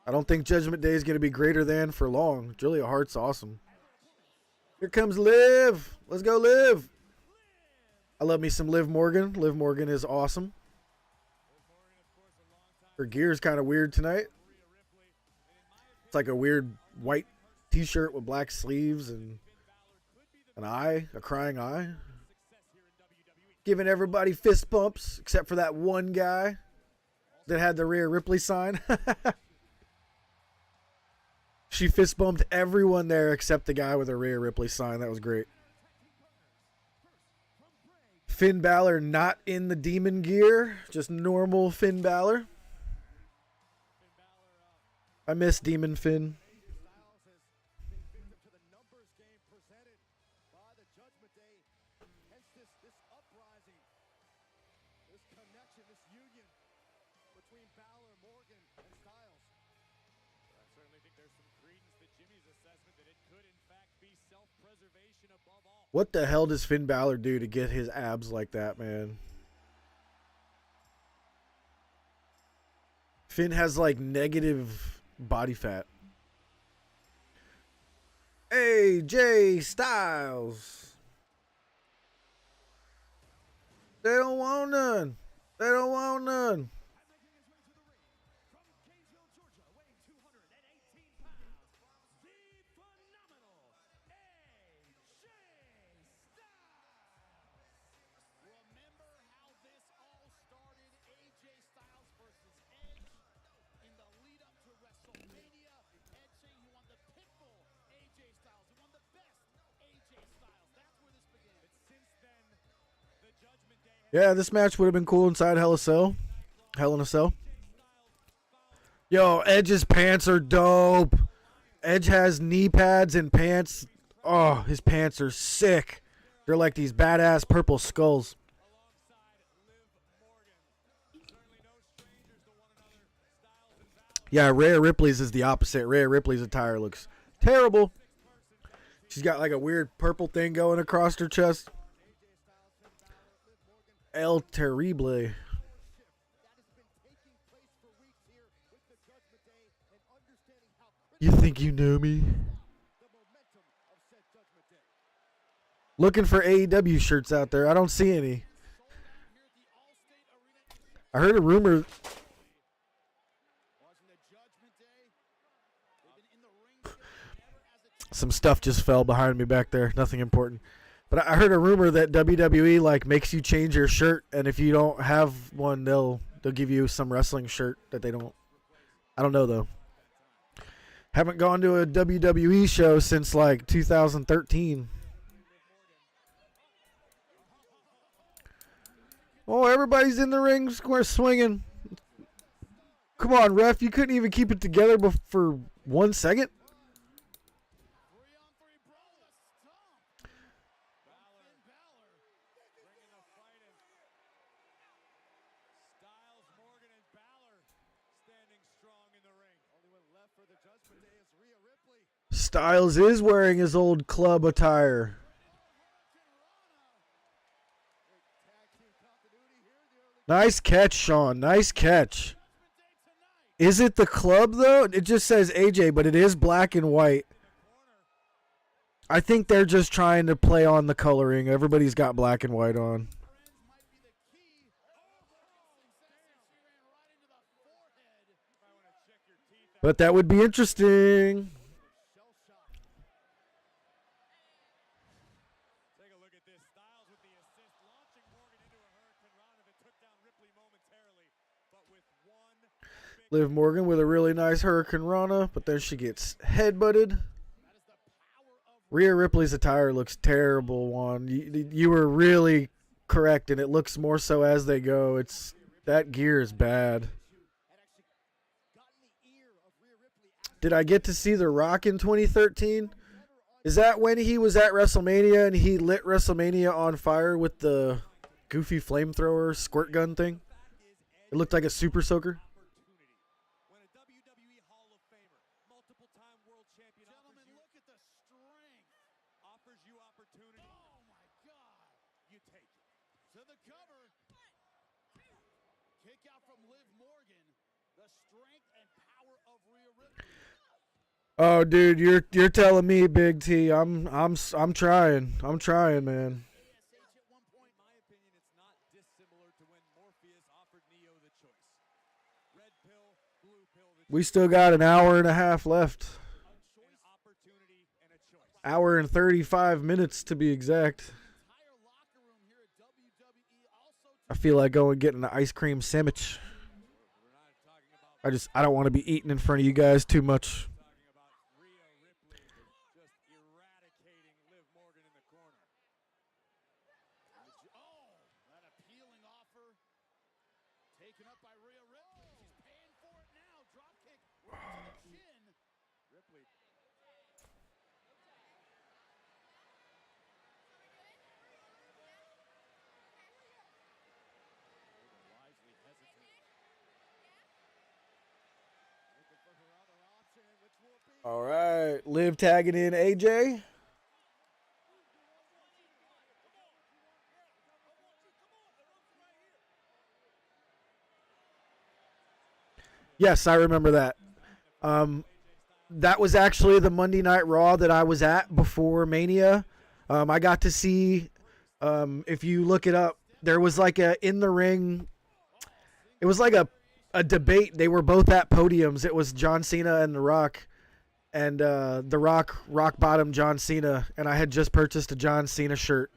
I don't think Judgment Day is going to be greater than for long. Julia Hart's awesome. Here comes Liv. Let's go, Liv. I love me some Liv Morgan. Liv Morgan is awesome. Her gear is kind of weird tonight. It's like a weird white t-shirt with black sleeves and an eye, a crying eye. Giving everybody fist bumps, except for that one guy that had the Rhea Ripley sign. She fist bumped everyone there except the guy with the Rhea Ripley sign. That was great. Finn Balor not in the demon gear, just normal Finn Balor. I miss Demon Finn. What the hell does Finn Balor do to get his abs like that, man? Finn has like negative body fat. AJ Styles. They don't want none. They don't want none. Yeah, this match would have been cool inside Hell in a Cell. Yo, Edge's pants are dope. Edge has knee pads and pants. Oh, his pants are sick. They're like these badass purple skulls. Yeah, Rhea Ripley's is the opposite. Rhea Ripley's attire looks terrible. She's got like a weird purple thing going across her chest. El Terrible. You think you know me? Looking for AEW shirts out there. I don't see any. I heard a rumor. Some stuff just fell behind me back there. Nothing important. But I heard a rumor that WWE like makes you change your shirt, and if you don't have one, they'll give you some wrestling shirt that they don't. I don't know though. Haven't gone to a WWE show since like 2013. Oh, everybody's in the ring, swinging. Come on, ref! You couldn't even keep it together for 1 second. Styles is wearing his old club attire. Nice catch, Sean. Nice catch. Is it the club, though? It just says AJ, but it is black and white. I think they're just trying to play on the coloring. Everybody's got black and white on. But that would be interesting. Liv Morgan with a really nice Hurricane Rana, but then she gets headbutted. Rhea Ripley's attire looks terrible, Juan. You were really correct, and it looks more so as they go. That gear is bad. Did I get to see The Rock in 2013? Is that when he was at WrestleMania and he lit WrestleMania on fire with the goofy flamethrower squirt gun thing? It looked like a super soaker. Oh, dude, you're telling me, Big T. I'm trying. I'm trying, man. We still got an hour and a half left. Hour and 35 minutes to be exact. I feel like going and getting an ice cream sandwich. I don't want to be eating in front of you guys too much. All right, Liv tagging in AJ. Yes, I remember that. That was actually the Monday Night Raw that I was at before Mania. I got to see, if you look it up, there was like a in the ring. It was like a debate. They were both at podiums. It was John Cena and The Rock. And The Rock bottom John Cena. And I had just purchased a John Cena shirt.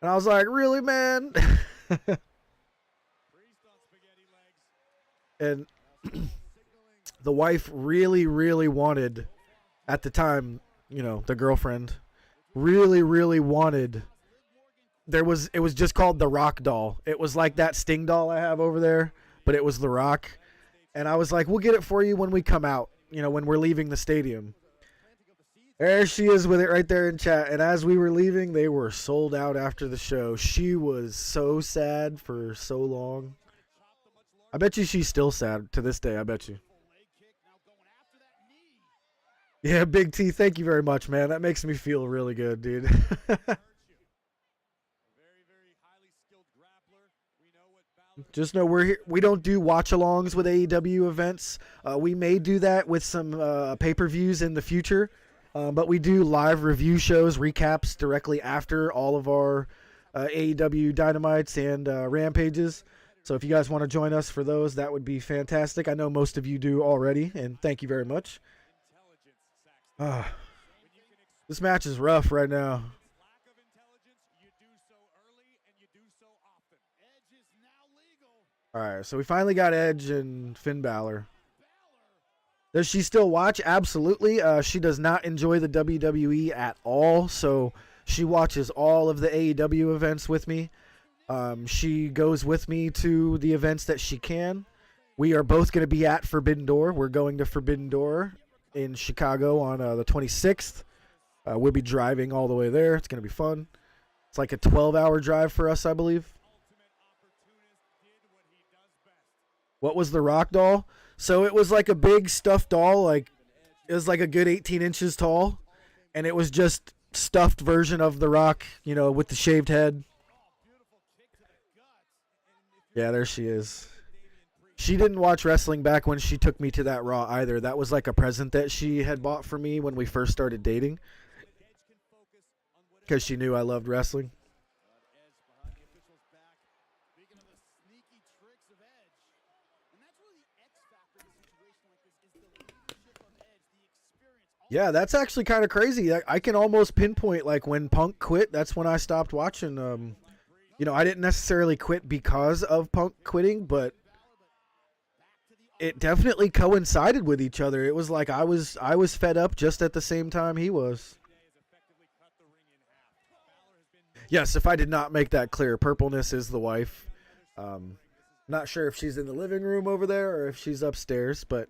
And I was like, really, man? And the wife really, really wanted, at the time, you know, the girlfriend, really, really wanted. It was just called the Rock doll. It was like that Sting doll I have over there, but it was the Rock. And I was like, we'll get it for you when we come out, you know, when we're leaving the stadium. There she is with it right there in chat. And as we were leaving, they were sold out after the show. She was so sad for so long. I bet you she's still sad to this day. I bet you. Yeah, Big T, thank you very much, man. That makes me feel really good, dude. Just know we're here. We don't do watch-alongs with AEW events. We may do that with some pay-per-views in the future, but we do live review shows, recaps directly after all of our AEW Dynamites and Rampages. So if you guys want to join us for those, that would be fantastic. I know most of you do already, and thank you very much. This match is rough right now. All right, so we finally got Edge and Finn Balor. Does she still watch? Absolutely. She does not enjoy the WWE at all, so she watches all of the AEW events with me. She goes with me to the events that she can. We are both going to be at Forbidden Door. We're going to Forbidden Door in Chicago on the 26th. We'll be driving all the way there. It's going to be fun. It's like a 12-hour drive for us, I believe. What was the Rock doll? So it was like a big stuffed doll. Like, it was like a good 18 inches tall. And it was just stuffed version of the Rock, you know, with the shaved head. Yeah, there she is. She didn't watch wrestling back when she took me to that Raw either. That was like a present that she had bought for me when we first started dating. Because she knew I loved wrestling. Yeah, that's actually kind of crazy. I can almost pinpoint, like, when Punk quit, that's when I stopped watching. You know, I didn't necessarily quit because of Punk quitting, but it definitely coincided with each other. It was like I was fed up just at the same time he was. Yes, if I did not make that clear, Purpleness is the wife. Not sure if she's in the living room over there or if she's upstairs, but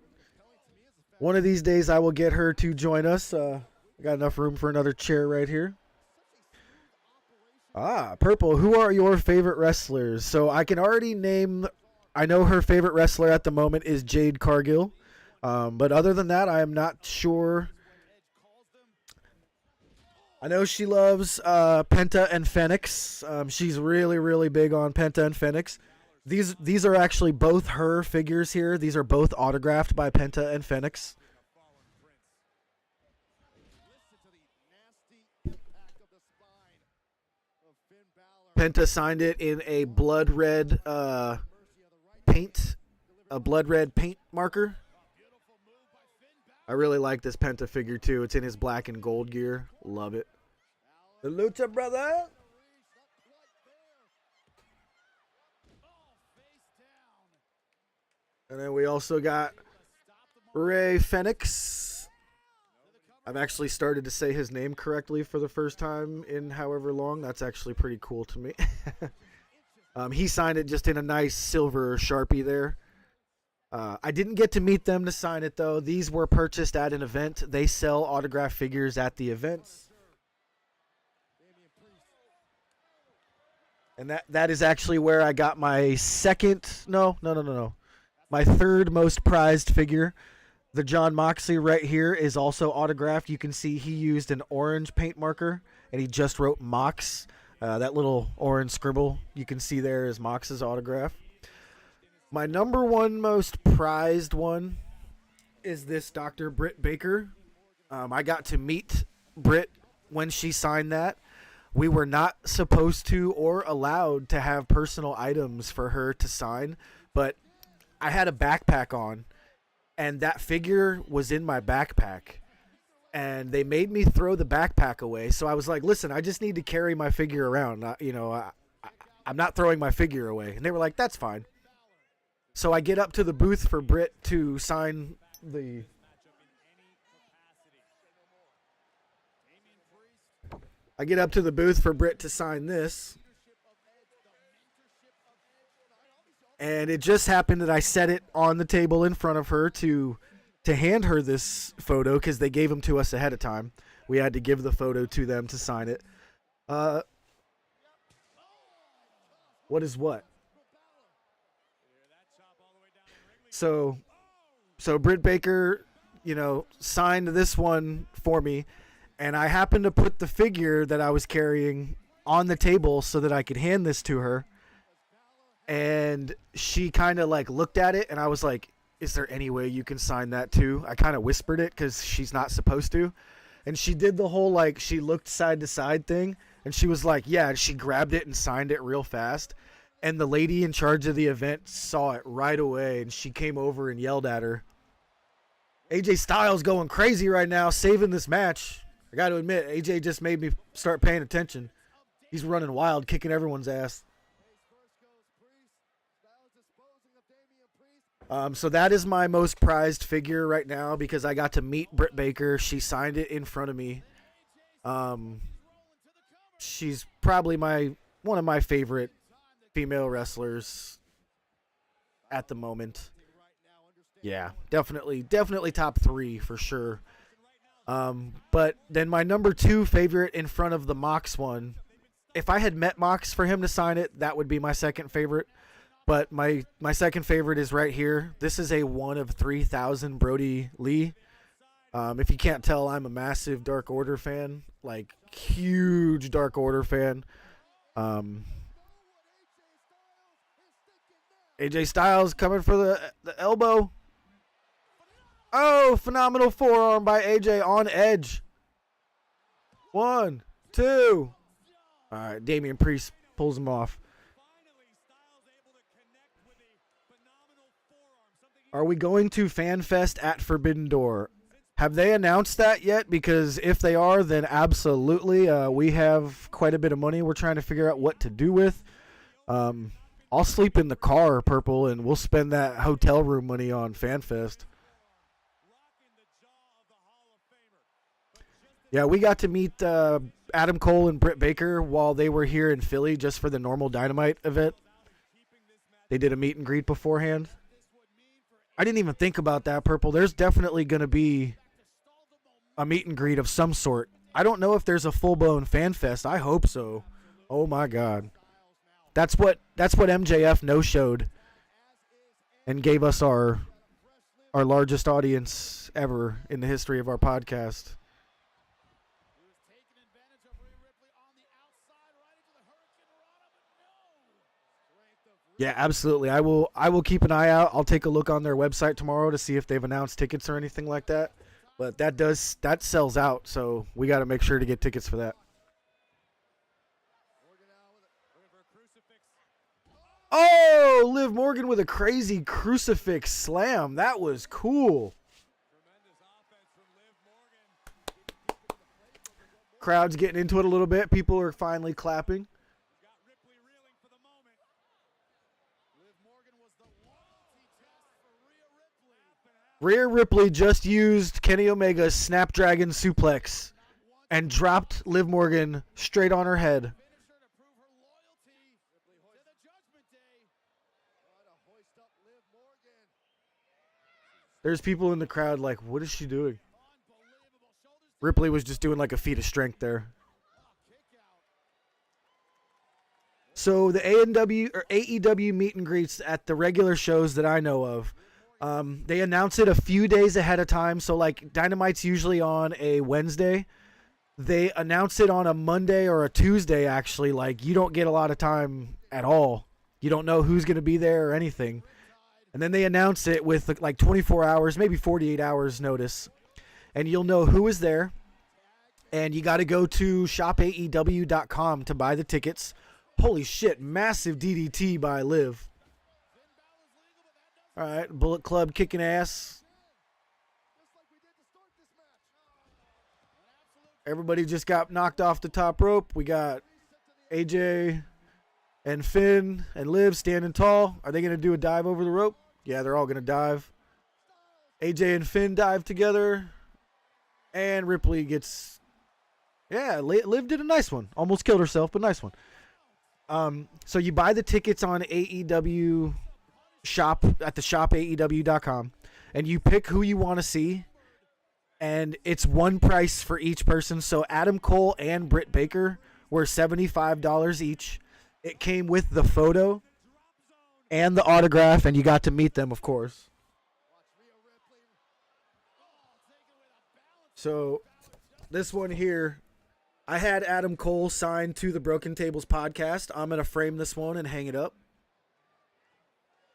one of these days I will get her to join us. I got enough room for another chair right here. Purple, who are your favorite wrestlers? So I can already name, I know her favorite wrestler at the moment is Jade Cargill. But other than that, I am not sure. I know she loves Penta and Phoenix. She's really, really big on Penta and Phoenix. These are actually both her figures here. These are both autographed by Penta and Phoenix. Penta signed it in a blood red paint, a blood red paint marker. I really like this Penta figure too. It's in his black and gold gear. Love it. The Lucha brother. And then we also got Rey Fenix. I've actually started to say his name correctly for the first time in however long. That's actually pretty cool to me. He signed it just in a nice silver Sharpie there. I didn't get to meet them to sign it, though. These were purchased at an event. They sell autographed figures at the events. And that is actually where I got my my third most prized figure. The John Moxley right here is also autographed. You can see he used an orange paint marker, and he just wrote Mox. That little orange scribble you can see there is Mox's autograph. My number one most prized one is this Dr. Britt Baker. I got to meet Britt when she signed that. We were not supposed to or allowed to have personal items for her to sign, but I had a backpack on, and that figure was in my backpack, and they made me throw the backpack away. So I was like, listen, I just need to carry my figure around. I'm not throwing my figure away. And they were like, that's fine. So I get up to the booth for Britt to sign the... this. And it just happened that I set it on the table in front of her to hand her this photo because they gave them to us ahead of time. We had to give the photo to them to sign it. What is what? So Britt Baker, signed this one for me, and I happened to put the figure that I was carrying on the table so that I could hand this to her. And she kind of looked at it, and I was like, is there any way you can sign that too? I kind of whispered it because she's not supposed to. And she did the whole, she looked side to side thing, and she was like, yeah, and she grabbed it and signed it real fast. And the lady in charge of the event saw it right away, and she came over and yelled at her. AJ Styles going crazy right now, saving this match. I got to admit, AJ just made me start paying attention. He's running wild, kicking everyone's ass. So that is my most prized figure right now because I got to meet Britt Baker. She signed it in front of me. She's probably one of my favorite female wrestlers at the moment. Yeah, definitely top 3 for sure. But then my number 2 favorite in front of the Mox one. If I had met Mox for him to sign it, that would be my second favorite. But my second favorite is right here. This is a 1 of 3,000 Brody Lee. If you can't tell, I'm a massive Dark Order fan. Huge Dark Order fan. AJ Styles coming for the elbow. Oh, phenomenal forearm by AJ on Edge. 1, 2. All right, Damian Priest pulls him off. Are we going to FanFest at Forbidden Door? Have they announced that yet? Because if they are, then absolutely. We have quite a bit of money we're trying to figure out what to do with. I'll sleep in the car, Purple, and we'll spend that hotel room money on FanFest. Yeah, we got to meet Adam Cole and Britt Baker while they were here in Philly just for the normal Dynamite event. They did a meet and greet beforehand. I didn't even think about that, Purple. There's definitely going to be a meet and greet of some sort. I don't know if there's a full-blown fan fest. I hope so. Oh, my God. That's what MJF no-showed and gave us our largest audience ever in the history of our podcast. Yeah, absolutely. I will keep an eye out. I'll take a look on their website tomorrow to see if they've announced tickets or anything like that. But that sells out, so we got to make sure to get tickets for that. Oh, Liv Morgan with a crazy crucifix slam. That was cool. Crowd's getting into it a little bit. People are finally clapping. Rhea Ripley just used Kenny Omega's Snapdragon suplex and dropped Liv Morgan straight on her head. There's people in the crowd like, what is she doing? Ripley was just doing like a feat of strength there. So the AEW meet and greets at the regular shows that I know of, they announce it a few days ahead of time. So like Dynamite's usually on a Wednesday. They announce it on a Monday or a Tuesday, actually. Like, you don't get a lot of time at all. You don't know who's going to be there or anything. And then they announce it with like 24 hours, maybe 48 hours notice. And you'll know who is there. And you got to go to shopaew.com to buy the tickets. Holy shit, massive DDT by Liv. All right, Bullet Club kicking ass. Everybody just got knocked off the top rope. We got AJ and Finn and Liv standing tall. Are they going to do a dive over the rope? Yeah, they're all going to dive. AJ and Finn dive together. And Ripley gets... Yeah, Liv did a nice one. Almost killed herself, but nice one. So you buy the tickets on AEW shop at the shopaew.com. And you pick who you want to see. And it's one price for each person. So Adam Cole and Britt Baker were $75 each. It came with the photo and the autograph, and you got to meet them, of course. So this one here, I had Adam Cole signed to the Broken Tables podcast. I'm going to frame this one and hang it up.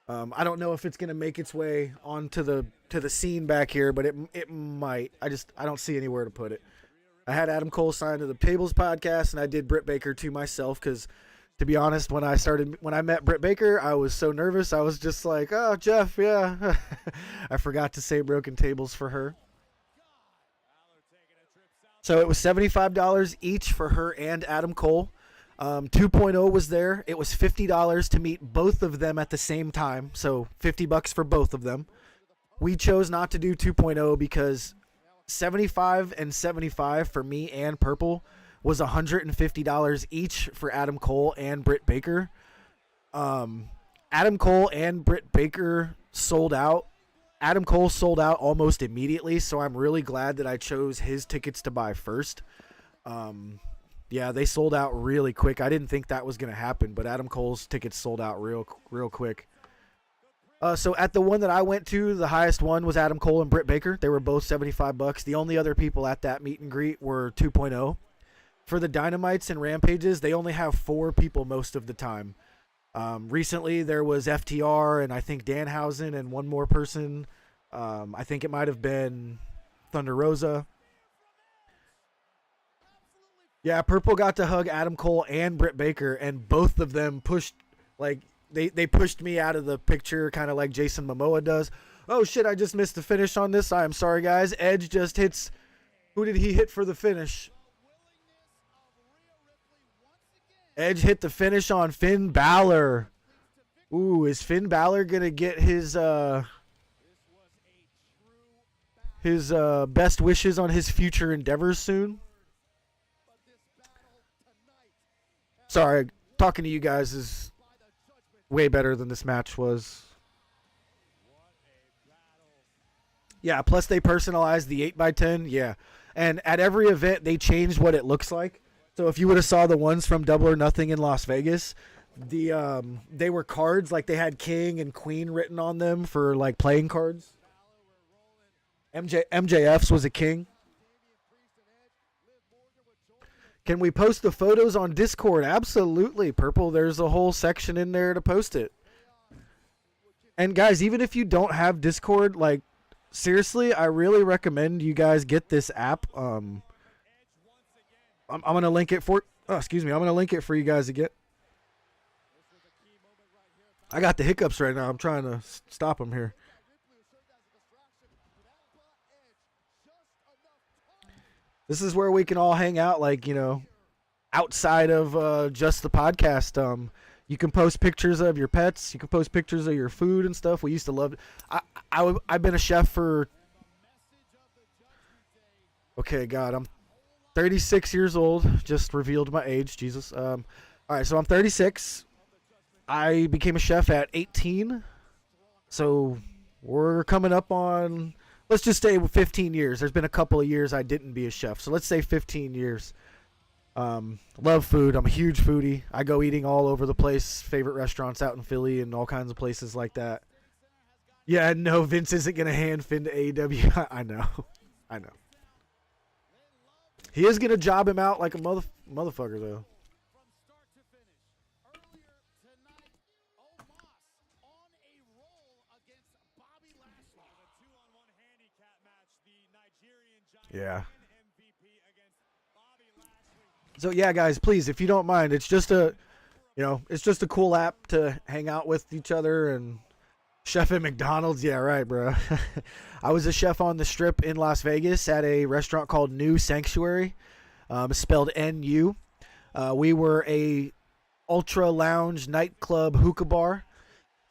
I don't know if it's going to make its way onto the scene back here, but it might. I don't see anywhere to put it. I had Adam Cole signed to the Tables podcast, and I did Britt Baker to myself because, to be honest, when I met Britt Baker, I was so nervous. I was just like, oh, Jeff, yeah. I forgot to say Broken Tables for her. So it was $75 each for her and Adam Cole. 2.0 was there. It was $50 to meet both of them at the same time. So $50 for both of them. We chose not to do 2.0 because 75 and 75 for me and Purple was $150 each for Adam Cole and Britt Baker. Adam Cole and Britt Baker sold out. Adam Cole sold out almost immediately, so I'm really glad that I chose his tickets to buy first. Yeah, they sold out really quick. I didn't think that was going to happen, but Adam Cole's tickets sold out real quick. So at the one that I went to, the highest one was Adam Cole and Britt Baker. They were both $75. The only other people at that meet and greet were 2.0. For the Dynamites and Rampages, they only have 4 people most of the time. Recently, there was FTR and I think Danhausen and one more person. I think it might have been Thunder Rosa. Yeah, Purple got to hug Adam Cole and Britt Baker, and both of them pushed, like, they pushed me out of the picture, kind of like Jason Momoa does. Oh, shit, I just missed the finish on this. I'm sorry, guys. Edge just hits, who did he hit for the finish? Edge hit the finish on Finn Balor. Ooh, is Finn Balor going to get his best wishes on his future endeavors soon? Sorry, talking to you guys is way better than this match was. Yeah, plus they personalized the 8x10. Yeah, and at every event, they changed what it looks like. So if you would have saw the ones from Double or Nothing in Las Vegas, they were cards, like they had King and Queen written on them for like playing cards. MJF's was a king. Can we post the photos on Discord? Absolutely, Purple. There's a whole section in there to post it. And guys, even if you don't have Discord, like, seriously, I really recommend you guys get this app. I'm gonna link it for. Oh, excuse me. I'm gonna link it for you guys to get. I got the hiccups right now. I'm trying to stop them here. This is where we can all hang out, like, you know, outside of just the podcast. You can post pictures of your pets. You can post pictures of your food and stuff. We used to love it. I've been a chef for... Okay, God, I'm 36 years old. Just revealed my age, Jesus. All right, so I'm 36. I became a chef at 18. So we're coming up on... Let's just say 15 years. There's been a couple of years I didn't be a chef. So let's say 15 years. Love food. I'm a huge foodie. I go eating all over the place. Favorite restaurants out in Philly and all kinds of places like that. Yeah, no, Vince isn't going to hand Finn to AEW. I know. I know. He is going to job him out like a motherfucker, though. Yeah. So yeah, guys, please, if you don't mind, it's just a, you know, it's just a cool app to hang out with each other and chef at McDonald's. Yeah, right, bro. I was a chef on the Strip in Las Vegas at a restaurant called New Sanctuary. Spelled N-U. We were a ultra lounge nightclub hookah bar.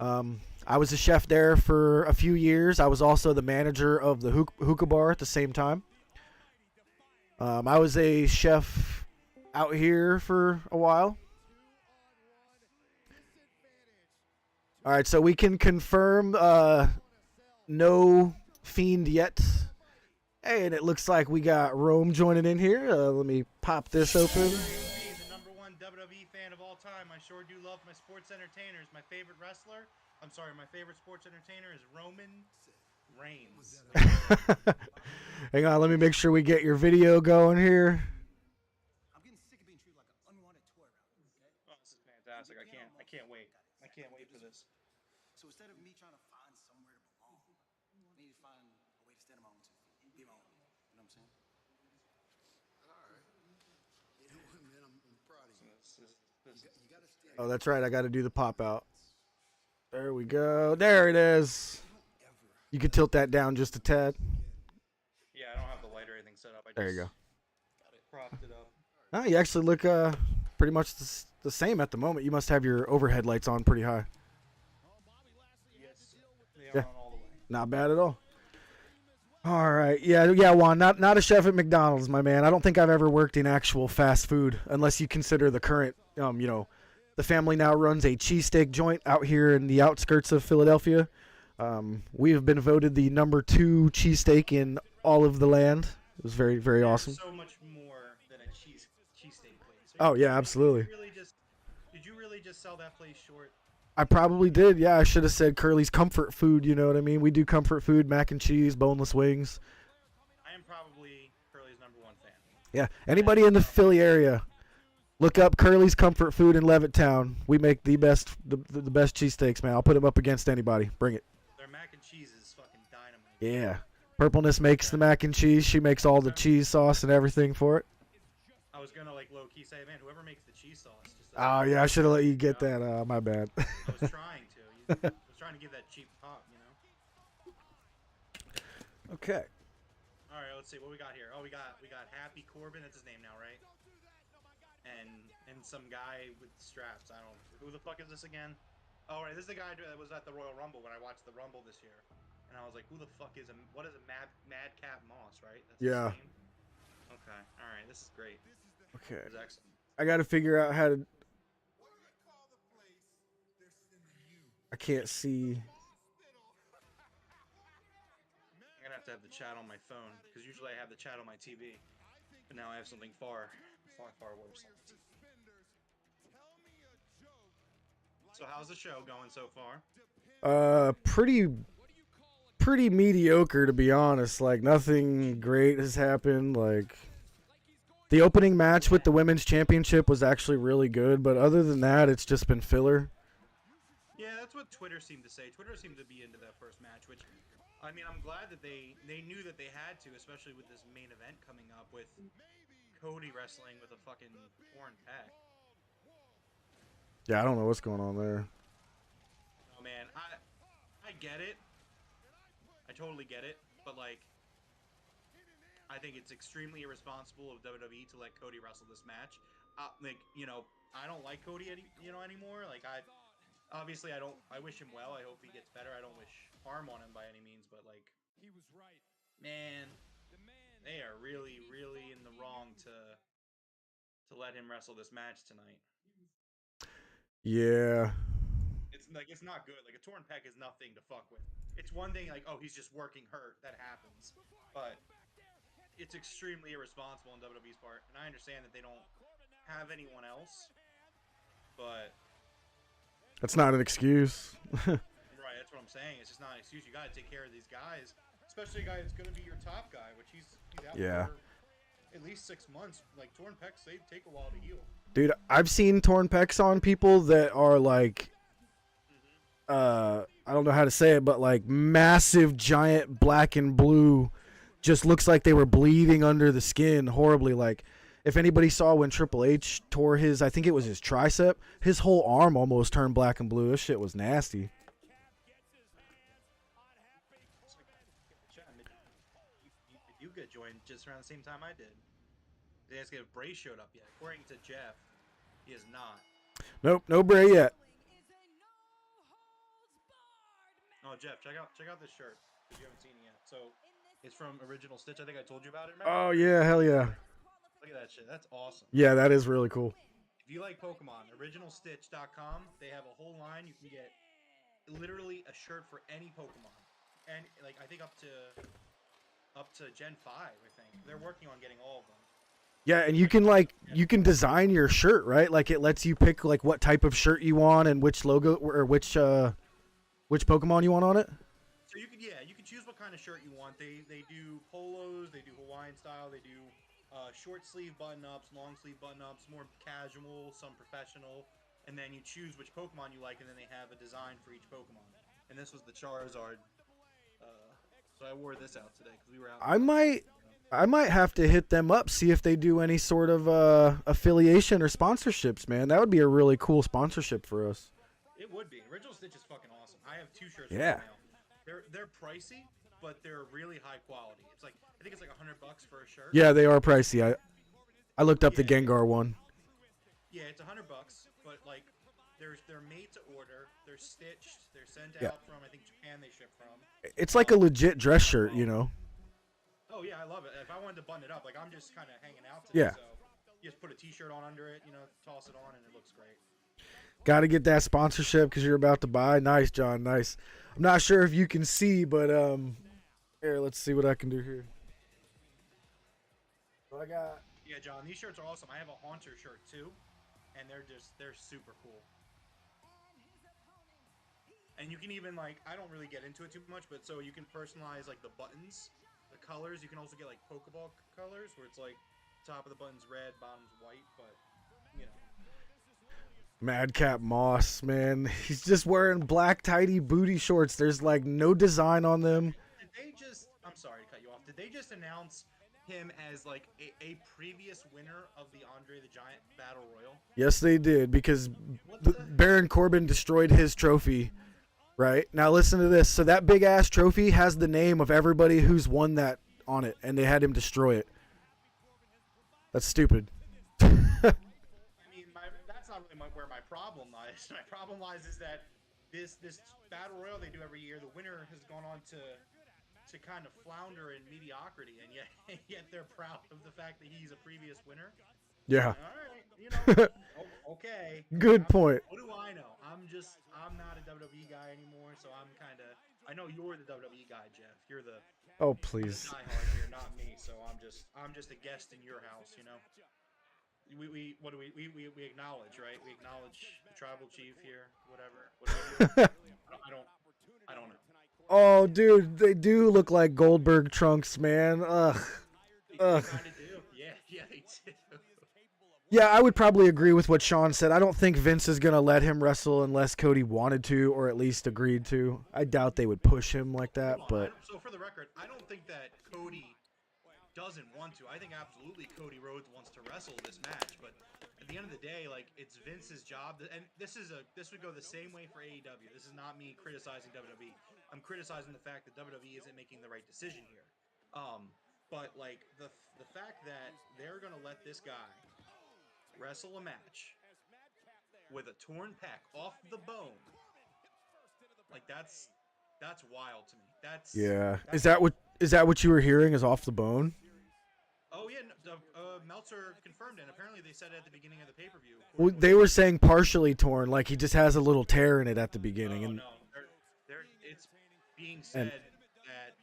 I was a chef there for a few years. I was also the manager of the hookah bar at the same time. I was a chef out here for a while. All right, so we can confirm no Fiend yet. Hey, and it looks like we got Rome joining in here. Let me pop this open. The number one WWE fan of all time. I sure do love my sports entertainers. My favorite wrestler, I'm sorry, my favorite sports entertainer is Roman Reigns. Hang on, let me make sure we get your video going here. I'm getting sick of being treated like an unwanted toy around here, okay? Oh, this is fantastic. I can't wait. I can't wait for this. So instead of me trying to find somewhere to belong, I need to find a way to stand on my own 2 feet. Be my own. You know what I'm saying? All right. You know what, man? I'm proud of you. You gotta stand. Oh, that's right. I got to do the pop out. There we go. There it is. You could tilt that down just a tad. Yeah, I don't have the light or anything set up. I There just you go. got it propped it up. Oh, you actually look pretty much the same at the moment. You must have your overhead lights on pretty high. Yes, they are on all the way. Not bad at all. All right. Yeah, Juan, not a chef at McDonald's, my man. I don't think I've ever worked in actual fast food, unless you consider the current, you know, the family now runs a cheesesteak joint out here in the outskirts of Philadelphia. We have been voted the #2 cheesesteak in all of the land. It was very, very awesome. So much more than a cheesesteak place. Oh, yeah, absolutely. Did you really just sell that place short? I probably did. Yeah, I should have said Curly's comfort food. You know what I mean? We do comfort food, mac and cheese, boneless wings. I am probably Curly's #1 fan. Yeah, anybody in the Philly area, look up Curly's Comfort Food in Levittown. We make the best cheesesteaks, man. I'll put them up against anybody. Bring it. Their mac and cheese is fucking dynamite. Yeah. Purpleness makes the mac and cheese. She makes all the cheese sauce and everything for it. I was gonna like low key say, man, whoever makes the cheese sauce. Just Oh, yeah, I should have let you get that. My bad. I was trying to. I was trying to give that cheap pop, you know. Okay. All right, let's see what we got here. Oh, we got Happy Corbin. That's his name now, right? And some guy with straps. I don't. Who the fuck is this again? Oh, right, this is the guy that was at the Royal Rumble when I watched the Rumble this year, and I was like, who the fuck is what is a Madcap Moss, right? That's Yeah. his name? Okay. All right. This is great. Okay. This is excellent. I got to figure out how to. I can't see. I'm gonna have to have the chat on my phone because usually I have the chat on my TV, but now I have something far worse on the TV. So how's the show going so far? Pretty mediocre, to be honest. Like, nothing great has happened. Like, the opening match with the women's championship was actually really good, but other than that, it's just been filler. Yeah, that's what Twitter seemed to say. Twitter seemed to be into that first match, which, I mean, I'm glad that they knew that they had to, especially with this main event coming up with Cody wrestling with a fucking torn pec. Yeah, I don't know what's going on there. Oh man, I get it. I totally get it, but like, I think it's extremely irresponsible of WWE to let Cody wrestle this match. Like, you know, I don't like Cody anymore. Like, obviously I don't. I wish him well. I hope he gets better. I don't wish harm on him by any means, but like, He was right. man, they are really, really in the wrong to let him wrestle this match tonight. Yeah. It's not good. Like, a torn pec is nothing to fuck with. It's one thing like, oh, he's just working hurt. That happens, but it's extremely irresponsible on WWE's part, and I understand that they don't have anyone else, but That's not an excuse. right, that's what I'm saying. It's just not an excuse. You got to take care of these guys, especially a guy that's going to be your top guy, which he's out for at least 6 months. Like, torn pecs, they take a while to heal. Dude, I've seen torn pecs on people that are like, I don't know how to say it, but like massive, giant black and blue, just looks like they were bleeding under the skin horribly. Like, if anybody saw when Triple H tore his, I think it was his tricep, his whole arm almost turned black and blue. This shit was nasty. You could join just around the same time I did. They asked if Bray showed up yet. According to Jeff, he is not. Nope, no Bray yet. Oh, Jeff, check out this shirt because you haven't seen it yet. So it's from Original Stitch. I think I told you about it. Remember? Oh yeah, hell yeah. Look at that shit. That's awesome. Yeah, that is really cool. If you like Pokemon, originalstitch.com, they have a whole line. You can get literally a shirt for any Pokemon, and like I think up to Gen 5. I think they're working on getting all of them. Yeah, and you can design your shirt, right? Like, it lets you pick like what type of shirt you want and which logo or which Pokemon you want on it. So you can choose what kind of shirt you want. They do polos, they do Hawaiian style, they do short sleeve button ups, long sleeve button ups, more casual, some professional, and then you choose which Pokemon you like, and then they have a design for each Pokemon. And this was the Charizard. So I wore this out today because we were out. I might have to hit them up, see if they do any sort of affiliation or sponsorships, man. That would be a really cool sponsorship for us. It would be. Original Stitch is fucking awesome. I have 2 shirts Yeah. right now. They're pricey, but they're really high quality. It's like, I think it's like $100 for a shirt. Yeah, they are pricey. I looked up the Gengar one. Yeah, it's $100, but like they're made to order. They're stitched. They're sent out from, I think, Japan. They ship from. It's like a legit dress shirt, you know. Oh yeah, I love it. If I wanted to button it up, like I'm just kind of hanging out today, Yeah. so you just put a t-shirt on under it, toss it on, and it looks great. Got to get that sponsorship because you're about to buy. Nice, John. Nice. I'm not sure if you can see, but here, let's see what I can do here. So I got. Yeah, John, these shirts are awesome. I have a Haunter shirt too, and they're super cool. And you can even I don't really get into it too much, but so you can personalize like the buttons, the colors. You can also get like Pokeball colors where it's like top of the button's red, bottom's white, but Madcap Moss, man. He's just wearing black tidy booty shorts. There's like no design on them. Did they just, I'm sorry to cut you off, did they just announce him as like a previous winner of the Andre the Giant Battle Royal? Yes, they did, because Baron Corbin destroyed his trophy. Right? Now listen to this. So that big ass trophy has the name of everybody who's won that on it, and they had him destroy it. That's stupid. I mean, that's not really where my problem lies. My problem lies is that this Battle Royal they do every year, the winner has gone on to kind of flounder in mediocrity, and yet they're proud of the fact that he's a previous winner. Yeah. All right, okay. Good point. What do I know? I'm not a WWE guy anymore, so I know you're the WWE guy, Jeff. You're the please. diehard here, not me. So I'm just a guest in your house, We acknowledge, right? We acknowledge the tribal chief here, whatever. I don't know. Oh, dude, they do look like Goldberg trunks, man. Ugh. They kind of do. Yeah, they do. Yeah, I would probably agree with what Sean said. I don't think Vince is going to let him wrestle unless Cody wanted to or at least agreed to. I doubt they would push him like that, but... So for the record, I don't think that Cody doesn't want to. I think absolutely Cody Rhodes wants to wrestle this match, but at the end of the day, like, it's Vince's job. And this would go the same way for AEW. This is not me criticizing WWE. I'm criticizing the fact that WWE isn't making the right decision here. But like the fact that they're gonna let this guy wrestle a match with a torn pec off the bone, like that's wild to me. Is that what you were hearing? Is off the bone? Oh yeah, Meltzer confirmed it. And apparently they said it at the beginning of the pay-per-view. Well, they were saying partially torn, like he just has a little tear in it at the beginning. Oh, and no, it's being said that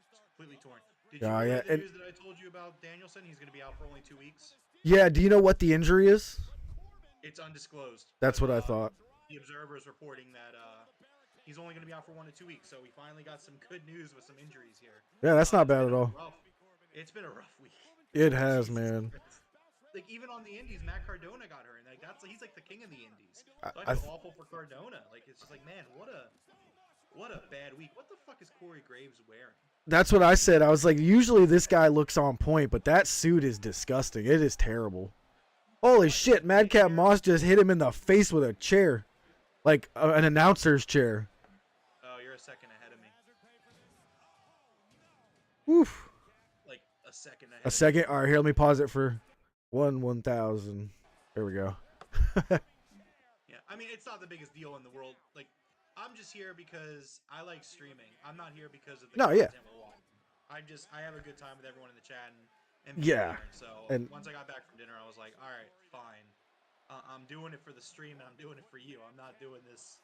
it's completely torn. Did you hear the news that I told you about Danielson? He's going to be out for only 2 weeks. Yeah, do you know what the injury is? It's undisclosed. That's what I thought. The Observer is reporting that he's only going to be out for 1 to 2 weeks. So we finally got some good news with some injuries here. Yeah, that's not bad at all. It's been a rough week. It has, man. Like, even on the Indies, Matt Cardona got hurt, and like he's like the king of the Indies. So I feel awful for Cardona. Like, it's just like, man, what a bad week. What the fuck is Corey Graves wearing? That's what I said. I was like, usually this guy looks on point, but that suit is disgusting. It is terrible. Holy shit, Madcap Moss just hit him in the face with a chair. Like an announcer's chair. Oh, you're a second ahead of me. Woof. Like a second ahead. A second? All right, here, let me pause it for 1,000. There we go. Yeah, I mean, it's not the biggest deal in the world. Like, I'm just here because I like streaming. I'm not here because of the content we're watching. I have a good time with everyone in the chat and yeah. So and once I got back from dinner, I was like, all right, fine. I'm doing it for the stream and I'm doing it for you. I'm not doing this.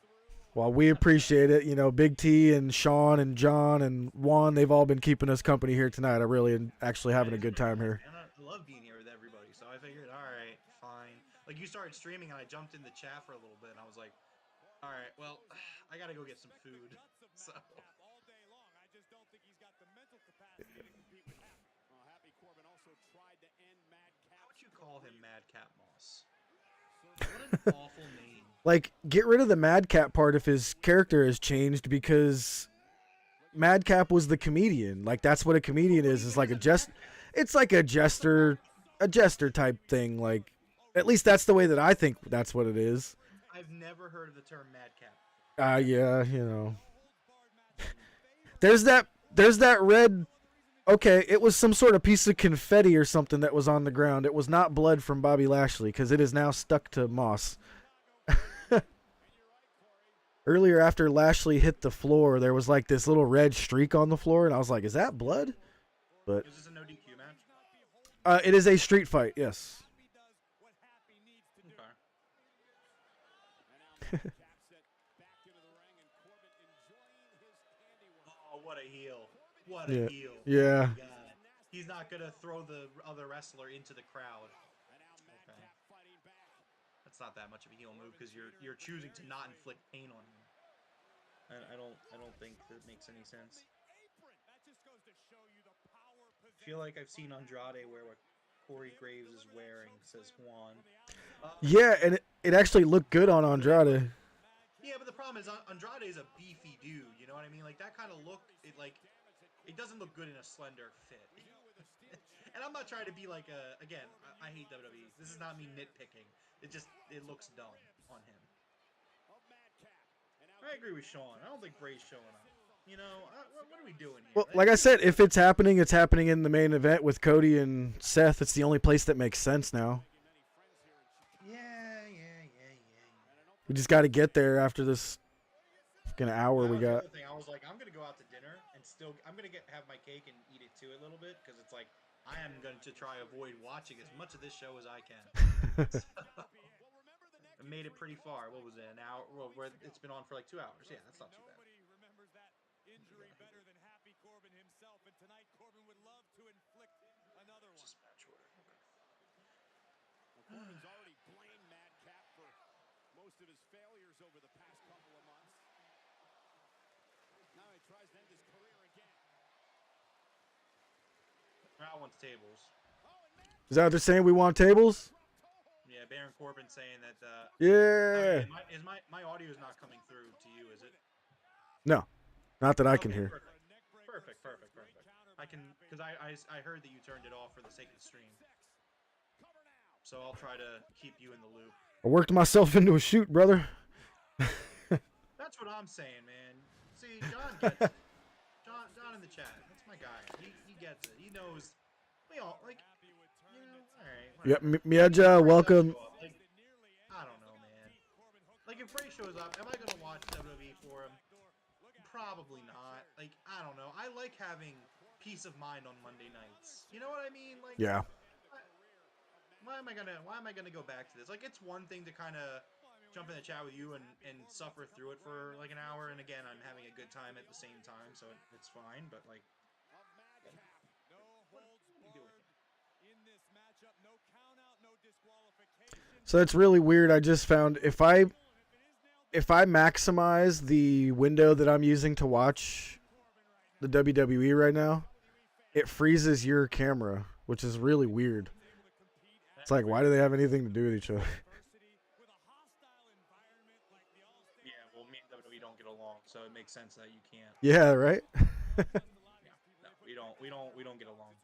Well, we appreciate it. You know, Big T and Sean and John and Juan, they've all been keeping us company here tonight. I really am actually having a good time here. And I love being here with everybody. So I figured, all right, fine. Like, you started streaming and I jumped in the chat for a little bit and I was like, all right, well, I got to go get some food. So. How would you call him Madcap Moss? What an awful name. Like, get rid of the Madcap part if his character has changed, because Madcap was the comedian. Like, that's what a comedian is. It's like it's like a jester type thing. Like, at least that's the way that I think that's what it is. I've never heard of the term Madcap. Yeah, you know. There's that red. Okay, it was some sort of piece of confetti or something that was on the ground. It was not blood from Bobby Lashley, because it is now stuck to Moss. Earlier, after Lashley hit the floor, there was like this little red streak on the floor, and I was like, is that blood? But is this a no DQ match? It is a street fight, yes. Okay. Oh, what a heel. What a heel. Yeah. Oh, he's not going to throw the other wrestler into the crowd. Okay. That's not that much of a heel move because you're choosing to not inflict pain on him. I don't think that makes any sense. I feel like I've seen Andrade wear what Corey Graves is wearing, says Juan. Yeah, and it actually looked good on Andrade. Yeah, but the problem is Andrade is a beefy dude. You know what I mean? Like, that kind of look, it doesn't look good in a slender fit. And I'm not trying to be like again, I hate WWE. This is not me nitpicking. It looks dumb on him. I agree with Sean. I don't think Bray's showing up. You know, what are we doing here? Well, like I said, if it's happening in the main event with Cody and Seth. It's the only place that makes sense now. Yeah. We just got to get there after this fucking hour we got. I was like, I'm gonna go out to dinner and I'm gonna have my cake and eat it too a little bit because it's like I am going to try avoid watching as much of this show as I can. I made it pretty far. What was it? An hour? Well, it's been on for like 2 hours. Yeah, that's not too bad. Just match order. Corbin's already blamed Madcap for most of his failures over the past couple of months. Now he tries to end his career again. I want tables. Is that what they're saying? We want tables? Yeah, Baron Corbin saying that. Yeah. Is my audio is not coming through to you? Is it? No, not that I can hear. Perfect. I can, because I heard that you turned it off for the sake of the stream. So I'll try to keep you in the loop. I worked myself into a shoot, brother. That's what I'm saying, man. See, John gets it. John in the chat. That's my guy. He gets it. He knows. We all like. You know, all right. Yep, Miaja, welcome. Like, I don't know, man. Like, if Bray shows up, am I gonna watch WWE for him? Probably not. Like, I don't know. I like having peace of mind on Monday nights. You know what I mean? Like, Yeah. Why am I gonna go back to this? Like, it's one thing to kind of jump in the chat with you and suffer through it for like an hour, and again, I'm having a good time at the same time, so it's fine. But like, what are you doing? So that's really weird. I just found if I maximize the window that I'm using to watch the WWE right now, it freezes your camera, which is really weird. It's like, why do they have anything to do with each other? Yeah, well, me and WWE don't get along, so it makes sense that you can't. Yeah, right? No, we don't get along.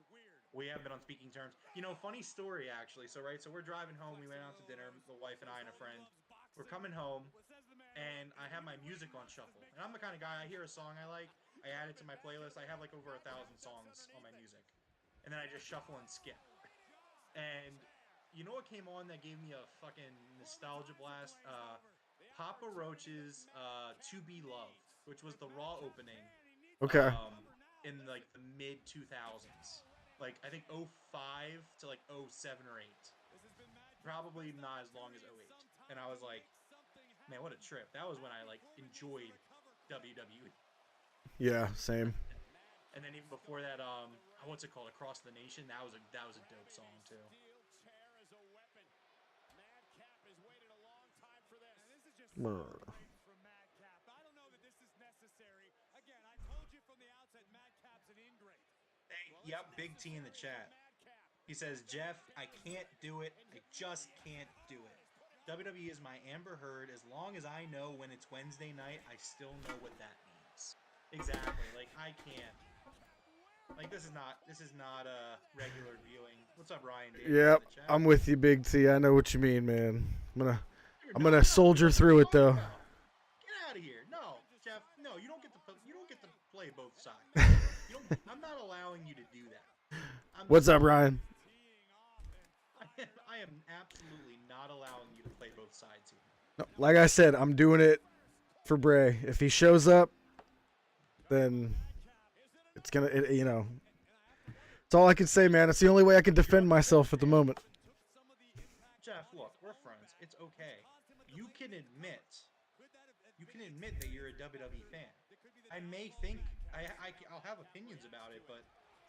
We haven't been on speaking terms. You know, funny story actually. So we're driving home. We went out to dinner, the wife and I and a friend. We're coming home, and I have my music on shuffle. And I'm the kind of guy, I hear a song I like, I add it to my playlist. I have like over 1,000 songs on my music, and then I just shuffle and skip. And you know what came on that gave me a fucking nostalgia blast? Papa Roach's "To Be Loved," which was the Raw opening. Okay. In like the mid 2000s. Like, I think 05 to like 07 or 8. Probably not as long as 08. And I was like, man, what a trip. That was when I like enjoyed WWE. Yeah, same. And then even before that, what's it called? Across the Nation. That was a dope song too. Yep, Big T in the chat. He says, Jeff, I can't do it. I just can't do it. WWE is my Amber Heard. As long as I know when it's Wednesday night, I still know what that means. Exactly. Like, I can't. Like, this is not a regular viewing. What's up, Ryan? Yep, I'm with you, Big T. I know what you mean, man. I'm gonna soldier through it though. Get out of here. No, Jeff. No, you don't get to play both sides. I'm not allowing you to do that. What's up, Ryan? I am absolutely not allowing you to play both sides here. No, like I said, I'm doing it for Bray. If he shows up, then it's gonna, you know. It's all I can say, man. It's the only way I can defend myself at the moment. Jeff, look, we're friends. It's okay. You can admit that you're a WWE fan. I may think I'll have opinions about it, but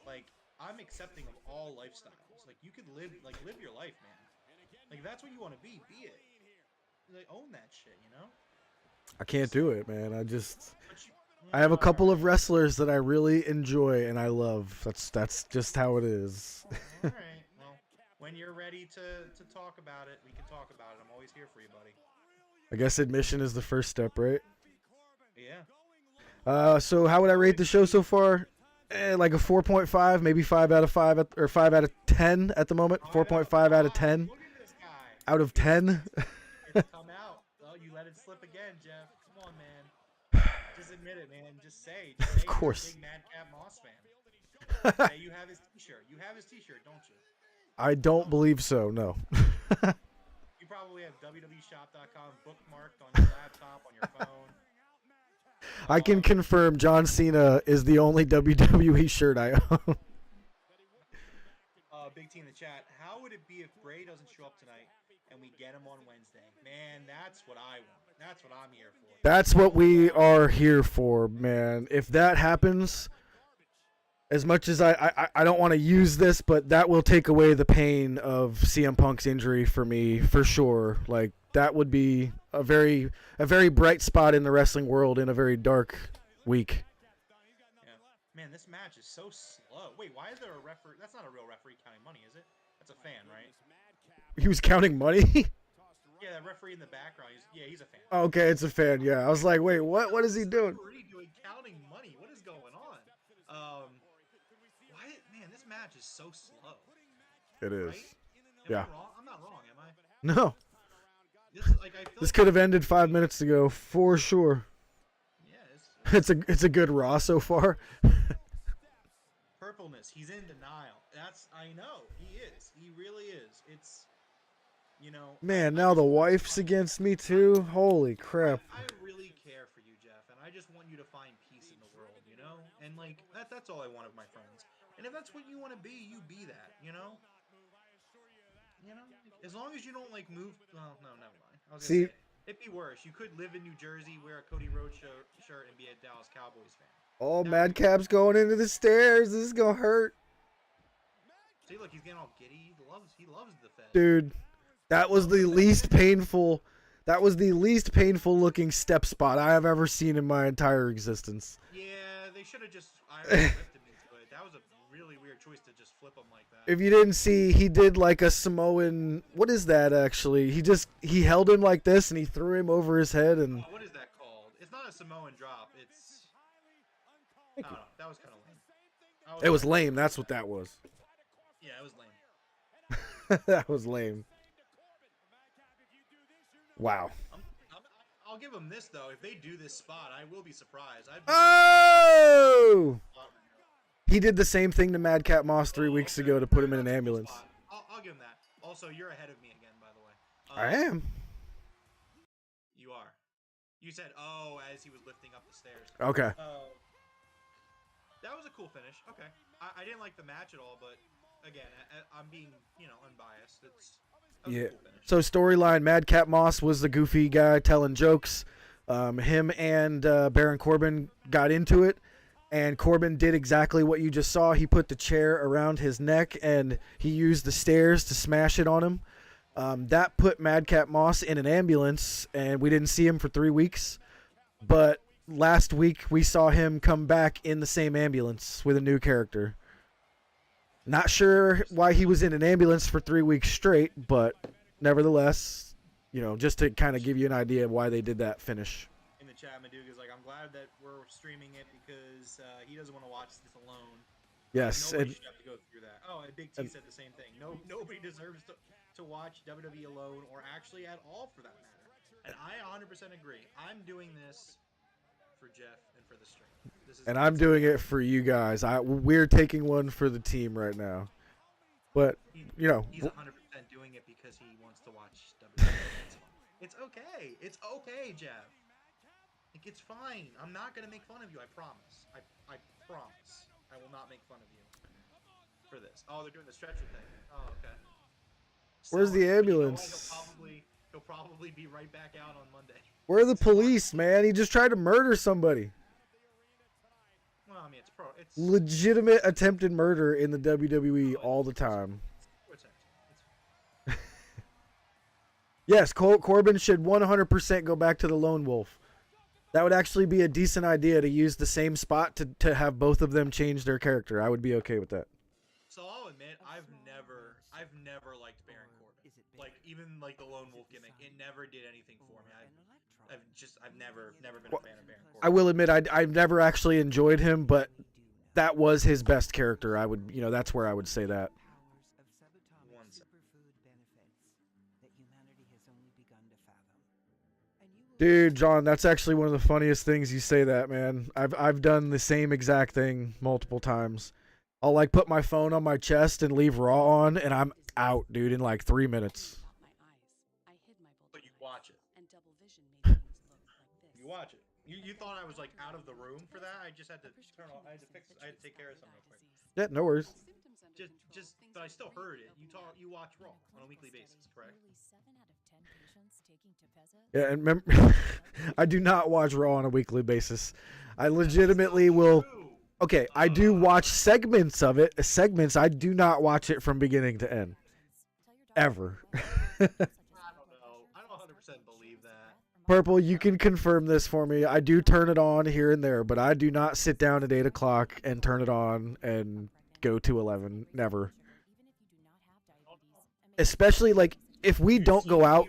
like, I'm accepting of all lifestyles. Like, you could live your life, man. Like, if that's what you want to be it. Like, own that shit, you know? I can't do it, man. I have a couple of wrestlers that I really enjoy and I love. That's just how it is. All right. Well, when you're ready to talk about it, we can talk about it. I'm always here for you, buddy. I guess admission is the first step, right? Yeah. So how would I rate the show so far? Like a 4.5, maybe 5 out of 5, or 5 out of 10 at the moment. 4.5 out of 10. Look at this guy. Out of 10. Come out. Oh, you let it slip again, Jeff. Come on, man. Just admit it, man. Just say Of course. You're a big Madcap Moss fan. Say you have his T-shirt. You have his T-shirt, don't you? I don't believe so. No. You probably have WWEshop.com bookmarked on your laptop, on your phone. I can confirm John Cena is the only WWE shirt I own. Big T in the chat. How would it be if Bray doesn't show up tonight and we get him on Wednesday? Man, that's what I want. That's what I'm here for. That's what we are here for, man. If that happens, as much as I don't want to use this, but that will take away the pain of CM Punk's injury for me, for sure. Like, that would be a very bright spot in the wrestling world in a very dark week. Yeah. Man, this match is so slow. Wait, why is there a referee? That's not a real referee counting money, is it? That's a fan, right? He was counting money? Yeah, that referee in the background. He's a fan. Okay, it's a fan. Yeah, I was like, wait, what is he doing? Referee doing counting money. What is going on? this match is so slow. It is. Right? Yeah. Am I wrong? I'm not wrong, am I? No. This is, like, I feel This like could have ended 5 minutes ago for sure. Yeah, It's a good Raw so far. Purpleness. He's in denial. I know. He is. He really is. It's, you know. Man, now the wife's against me too. Holy crap. I really care for you, Jeff, and I just want you to find peace in the world, you know? And, like, that's all I want of my friends. And if that's what you want to be, you be that, you know? You know? As long as you don't, like, move. Well, no, never mind. I was gonna say, it'd be worse. You could live in New Jersey, wear a Cody Rhodes shirt, and be a Dallas Cowboys fan. Oh, Madcap's going into the stairs. This is gonna hurt. See, look, he's getting all giddy. He loves the Fed. Dude, that was the least painful. That was the least painful looking step spot I have ever seen in my entire existence. Yeah, they should have just whipped him into it. That was a really weird choice to just flip him like that. If you didn't see, he did like a Samoan. What is that actually? He held him like this and he threw him over his head and. What is that called? It's not a Samoan drop. It's. I don't know. That was kind of lame. It was lame. That's what that was. Yeah, it was lame. That was lame. Wow. I'll give him this though. If they do this spot, I will be surprised. Oh! He did the same thing to Madcap Moss 3 weeks ago to put him in an ambulance. I'll give him that. Also, you're ahead of me again, by the way. I am. You are. You said, "Oh," as he was lifting up the stairs. Okay. That was a cool finish. Okay. I didn't like the match at all, but again, I'm being, unbiased. Yeah. So storyline: Madcap Moss was the goofy guy telling jokes. Him and Baron Corbin got into it, and Corbin did exactly what you just saw. He put the chair around his neck, and he used the stairs to smash it on him. That put Madcap Moss in an ambulance, and we didn't see him for 3 weeks. But last week, we saw him come back in the same ambulance with a new character. Not sure why he was in an ambulance for 3 weeks straight, but nevertheless, just to kind of give you an idea of why they did that finish. In the chat, Maduga's like, "I'm glad that we're streaming it because he doesn't want to watch this alone." Yes, Nobody should have to go through that. Oh, and Big T said the same thing. Nobody deserves to watch WWE alone, or actually at all for that matter. And I 100% agree. I'm doing this for Jeff and for the stream. And I'm doing it for you guys. We're taking one for the team right now. But, he's 100% doing it because he wants to watch WWE. It's okay. It's okay, Jeff. Like, it's fine. I'm not going to make fun of you. I promise. I promise. I will not make fun of you for this. Oh, they're doing the stretcher thing. Oh, okay. Where's the ambulance? He'll probably be right back out on Monday. Where are the police, man? He just tried to murder somebody. Well, I mean, it's legitimate attempted murder in the WWE all the time. Yes, Corbin should 100% go back to the Lone Wolf. That would actually be a decent idea to use the same spot to have both of them change their character. I would be okay with that. So I'll admit, I've never liked Baron Corbin. Like, even like the Lone Wolf gimmick, it never did anything for me. I've never been a fan of Baron Corbin. I will admit, I've never actually enjoyed him, but that was his best character. I would, that's where I would say that. Dude, John, that's actually one of the funniest things you say that, man. I've done the same exact thing multiple times. I'll like put my phone on my chest and leave Raw on, and I'm out, dude, in like 3 minutes. But you watch it. You watch it. You thought I was like out of the room for that? I just had to turn off. I had to take care of something real quick. Yeah, no worries. But I still heard it. You watch Raw on a weekly basis, correct? Yeah, and remember, I do not watch Raw on a weekly basis. I legitimately will. Okay, I do watch segments of it. Segments, I do not watch it from beginning to end. Ever. I don't know. I don't 100% believe that. Purple, you can confirm this for me. I do turn it on here and there, but I do not sit down at 8 o'clock and turn it on and go to 11. Never. Especially, like, if we don't go out.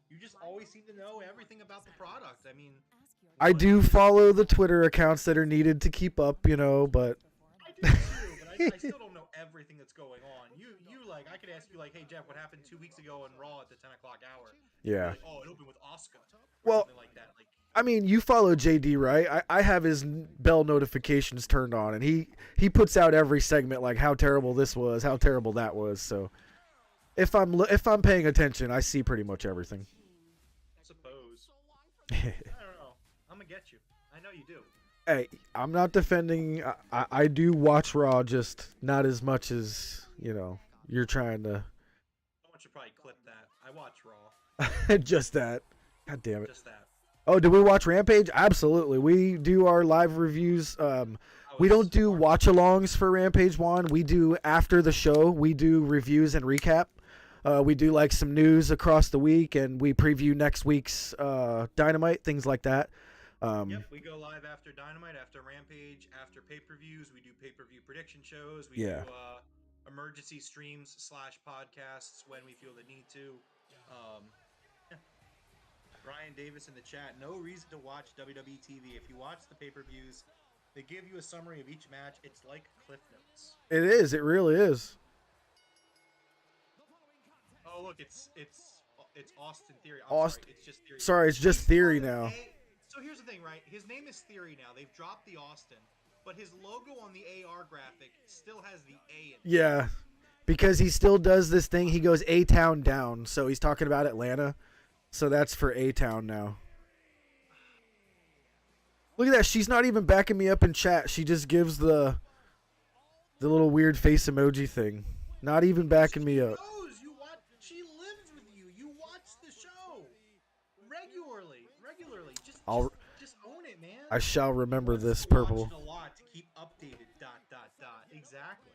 You just always seem to know everything about the product. I mean, I do follow the Twitter accounts that are needed to keep up, but. I do too, but I still don't going on. You like, I could ask you like, hey Jeff, what happened 2 weeks ago on Raw at the 10 o'clock hour? Yeah. Like, oh, it opened with Asuka. Well, something like that. Like, I mean, you follow JD, right? I have his bell notifications turned on, and he puts out every segment like how terrible this was, how terrible that was. So if I'm paying attention, I see pretty much everything. I suppose. I don't know. I'm gonna get you. I know you do. Hey, I'm not defending. I do watch Raw, just not as much as you're trying to. Someone should probably clip that. I watch Raw. Just that. God damn it. Just that. Oh, did we watch Rampage? Absolutely. We do our live reviews. We don't do watch-alongs for Rampage 1. We do after the show. We do reviews and recap. We do like some news across the week, and we preview next week's Dynamite, things like that. Yep, we go live after Dynamite, after Rampage, after pay-per-views. We do pay-per-view prediction shows. We do emergency streams / podcasts when we feel the need to. Ryan Davis in the chat. No reason to watch WWE TV. If you watch the pay-per-views, they give you a summary of each match. It's like Cliff Notes. It is. It really is. Oh, look, it's Austin Theory. Austin. Sorry, it's just Theory. Sorry, it's just Theory now. So here's the thing, right? His name is Theory now. They've dropped the Austin, but his logo on the AR graphic still has the A in it. Yeah, because he still does this thing. He goes A-Town down, so he's talking about Atlanta. So that's for A-Town now. Look at that. She's not even backing me up in chat. She just gives the little weird face emoji thing. Not even backing me up. She lives with you. You watch the show regularly. Just own it, man. I shall remember this purple. Watched a lot to keep updated. ... Exactly.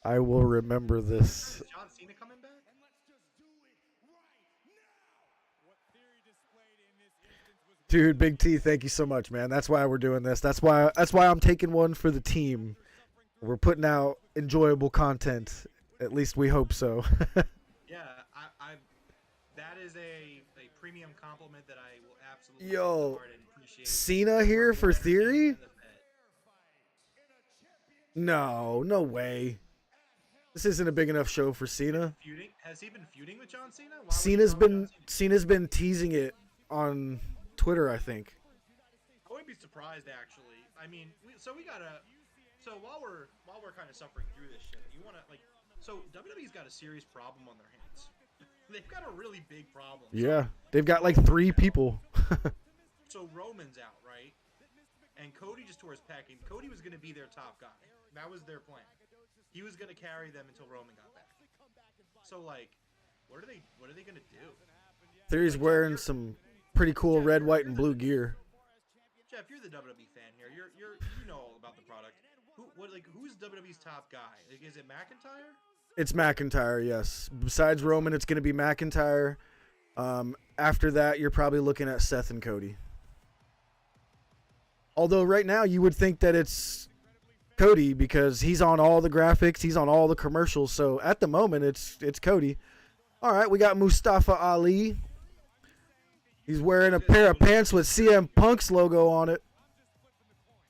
I will remember this. Is John Cena coming back? Dude, Big T, thank you so much, man. That's why we're doing this. That's why I'm taking one for the team. We're putting out enjoyable content. At least we hope so. Yeah, that is a premium compliment that I will absolutely Yo, and appreciate. Cena here for Theory? No way. This isn't a big enough show for Cena. Has he been feuding with John Cena? Cena's been teasing it on Twitter, I think. I wouldn't be surprised, actually. I mean, so while we're kind of suffering through this shit, so WWE's got a serious problem on their hands. They've got a really big problem. Yeah, they've got like 3 people. So Roman's out, right? And Cody just tore his pec, and Cody was going to be their top guy. That was their plan. He was going to carry them until Roman got back. So, like, what are they going to do? Theory's wearing some pretty cool red, white, and blue gear. Jeff, you're the WWE fan here. You know all about the product. Who's WWE's top guy? Like, is it McIntyre? It's McIntyre, yes. Besides Roman, it's going to be McIntyre. After that, you're probably looking at Seth and Cody. Although right now you would think that it's Cody because he's on all the graphics, he's on all the commercials. So at the moment, it's Cody. All right, we got Mustafa Ali. He's wearing a pair of pants with CM Punk's logo on it.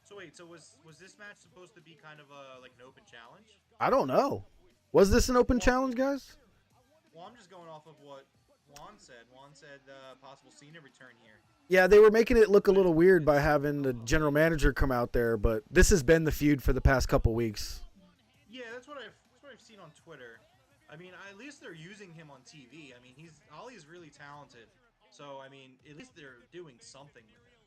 So wait, was this match supposed to be kind of like an open challenge? I don't know. Was this an open challenge, guys? Well, I'm just going off of what Juan said. Juan said possible Cena return here. Yeah, they were making it look a little weird by having the general manager come out there, but this has been the feud for the past couple weeks. Yeah, that's what I've seen on Twitter. I mean, at least they're using him on TV. I mean, Ali's really talented. So, I mean, at least they're doing something with him.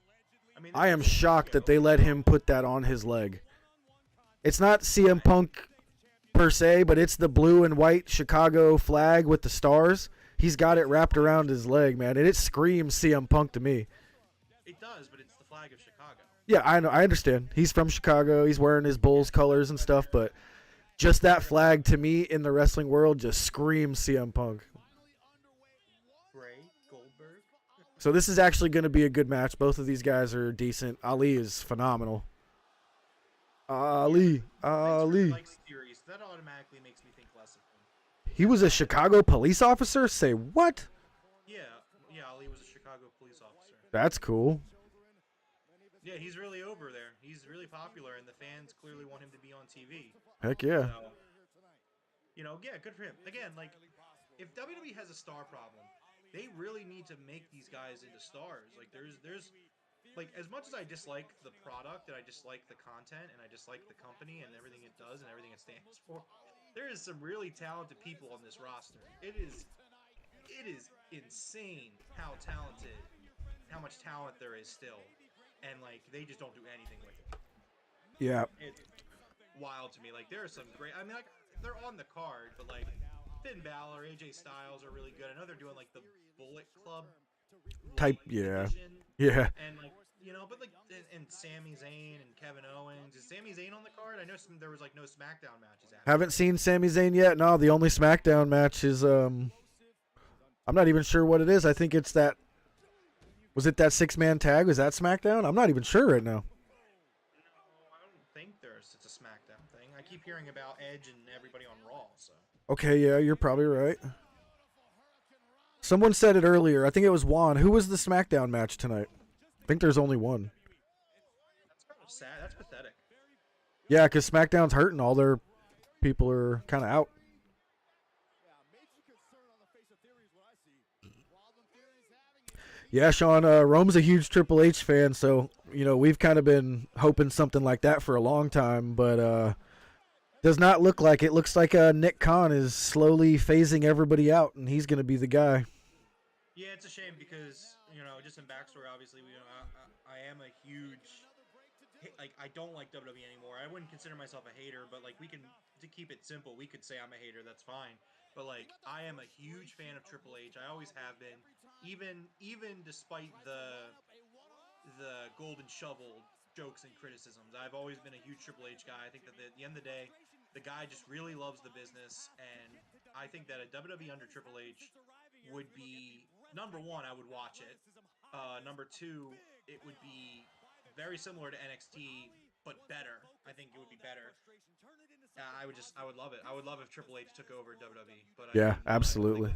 I mean, I am shocked that they let him put that on his leg. It's not CM Punk per se, but it's the blue and white Chicago flag with the stars. He's got it wrapped around his leg, man, and it screams CM Punk to me. It does, but it's the flag of Chicago. Yeah, I know. I understand. He's from Chicago. He's wearing his Bulls colors and stuff, but just that flag to me in the wrestling world just screams CM Punk. Goldberg. So this is actually going to be a good match. Both of these guys are decent. Ali is phenomenal. Ali. Likes theories. That automatically makes me think less of him. He was a Chicago police officer? Say what? Yeah, Ali was a Chicago police officer. That's cool. Yeah, he's really over there. He's really popular, and the fans clearly want him to be on TV. Heck yeah. So, yeah, good for him. Again, like, if WWE has a star problem, they really need to make these guys into stars. Like, there's like, as much as I dislike the product and I dislike the content and I dislike the company and everything it does and everything it stands for, there is some really talented people on this roster. It is insane how talented, how much talent there is still, and like they just don't do anything with it. Yeah. It's wild to me. Like there are some great. I mean, like they're on the card, but like Finn Balor, AJ Styles are really good. I know they're doing like the Bullet Club Type, yeah. division, Yeah. and like but like and Sami Zayn and Kevin Owens. Is Sami Zayn on the card? I know there was like no SmackDown matches. Haven't seen Sami Zayn yet. No, the only SmackDown match is I'm not even sure what it is. I think it's that. Was it that 6-man tag? Was that SmackDown? I'm not even sure right now. No, I don't think it's a SmackDown thing. I keep hearing about Edge and everybody on Raw. So. Okay, yeah, you're probably right. Someone said it earlier. I think it was Juan. Who was the SmackDown match tonight? I think there's only one. That's kind of sad. That's pathetic. Yeah, because SmackDown's hurting. All their people are kind of out. Yeah, Sean, Rome's a huge Triple H fan, so, we've kind of been hoping something like that for a long time, but does not look like it. Looks like Nick Khan is slowly phasing everybody out, and he's going to be the guy. Yeah, it's a shame because, just in backstory, obviously, I am a huge, I don't like WWE anymore. I wouldn't consider myself a hater, but, like, to keep it simple, we could say I'm a hater, that's fine. But, like, I am a huge fan of Triple H. I always have been. Even despite the golden shovel jokes and criticisms, I've always been a huge Triple H guy. I think that at the end of the day, the guy just really loves the business, and I think that a WWE under Triple H would be, number one, I would watch it. Number two, it would be very similar to NXT, but better. I think it would be better. I would love it. I would love if Triple H took over WWE, but absolutely.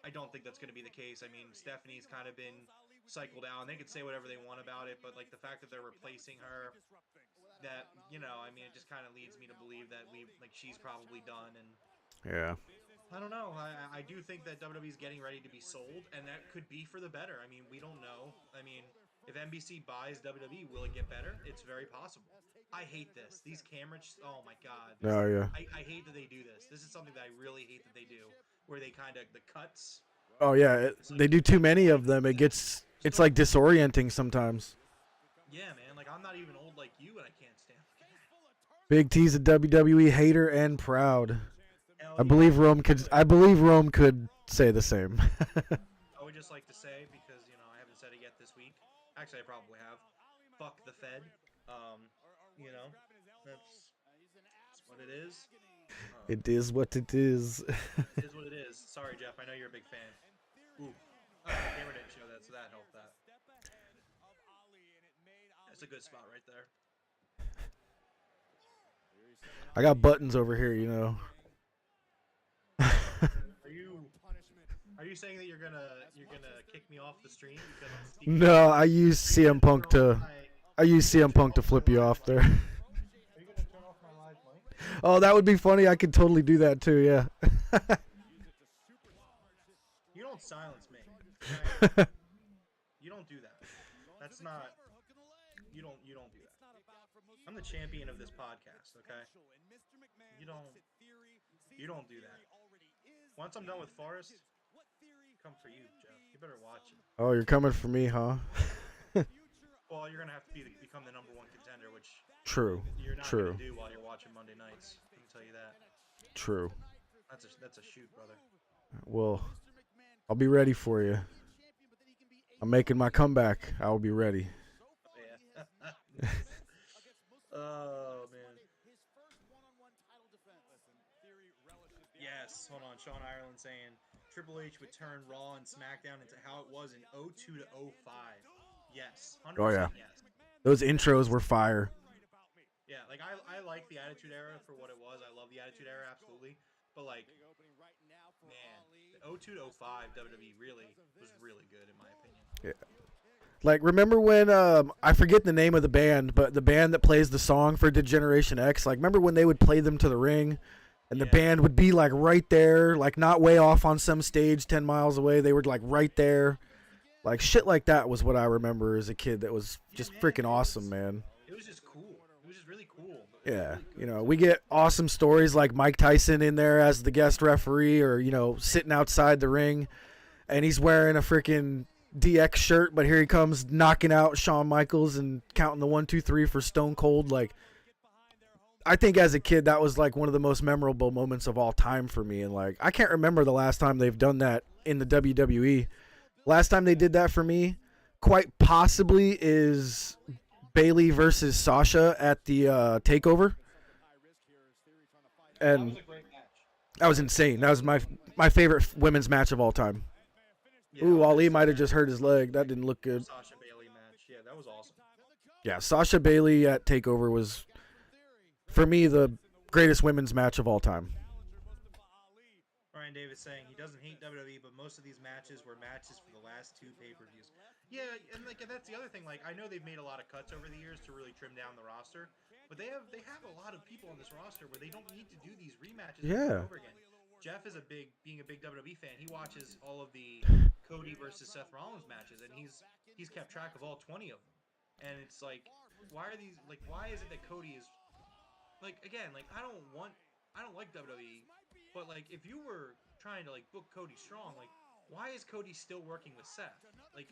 I don't think that's going to be the case. I mean, Stephanie's kind of been cycled out, and they could say whatever they want about it, but like the fact that they're replacing her, that it just kind of leads me to believe that she's probably done. And yeah, I don't know. I do think that WWE's getting ready to be sold, and that could be for the better. I mean, we don't know. I mean, if NBC buys WWE, will it get better? It's very possible. I hate this. These cameras. Oh my god. Oh yeah. I hate that they do this. This is something that I really hate that they do, where they kind of the cuts. Oh yeah, they do too many of them. It's like disorienting sometimes. Yeah, man. Like I'm not even old like you, and I can't stand. Big T's a WWE hater and proud. I believe Rome could say the same. I would just like to say, because I haven't said it yet this week. Actually, I probably have. Fuck the Fed. That's what it is. It is what it is. It is what it is. Sorry, Jeff. I know you're a big fan. Ooh. The camera didn't show that, so that helped that. That's a good spot right there. I got buttons over here, Are you saying that you're gonna kick me off the stream because No, I use CM Punk to flip you off there. Are you gonna turn off my live mic? Oh, that would be funny. I could totally do that too. Yeah. You don't silence me. You don't do that. That's not. You don't do that. I'm the champion of this podcast. Okay. You don't do that. Once I'm done with Forrest, come for you, Jeff. You better watch it. Oh, you're coming for me, huh? Well, you're gonna have to become the #1 contender, which you're not gonna do while you're watching Monday nights. I can tell you that. True. That's a shoot, brother. Well, I'll be ready for you. I'm making my comeback. I will be ready. Yeah. Oh man. Yes. Hold on. Sean Ireland saying Triple H would turn Raw and SmackDown into how it was in 02 to 05. Yes. 100% Oh yeah. Yes. Those intros were fire. Yeah, like I like the Attitude Era for what it was. I love the Attitude Era absolutely, but like, man, the 02 to 05 WWE really was really good in my opinion. Yeah. Like, remember when, I forget the name of the band, but the band that plays the song for Degeneration X, like, remember when they would play them to the ring, and the band would be, like, right there, like, not way off on some stage 10 miles away, they were, like, right there. Like, shit like that was what I remember as a kid that was just freaking awesome, man. It was just cool. It was just really cool. Yeah, you know, we get awesome stories like Mike Tyson in there as the guest referee, or, you know, sitting outside the ring, and he's wearing a freaking DX shirt, but here he comes knocking out Shawn Michaels and counting the 1, 2, 3 for Stone Cold. Like, I think as a kid that was like one of the most memorable moments of all time for me, and like I can't remember the last time they've done that in the WWE. Last time they did that for me, quite possibly, is Bayley versus Sasha at the Takeover, and that was insane. That was my favorite women's match of all time. Ooh, Ali might have just hurt his leg. That didn't look good. Sasha Bailey match. Yeah, that was awesome. Yeah, Sasha Bailey at TakeOver was, for me, the greatest women's match of all time. Ryan Davis saying he doesn't hate WWE, but most of these matches were matches for the last 2 pay-per-views. Yeah, and like that's the other thing. Like, I know they've made a lot of cuts over the years to really trim down the roster, but they have a lot of people on this roster where they don't need to do these rematches over and over again. Jeff is being a big WWE fan. He watches all of the Cody versus Seth Rollins matches, and he's kept track of all 20 of them. And it's like, why is it that Cody is, like, again, like, I don't like WWE, but like, if you were trying to like book Cody strong, like, why is Cody still working with Seth? Like,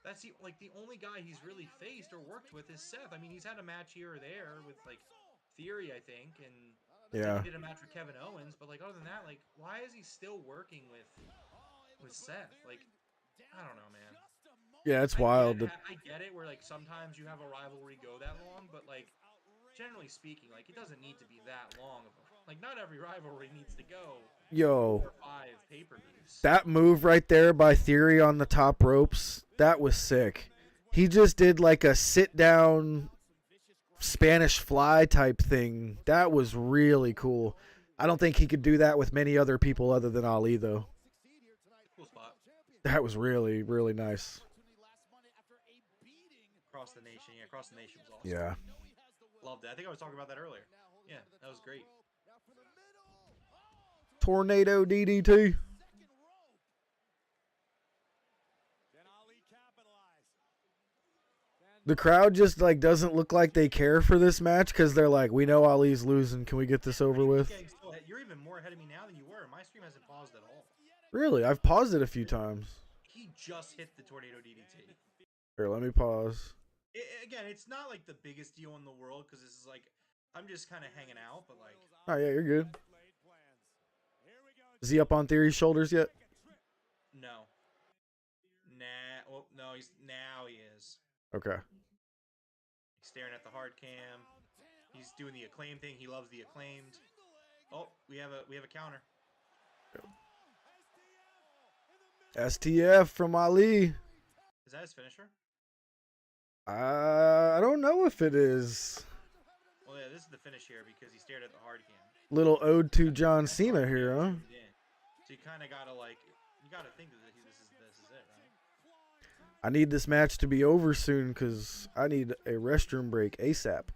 that's the only guy he's really faced or worked with is Seth. I mean, he's had a match here or there with like Theory, I think, and he did a match with Kevin Owens, but like other than that, like, why is he still working with Seth? Like, I don't know, man. Yeah, it's wild. I get it where like sometimes you have a rivalry go that long, but like generally speaking, like it doesn't need to be that long of a, like not every rivalry needs to go 4 or 5 pay-per-views. That move right there by Theory on the top ropes, that was sick. He just did like a sit down Spanish fly type thing. That was really cool. I don't think he could do that with many other people other than Ali, though. Cool spot. That was really, really nice. Across the nation, yeah, Across the Nation was awesome. Yeah. Loved it. I think I was talking about that earlier. Yeah, that was great. Tornado DDT. The crowd just like doesn't look like they care for this match because they're like, we know Ali's losing. Can we get this over with? You're even more ahead of me now than you were. My stream hasn't paused at all. Really? I've paused it a few times. He just hit the tornado DDT. Here, let me pause. Again, it's not like the biggest deal in the world because this is like, I'm just kind of hanging out, but like. Oh yeah, you're good. Is he up on Theory's shoulders yet? No. Nah. Well, no. Now he is. Okay. He's staring at the hard cam. He's doing the acclaim thing. He loves the acclaimed. Oh, we have a counter. STF from Ali. Is that his finisher? I don't know if it is. Well, yeah, this is the finish here because he stared at the hard cam. Little ode to John Cena here, huh? So you kind of gotta like, you gotta think that this is it, right? I need this match to be over soon because I need a restroom break ASAP.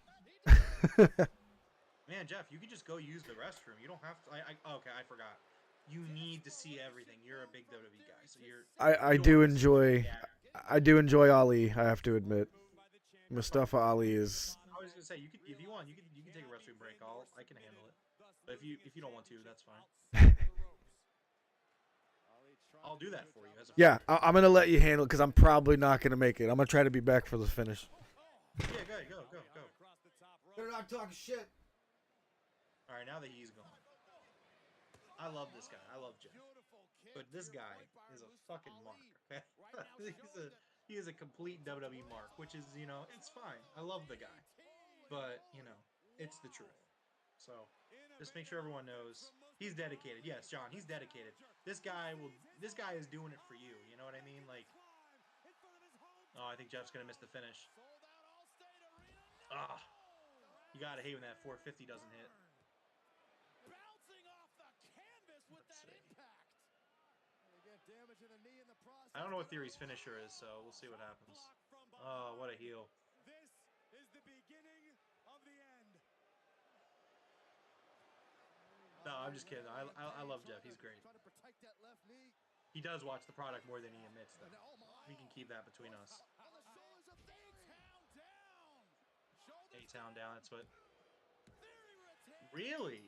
Man, Jeff, you can just go use the restroom. You don't have to. Okay, I forgot. You need to see everything. You're a big WWE guy, so I do enjoy Ali. I have to admit, Mustafa Ali is. I was gonna say if you want, you can take a restroom break. I can handle it. But if you don't want to, that's fine. I'll do that for you. Yeah, I'm gonna let you handle it because I'm probably not gonna make it. I'm gonna try to be back for the finish. Yeah, go. They're not talking shit. All right, now that he's gone, I love this guy. I love Jeff, but this guy is a fucking mark. Okay, he is a complete WWE mark, which is, you know, it's fine. I love the guy, but you know, it's the truth. So just make sure everyone knows he's dedicated. Yes, John, he's dedicated. This guy is doing it for you. You know what I mean? Like, oh, I think Jeff's gonna miss the finish. Ah, you gotta hate when that 450 doesn't hit. I don't know what Theory's finisher is, so we'll see what happens. Oh, what a heel. This is the beginning of the end. No, I'm just kidding. I love Jeff. He's great. Trying to protect that left knee. He does watch the product more than he admits, though. We can keep that between us. On the shoulders of A-Town down. That's what. Really?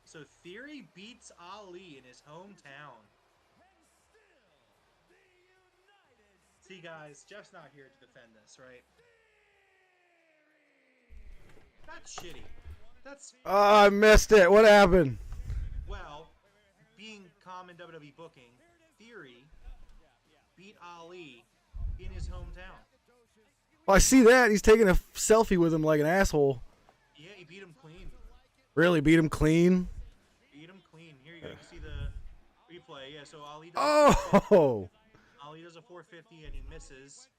So Theory beats Ali in his hometown. See, guys, Jeff's not here to defend this, right? That's shitty. That's Oh, I missed it. What happened? well, being common WWE booking, Theory beat Ali in his hometown. Oh, I see that. He's taking a selfie with him like an asshole. Yeah, he beat him clean. Really beat him clean? Beat him clean. Here you go. You can see the replay. Yeah, so Ali does Oh! Ali does a 450 and he misses.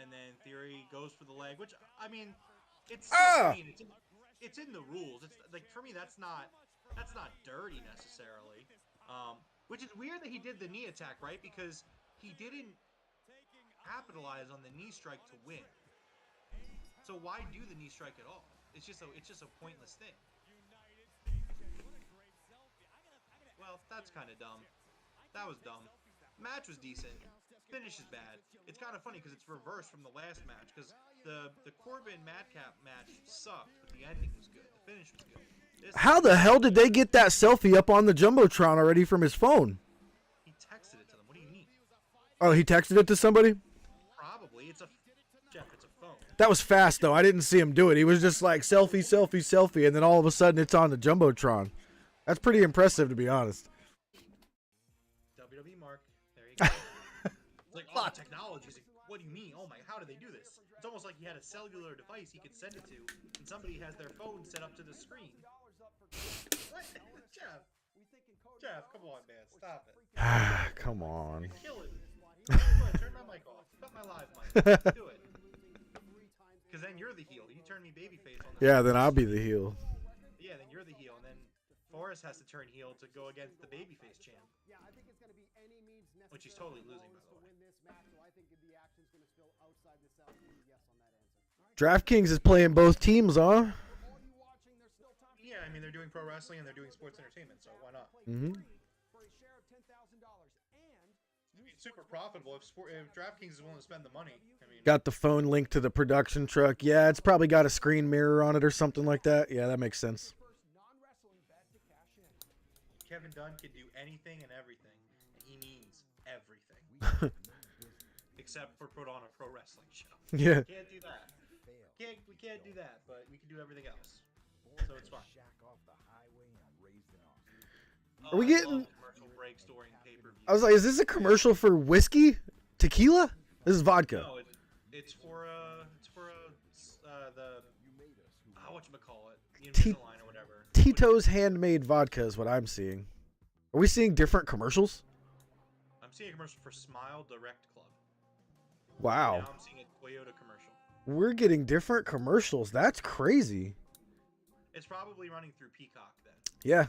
And then Theory goes for the leg, which, I mean, it's still clean. It's in the rules. It's like, for me, that's not dirty necessarily. Which is weird that he did the knee attack, right? Because he didn't capitalize on the knee strike to win. So why do the knee strike at all? It's just a pointless thing. Well, that's kind of dumb. That was dumb. Match was decent. Finish is bad. It's kind of funny because it's reversed from the last match, because the Corbin Madcap match sucked, but the ending was good. The finish was good. How the hell did they get that selfie up on the Jumbotron already from his phone? He texted it to them. What do you mean? Oh, he texted it to somebody? Probably. It's a phone. That was fast, though. I didn't see him do it. He was just like, selfie, selfie, selfie, and then all of a sudden it's on the Jumbotron. That's pretty impressive, to be honest. WWE Mark. There you go. It's like, oh, technology. What do you mean? Oh my, how do they do this? It's almost like he had a cellular device he could send it to, and somebody has their phone set up to the screen. What? Jeff, come on, man. Stop it. Come on. Kill it. Go ahead, turn my mic off. Cut my live mic. Do it. Because then you're the heel. You turn me babyface on the Yeah, then I'll be the heel. Yeah, then you're the heel, and then Forrest has to turn heel to go against the babyface champ. Yeah, I think it's going to be any means necessary. Which he's totally losing, by the way. Win this match, so I think the action's going to spill outside the cell. Yes on that answer. DraftKings is playing both teams, huh? Yeah, I mean, they're doing pro wrestling and they're doing sports entertainment, so why not? Mm-hmm. It's super profitable if DraftKings is willing to spend the money. I mean, Got the phone linked to the production truck. Yeah, it's probably got a screen mirror on it or something like that. Yeah, that makes sense. Kevin Dunn can do anything and everything, and he means everything. Except for put on a pro wrestling show. Yeah. Can't do that. We can't do that, but we can do everything else. So it's fine. Are we getting... Commercial breaks during pay-per-view. I was like, is this a commercial for whiskey? Tequila? This is vodka. No, it's for the whatchamacallit, the Invisalign or whatever. Tito's handmade vodka is what I'm seeing. Are we seeing different commercials? I'm seeing a commercial for Smile Direct Club. Wow. Now I'm seeing a Toyota commercial. We're getting different commercials. That's crazy. It's probably running through Peacock then. Yeah.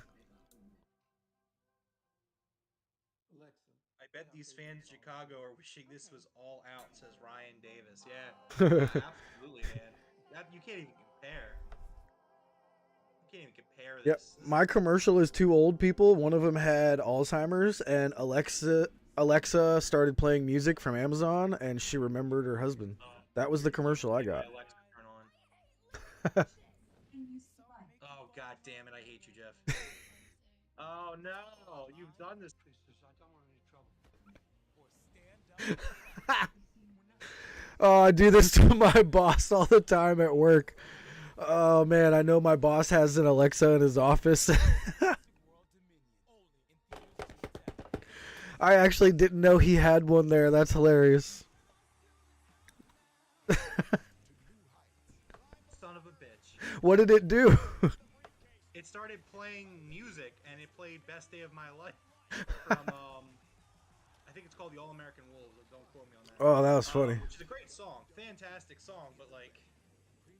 I bet these fans in Chicago are wishing this was all out, says Ryan Davis. Yeah, absolutely, man. You can't even compare. You can't even compare this. Yep. My commercial is two old people. One of them had Alzheimer's, and Alexa started playing music from Amazon, and she remembered her husband. That was the commercial I got. Alexa, turn on. Oh, god damn it, I hate you, Jeff. Oh no, you've done this. Oh, I do this to my boss all the time at work. Oh man, I know my boss has an Alexa in his office. I actually didn't know he had one there. That's hilarious. Son of a bitch. What did it do? It started playing music, and it played Best Day of My Life from, I think it's called The All-American Wolves. Don't quote me on that. Oh, that was funny. Which is a great song. Fantastic song, but, like,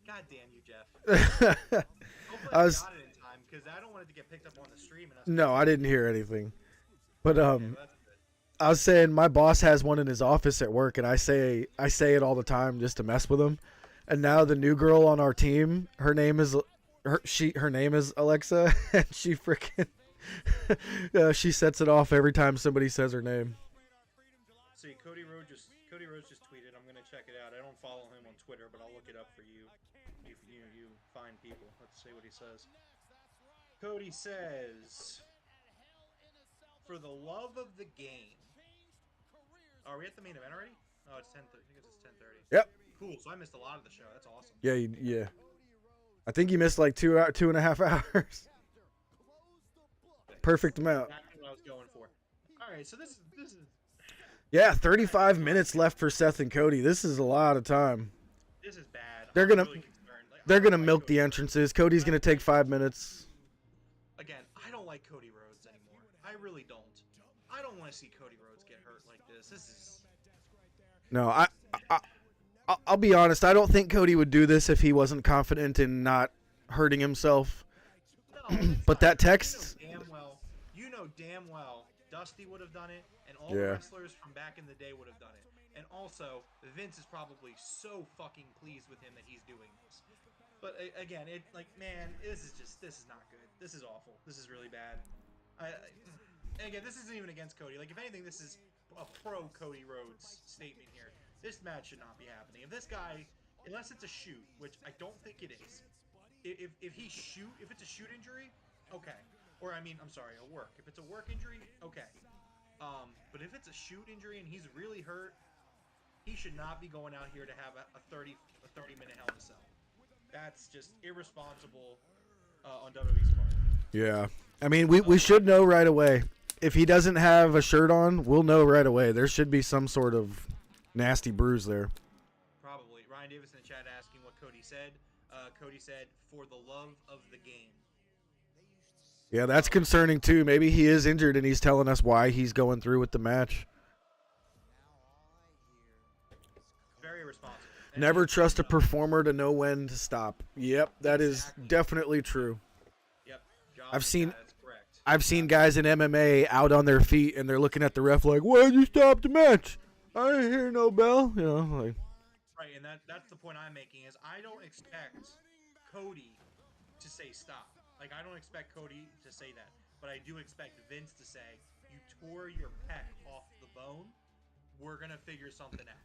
god damn you, Jeff. Hopefully I got it in time, because I don't want it to get picked up on the stream. And No, I didn't hear anything. But, okay, well, I was saying my boss has one in his office at work, and I say it all the time just to mess with him. And now the new girl on our team, her name is Alexa, and she freaking she sets it off every time somebody says her name. See, Cody Rhodes just tweeted. I'm gonna check it out. I don't follow him on Twitter, but I'll look it up for you. You fine people. Let's see what he says. Cody says, "For the love of the game." Are we at the main event already? Oh, it's 10:30. I think it's 10:30. Yep. Cool. So I missed a lot of the show. That's awesome. Yeah, yeah. I think you missed like 2.5 hours. Perfect amount. That's what I was going for. All right, so this is. Yeah, 35 minutes left for Seth and Cody. This is a lot of time. This is bad. They're I'm gonna really concerned. Like, they're I don't gonna like milk Cody the Rhodes. entrances. Cody's gonna take 5 minutes. Again, I don't like Cody Rhodes anymore. I really don't. I don't want to see Cody Rhodes get hurt like this. This is. No, I'll be honest. I don't think Cody would do this if he wasn't confident in not hurting himself. No, But that text. You know damn well, Dusty would have done it, and all Yeah. the wrestlers from back in the day would have done it. And also, Vince is probably so fucking pleased with him that he's doing this. But again, man, this is not good. This is awful. This is really bad. And again, this isn't even against Cody. Like, if anything, this is a pro Cody Rhodes statement here. This match should not be happening. If this guy, unless it's a shoot, which I don't think it is, if it's a shoot injury, okay. Or I'm sorry, a work. If it's a work injury, okay. But if it's a shoot injury and he's really hurt, he should not be going out here to have a 30-minute Hell in a Cell. That's just irresponsible on WWE's part. Yeah, I mean we should know right away. If he doesn't have a shirt on, we'll know right away. There should be some sort of nasty bruise there. Probably. Ryan Davis in the chat asking what Cody said. Cody said, "For the love of the game." Yeah, that's concerning too. Maybe he is injured and he's telling us why he's going through with the match. Very irresponsible. Never trust a performer to know when to stop. Yep, that is definitely true. Yep. I've seen guys in MMA out on their feet and they're looking at the ref like, "Why'd you stop the match? I didn't hear no bell." You know, like. Right, and that's the point I'm making is I don't expect Cody to say stop. Like, I don't expect Cody to say that. But I do expect Vince to say, "You tore your pec off the bone. We're going to figure something out."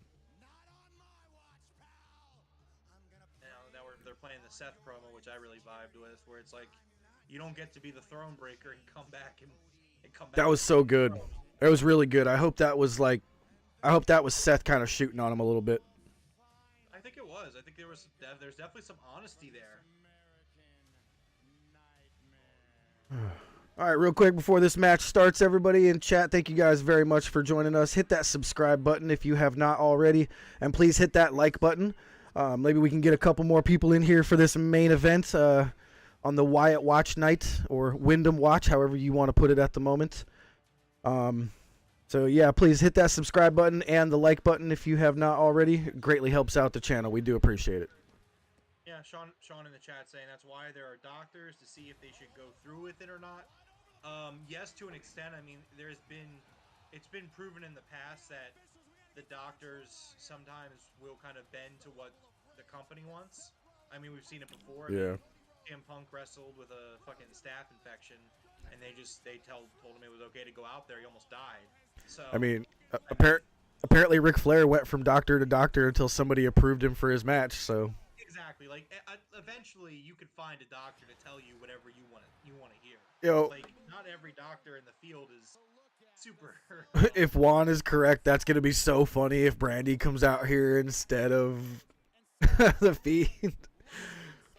Now they're playing the Seth promo, which I really vibed with, where it's like, you don't get to be the throne breaker and come back and come back. That was so good. It was really good. I hope that was Seth kind of shooting on him a little bit. I think it was. I think there's definitely some honesty there. All right, real quick before this match starts, everybody in chat, thank you guys very much for joining us. Hit that subscribe button if you have not already, and please hit that like button. Maybe we can get a couple more people in here for this main event on the Wyatt Watch night, or Wyndham Watch, however you want to put it at the moment. So yeah, please hit that subscribe button and the like button if you have not already. It greatly helps out the channel. We do appreciate it. Yeah, Sean in the chat saying that's why there are doctors to see if they should go through with it or not. Yes, to an extent. I mean, it's been proven in the past that the doctors sometimes will kind of bend to what the company wants. I mean, we've seen it before. Yeah. CM Punk wrestled with a fucking staph infection, and they told him it was okay to go out there. He almost died. So I mean, apparently Ric Flair went from doctor to doctor until somebody approved him for his match. So exactly, like eventually you could find a doctor to tell you whatever you want to hear. Yo. Like, not every doctor in the field is super. if Juan is correct, that's gonna be so funny if Brandy comes out here instead of the Fiend.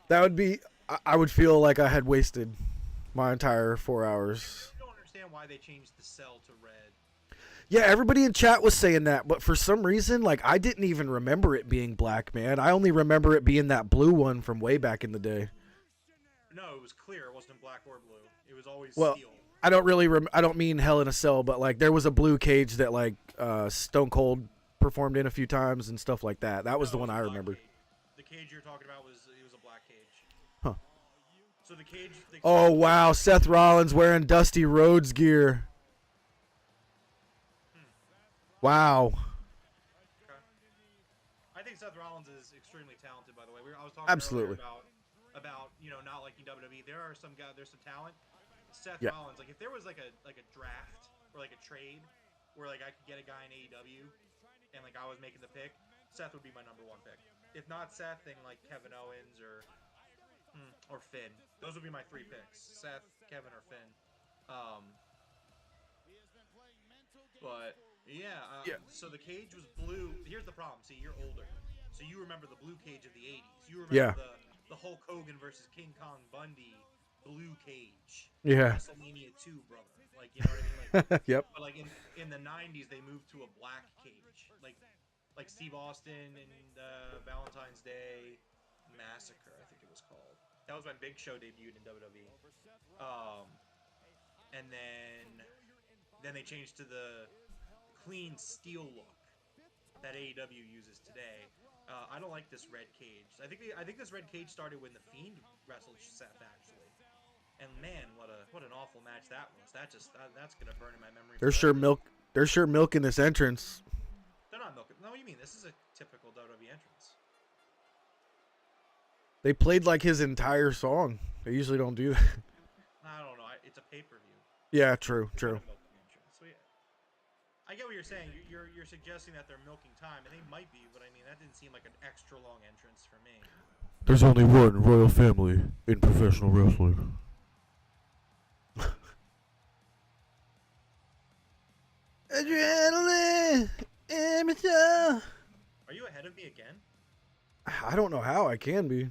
That would be. I would feel like I had wasted my entire 4 hours. I don't understand why they changed the cell to red. Yeah, everybody in chat was saying that, but for some reason, like, I didn't even remember it being black, man. I only remember it being that blue one from way back in the day. No, it was clear. It wasn't black or blue. It was always Well, steel. I don't really I don't mean Hell in a Cell, but like there was a blue cage that like Stone Cold performed in a few times and stuff like that. That was the one I remembered. The cage you're talking about was a black cage. Huh. So the cage. Oh wow, Seth Rollins wearing Dusty Rhodes gear. Wow. I think Seth Rollins is extremely talented. By the way, I was talking Absolutely. earlier about not liking WWE. There are some guys. There's some talent. Seth Yeah. Rollins. Like if there was like a draft or like a trade where like I could get a guy in AEW and like I was making the pick, Seth would be my number 1 pick. If not Seth, then like Kevin Owens or Finn. Those would be my 3 picks: Seth, Kevin, or Finn. But yeah, so the cage was blue. Here's the problem. See, you're older, so you remember the blue cage of the '80s. You remember the Hulk Hogan versus King Kong Bundy blue cage. Yeah. WrestleMania 2, brother. Like, you know what I mean? Like, Yep. But like in the '90s, they moved to a black cage, like Steve Austin and Valentine's Day Massacre, I think it was called. That was when Big Show debuted in WWE. And then they changed to the clean steel look that AEW uses today. I don't like this red cage. I think this red cage started when the Fiend wrestled Seth, actually. And man, what an awful match that was. That's gonna burn in my memory. There's sure milk in this entrance. They're not milking. No, what do you mean? This is a typical WWE entrance. They played like his entire song. They usually don't do that. I don't know. It's a pay-per-view. Yeah, true. So, yeah. I get what you're saying. You're suggesting that they're milking time, and they might be, but I mean that didn't seem like an extra long entrance for me. There's only one royal family in professional wrestling. Adrenaline, amateur. Are you ahead of me again? I don't know how I can be.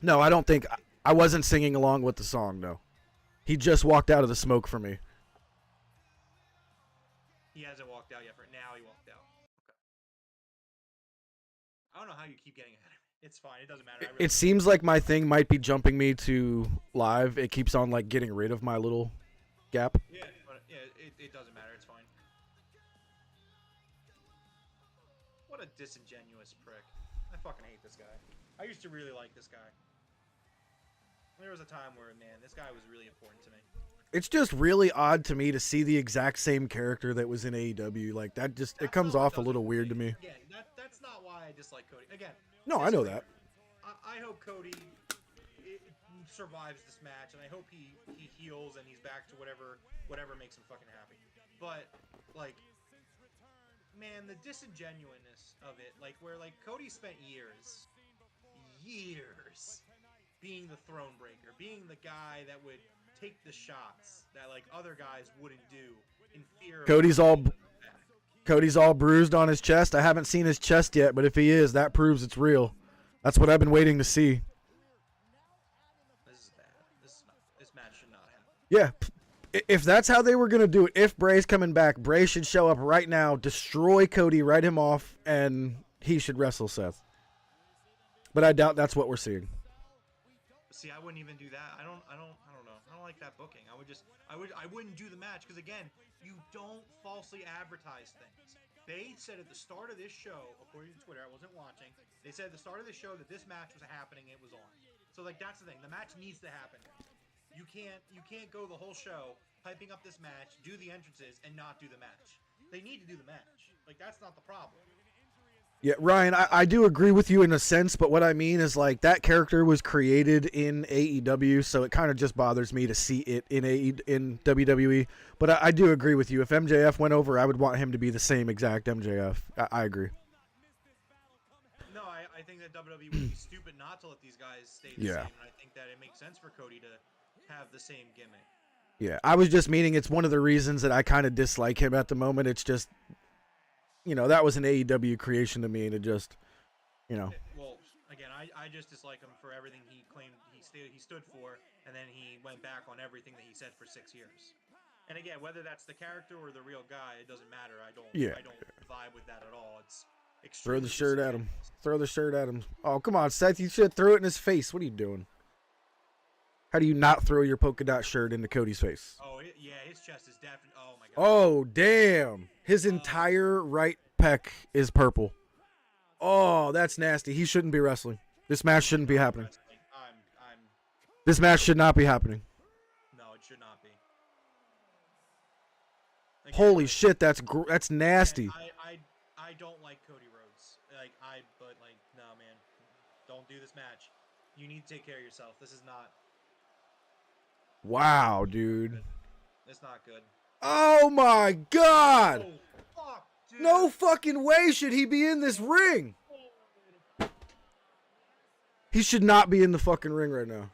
No, I don't think I wasn't singing along with the song. No, he just walked out of the smoke for me. He hasn't walked out yet. For now, he walked out. Okay. I don't know how you keep getting ahead of me. It's fine. It doesn't matter. It seems like my thing might be jumping me to live. It keeps on like getting rid of my little gap. Yeah, but it doesn't matter. It's fine. What a disingenuous prick. I fucking hate this guy. I used to really like this guy. There was a time where, man, this guy was really important to me. It's just really odd to me to see the exact same character that was in AEW. Like that it comes off a little weird to me. Again, that's not why I dislike Cody. Again. No, I know that. I hope Cody survives this match, and I hope he heals and he's back to whatever makes him fucking happy. But like, man, the disingenuousness of it, like where like Cody spent years being the throne breaker, being the guy that would take the shots that like other guys wouldn't do in fear of Cody's all bruised on his chest. I haven't seen his chest yet, but if he is, that proves it's real. That's what I've been waiting to see. This is bad. This match should not happen. Yeah. If that's how they were going to do it, if Bray's coming back, Bray should show up right now, destroy Cody, write him off, and he should wrestle Seth. But I doubt that's what we're seeing. See, I wouldn't even do that. I don't know. I don't like that booking. I wouldn't do the match because again, you don't falsely advertise things. They said at the start of this show, according to Twitter, I wasn't watching. They said at the start of the show that this match was happening. It was on. So like that's the thing. The match needs to happen. You can't go the whole show hyping up this match, do the entrances, and not do the match. They need to do the match. Like that's not the problem. Yeah, Ryan, I do agree with you in a sense, but what I mean is like that character was created in AEW, so it kind of just bothers me to see it in WWE. But I do agree with you. If MJF went over, I would want him to be the same exact MJF. I agree. No, I think that WWE would be stupid not to let these guys stay the same, and I think that it makes sense for Cody to have the same gimmick. Yeah, I was just meaning it's one of the reasons that I kind of dislike him at the moment. It's just, you know, that was an AEW creation to me, and it just, you know. Well, again, I just dislike him for everything he claimed he stood for, and then he went back on everything that he said for 6 years. And again, whether that's the character or the real guy, it doesn't matter. I don't vibe with that at all. It's throw the shirt at him. Throw the shirt at him. Oh, come on, Seth. You should throw it in his face. What are you doing? How do you not throw your polka dot shirt into Cody's face? Oh, yeah, his chest is definitely... Oh, my God. Oh, damn. His entire right pec is purple. Oh, that's nasty. He shouldn't be wrestling. This match shouldn't be happening. This match should not be happening. No, it should not be. Holy shit, that's nasty. I don't like Cody Rhodes. But no, man, don't do this match. You need to take care of yourself. This is not. Wow, dude. It's not good. Oh my god! Oh, fuck, dude. No fucking way should he be in this ring. He should not be in the fucking ring right now.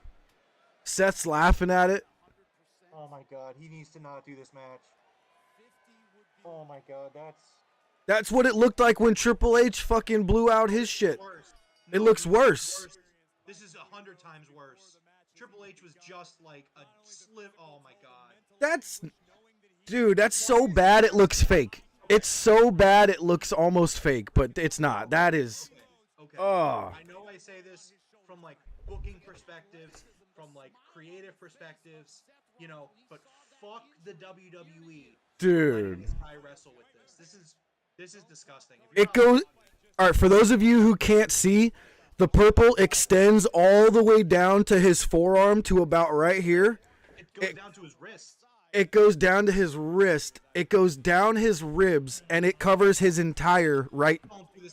Seth's laughing at it. Oh my god, he needs to not do this match. Oh my god, That's what it looked like when Triple H fucking blew out his shit. It looks worse. This is 100 times worse. Triple H was just like a slip. Oh my god. Dude, that's so bad it looks fake. It's so bad it looks almost fake, but it's not. That is. Okay. Oh. I know I say this from like booking perspectives, from like creative perspectives, you know, but fuck the WWE. Dude. This guy wrestle with this. This is disgusting. It goes. All right, for those of you who can't see, the purple extends all the way down to his forearm to about right here. It goes down to his wrist. It goes down to his wrist. It goes down his ribs, and it covers his entire right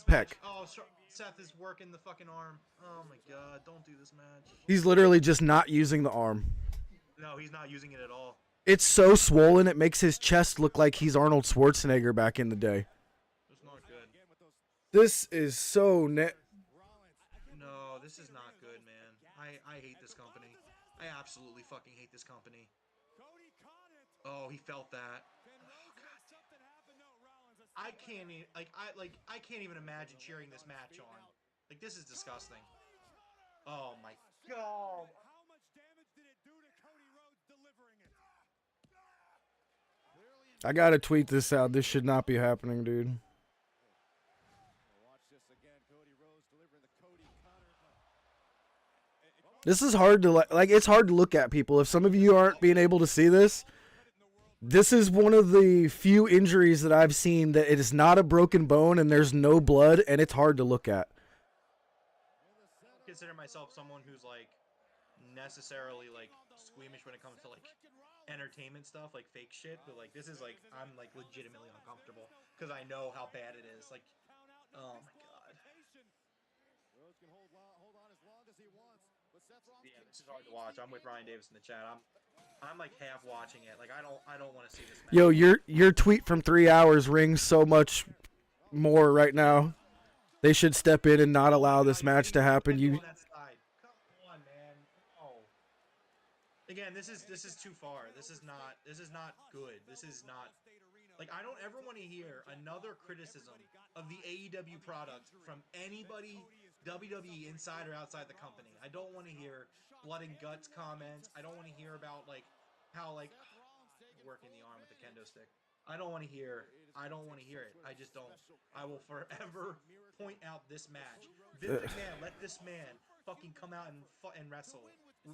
pec. Oh, Seth is working the fucking arm. Oh my god, don't do this match. He's literally just not using the arm. No, he's not using it at all. It's so swollen, it makes his chest look like he's Arnold Schwarzenegger back in the day. It's not good. This is so No, this is not good, man. I hate this company. I absolutely fucking hate this company. Oh, he felt that. Oh god. I can't I can't even imagine cheering this match on. Like, this is disgusting. Oh my god. I gotta tweet this out. This should not be happening, dude. This is hard to like. It's hard to look at, people. If some of you aren't being able to see this, this is one of the few injuries that I've seen that it is not a broken bone and there's no blood, and it's hard to look at. I consider myself someone who's like necessarily like squeamish when it comes to like entertainment stuff, like fake shit, but like this is like I'm like legitimately uncomfortable because I know how bad it is. Like, oh my god. Yeah, this is hard to watch. I'm with Ryan Davis in the chat. I'm like half watching it. Like I don't want to see this match. Yo, your tweet from 3 hours rings so much more right now. They should step in and not allow this match to happen. Come on, man. Oh. Again, this is too far. This is not good. This is not like I don't ever want to hear another criticism of the AEW product from anybody WWE inside or outside the company. I don't want to hear blood and guts comments. I don't want to hear about like how like working the arm with the kendo stick. I don't want to hear it. I just don't. I will forever point out this match. Vince McMahon, let this man fucking come out and wrestle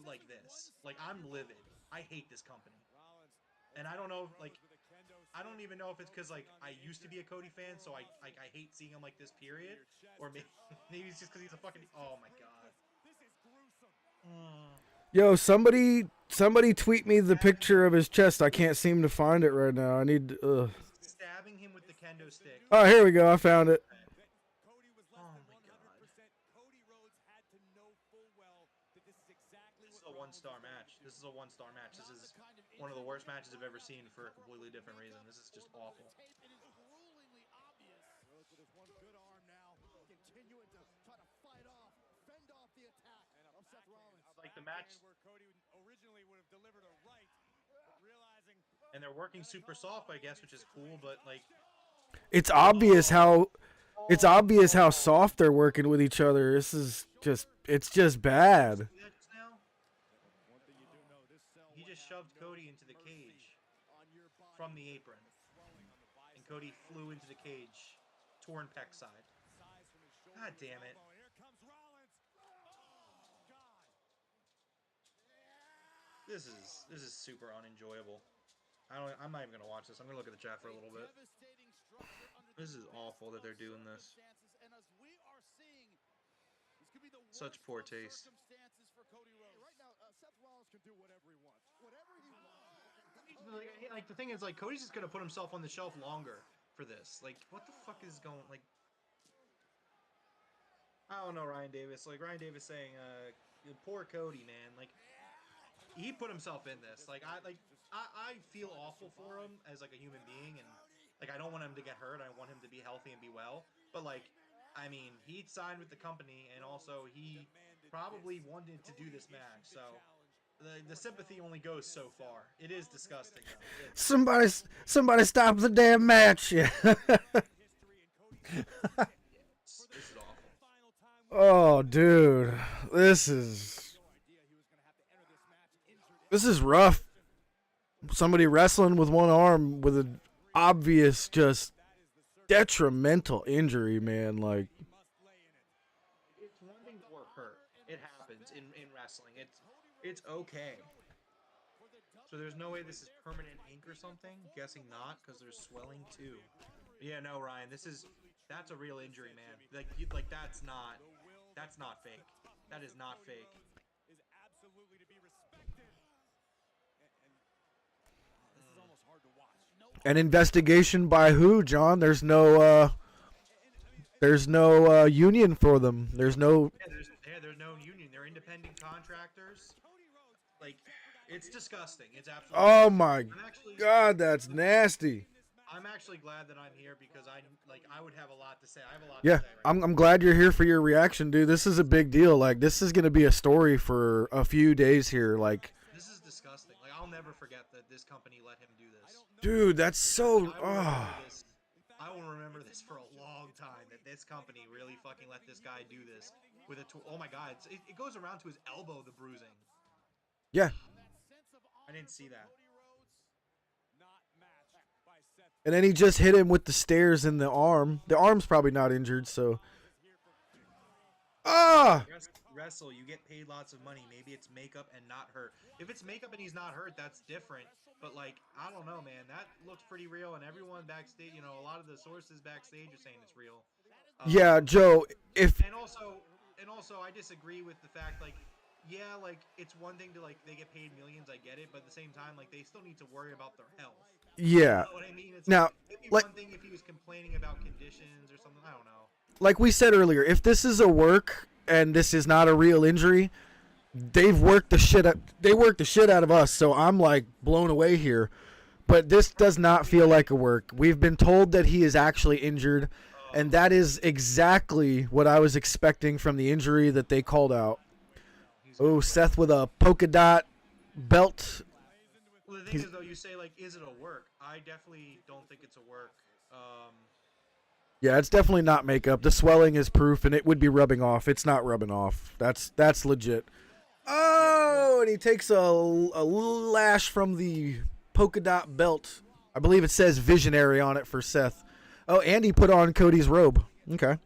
like this. Like, I'm livid. I hate this company. And I don't know, like, I don't even know if it's because, like, I used to be a Cody fan, so I hate seeing him like this, period. Or maybe it's just because he's a fucking, oh my god. Yo, somebody tweet me the picture of his chest. I can't seem to find it right now. I need Stabbing him with the kendo stick. Oh, here we go. I found it. Oh my god. This is a one-star match. This is a one-star match. This is one of the worst matches I've ever seen for a completely different reason. This is just awful. Like the match, and they're working super soft, I guess, which is cool. But like, it's obvious how soft they're working with each other. This is it's just bad. He just shoved Cody into the cage from the apron, and Cody flew into the cage, torn pec side. God damn it. This is super unenjoyable. I'm not even gonna watch this. I'm gonna look at the chat for a little bit. This is awful that they're doing this. Such poor taste. Like the thing is, like Cody's just gonna put himself on the shelf longer for this. Like, what the fuck is going? Like, I don't know, Ryan Davis. Like Ryan Davis saying, poor Cody, man. Like, he put himself in this. I feel awful for him as like a human being, and like I don't want him to get hurt. I want him to be healthy and be well. But like, I mean, he signed with the company, and also he probably wanted to do this match. So the sympathy only goes so far. It is disgusting though. Somebody stop the damn match! Yeah. This is awful. Oh, dude, this is rough. Somebody wrestling with one arm with an obvious, just detrimental injury, man. Like, it's one thing to work hurt. It happens in wrestling. It's okay. So there's no way this is permanent ink or something? Guessing not, because there's swelling too. Yeah, no, Ryan, that's a real injury, man. Like that's not fake. That is not fake. an investigation by who, John? There's no union for them. There's no. There's no union. They're independent contractors. Like, it's disgusting. It's absolutely. Oh my God, that's nasty. I'm actually glad that I'm here because I would have a lot to say. I have a lot Yeah, to say. Right I'm glad you're here for your reaction, dude. This is a big deal. Like, this is gonna be a story for a few days here. Like, this is disgusting. Like, I'll never forget that this company let him do this. dude, that's so. I will remember this for a long time. That this company really fucking let this guy do this with a. Oh my God, it goes around to his elbow. The bruising. Yeah. I didn't see that. And then he just hit him with the stairs in the arm. The arm's probably not injured, so. Wrestle, you get paid lots of money. Maybe it's makeup and not hurt. If it's makeup and he's not hurt, that's different. But like, I don't know, man. That looks pretty real, and everyone backstage, you know, a lot of the sources backstage are saying it's real. Yeah, Joe. And also, I disagree with the fact, like, yeah, like it's one thing to like they get paid millions, I get it, but at the same time, like they still need to worry about their health. Yeah. You know what I mean? It's Now, it'd be one thing if he was complaining about conditions or something. I don't know. Like we said earlier, if this is a work and this is not a real injury, they worked the shit out of us. So I'm like blown away here. But this does not feel like a work. We've been told that he is actually injured, and that is exactly what I was expecting from the injury that they called out. Oh, Seth with a polka dot belt. Well, the thing is, though, you say, like, is it a work? I definitely don't think it's a work. Yeah, it's definitely not makeup. The swelling is proof, and it would be rubbing off. It's not rubbing off. That's legit. Oh, and he takes a lash from the polka dot belt. I believe it says Visionary on it for Seth. Oh, and he put on Cody's robe. Okay.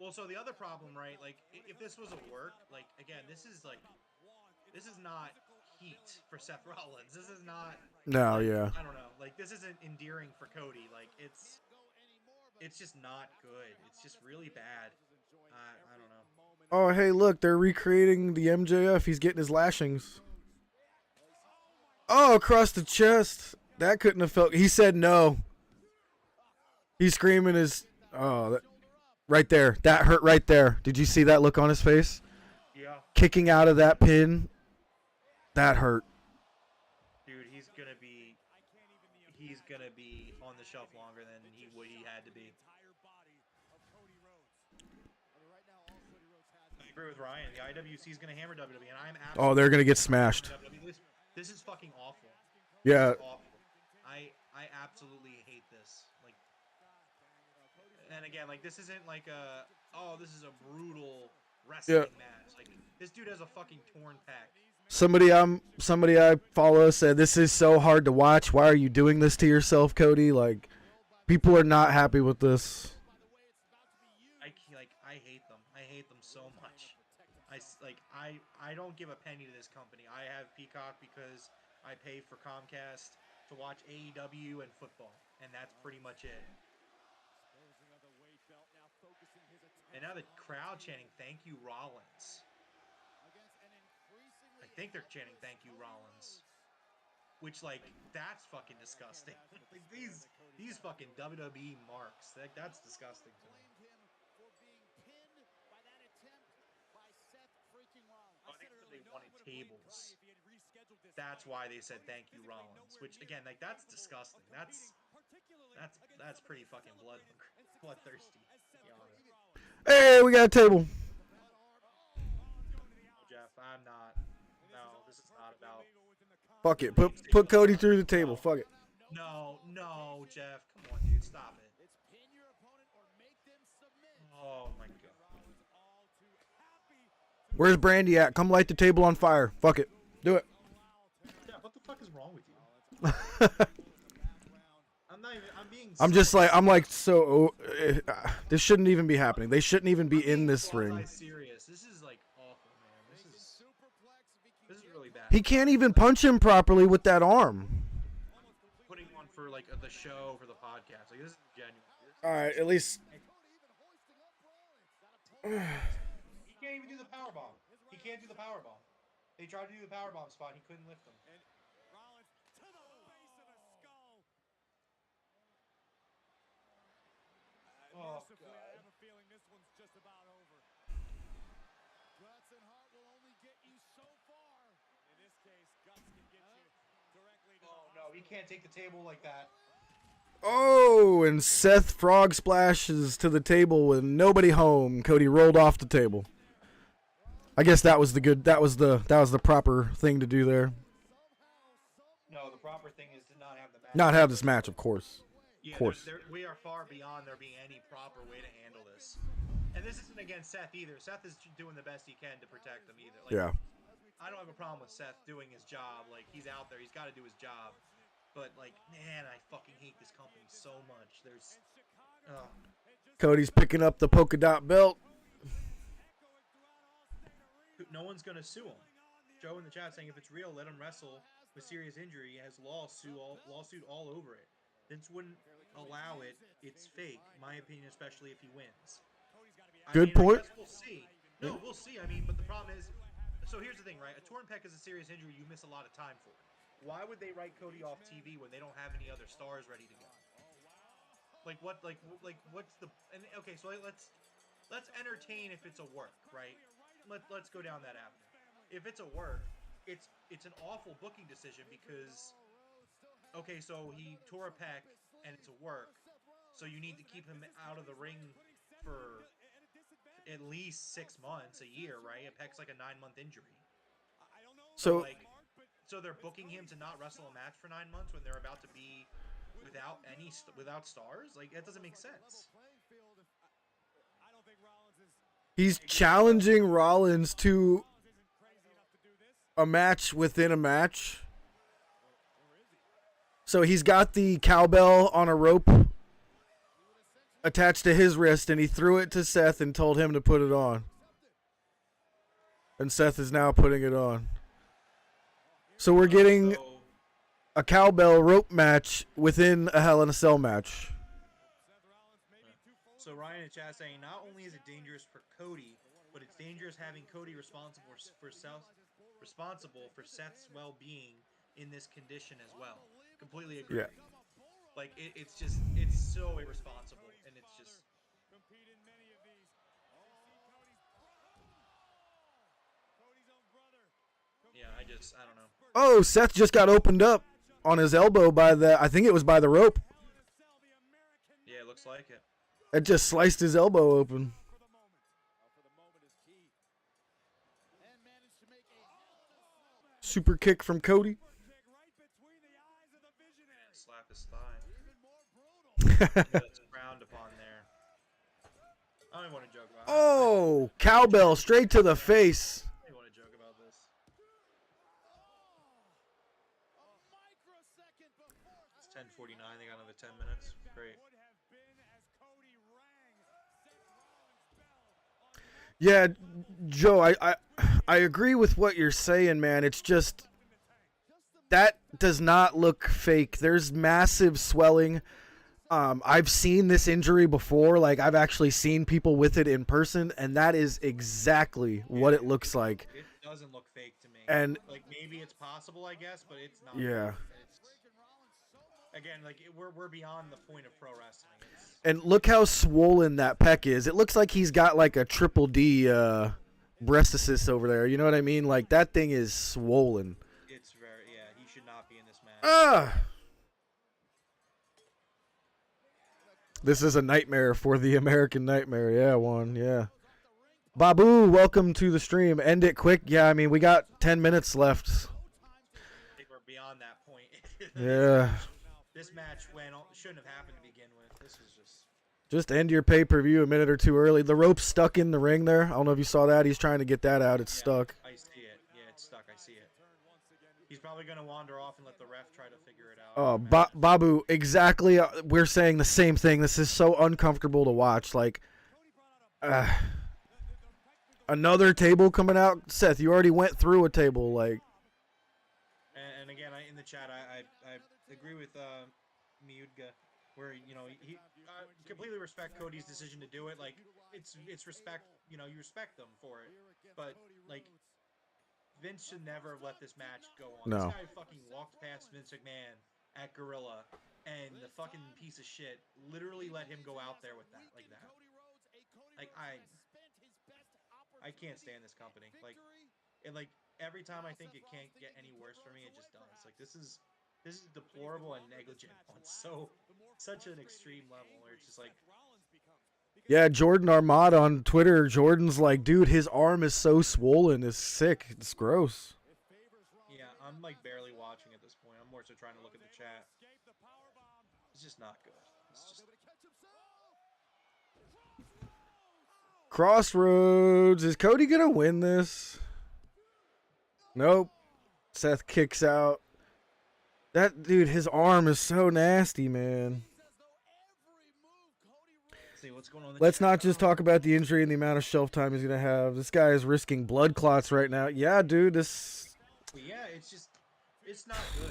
Well, so the other problem, right, like, if this was a work, like, again, this is not heat for Seth Rollins. This is not... No, like, yeah. I don't know. Like, this isn't endearing for Cody. Like, it's just not good. It's just really bad. I don't know. Oh, hey, look, they're recreating the MJF. He's getting his lashings. Oh, across the chest. That couldn't have felt... He said no. He's screaming his... Oh, right there. That hurt right there. Did you see that look on his face? Yeah. Kicking out of that pin. That hurt. Dude, he's gonna be on the shelf longer than he had to be. I agree with Ryan. The IWC is gonna hammer WWE, and I'm absolutely... Oh, they're gonna get smashed. This is fucking awful. Yeah. This is awful. I absolutely hate this. Like, and again, like this isn't like this is a brutal wrestling match. Like, this dude has a fucking torn pec. Somebody I follow said, "This is so hard to watch. Why are you doing this to yourself, Cody?" Like, people are not happy with this. I hate them. I hate them so much. I don't give a penny to this company. I have Peacock because I pay for Comcast to watch AEW and football, and that's pretty much it. And now the crowd chanting, "Thank you, Rollins." I think they're chanting, "Thank you, Rollins." which like that's fucking disgusting. Like, these fucking WWE marks, that's disgusting to me. Oh, I think they wanted tables. That's why they said thank you, Rollins. Which again, like that's disgusting. That's pretty fucking bloodthirsty. To be honest. Hey, we got a table. Oh, Jeff, I'm not. No, this is not about. Fuck it. Put Cody through the table. Fuck it. No, Jeff. Come on, dude. Stop it. Oh my god. Where's Brandy at? Come light the table on fire. Fuck it. Do it. Jeff, what the fuck is wrong with you? I'm like, so this shouldn't even be happening. They shouldn't even be in this ring. Serious. This is like awful, man. This is really bad. He can't even punch him properly with that arm. Putting on for like the show for the podcast. Like this is genuine. All right, at least. He can't even do the power bomb. He can't do the power bomb. They tried to do the power bomb spot. He couldn't lift them. Oh, God. I have a feeling this one's just about over. Guts and heart will only get you so far. In this case, guts can get you directly to no, he can't take the table like that. Oh, and Seth frog splashes to the table with nobody home. Cody rolled off the table. I guess that was the proper thing to do there. No, the proper thing is to not have the match. Not have this match, of course. Yeah, Of course. we are far beyond there being any proper way to handle this. And this isn't against Seth either. Seth is doing the best he can to protect them either. Like, Yeah. I don't have a problem with Seth doing his job. Like, he's out there. He's got to do his job. But, like, man, I fucking hate this company so much. There's... Cody's picking up the polka dot belt. No one's going to sue him. Joe in the chat saying if it's real, let him wrestle with serious injury. He has lawsuit all over it. Vince wouldn't allow it. It's fake. My opinion, especially if he wins. Good point. I guess we'll see. No, we'll see. I mean, but the problem is... So here's the thing, right? A torn pec is a serious injury you miss a lot of time for. Why would they write Cody off TV when they don't have any other stars ready to go? Like what? Like what's the? And okay, so let's entertain if it's a work, right? Let's go down that avenue. If it's a work, it's an awful booking decision because okay, so he tore a pec and it's a work, so you need to keep him out of the ring for at least 6 months, a year, right? A pec's like a 9-month injury. So So they're booking him to not wrestle a match for 9 months when they're about to be without stars? Like that doesn't make sense. He's challenging Rollins to a match within a match. So he's got the cowbell on a rope attached to his wrist, and he threw it to Seth and told him to put it on. And Seth is now putting it on. So we're getting a cowbell rope match within a Hell in a Cell match. So Ryan in chat saying not only is it dangerous for Cody, but it's dangerous having Cody responsible for Seth's well-being in this condition as well. Completely agree. Yeah. Like it's so irresponsible, and it's just. Yeah, I don't know. Oh, Seth just got opened up on his elbow by I think it was by the rope. Yeah, it looks like it. It just sliced his elbow open. Super kick from Cody. Slap his thigh. That's frowned upon there. I don't even want to joke about it. Oh, cowbell straight to the face. I don't want to joke about this. It's 10:49. They got another 10 minutes. Great. Yeah, Joe, I agree with what you're saying, man. It's just that does not look fake. There's massive swelling. I've seen this injury before. Like I've actually seen people with it in person, and that is exactly what it looks like. doesn't look fake to me. And like maybe it's possible, I guess, but it's not. yeah. It's, again, like we're beyond the point of pro wrestling. And look how swollen that pec is. It looks like he's got like a triple D breast assist over there. You know what I mean? Like that thing is swollen. It's very he should not be in this match. This is a nightmare for the American Nightmare. Yeah, one. Yeah. Babu, welcome to the stream. End it quick. Yeah, I mean, we got 10 minutes left. I think we're beyond that point. Yeah. This match shouldn't have happened to begin with. This is just end your pay-per-view a minute or two early. The rope's stuck in the ring there. I don't know if you saw that. He's trying to get that out. It's stuck. I see it. Yeah, it's stuck. I see it. He's probably going to wander off and let the ref try to figure it out. Oh, Babu, exactly. We're saying the same thing. This is so uncomfortable to watch. Like, another table coming out. Seth, you already went through a table. Like, and again, in the chat, I agree with Miudga, where he completely respect Cody's decision to do it. Like, it's respect. You respect them for it, but like. Vince should never have let this match go on. No. This guy fucking walked past Vince McMahon at Gorilla, and the fucking piece of shit literally let him go out there with that, like that. Like I can't stand this company. Like, every time I think it can't get any worse for me, it just does. Like this is deplorable and negligent on such an extreme level where it's just like. Yeah, Jordan Armada on Twitter. Jordan's like, dude, his arm is so swollen. It's sick. It's gross. Yeah, I'm like barely watching at this point. I'm more so trying to look at the chat. It's just not good. It's just... Crossroads. Is Cody going to win this? Nope. Seth kicks out. That dude, his arm is so nasty, man. What's going on? Let's not just talk about the injury and the amount of shelf time he's gonna have. This guy is risking blood clots right now. Yeah, dude. Yeah, it's not good.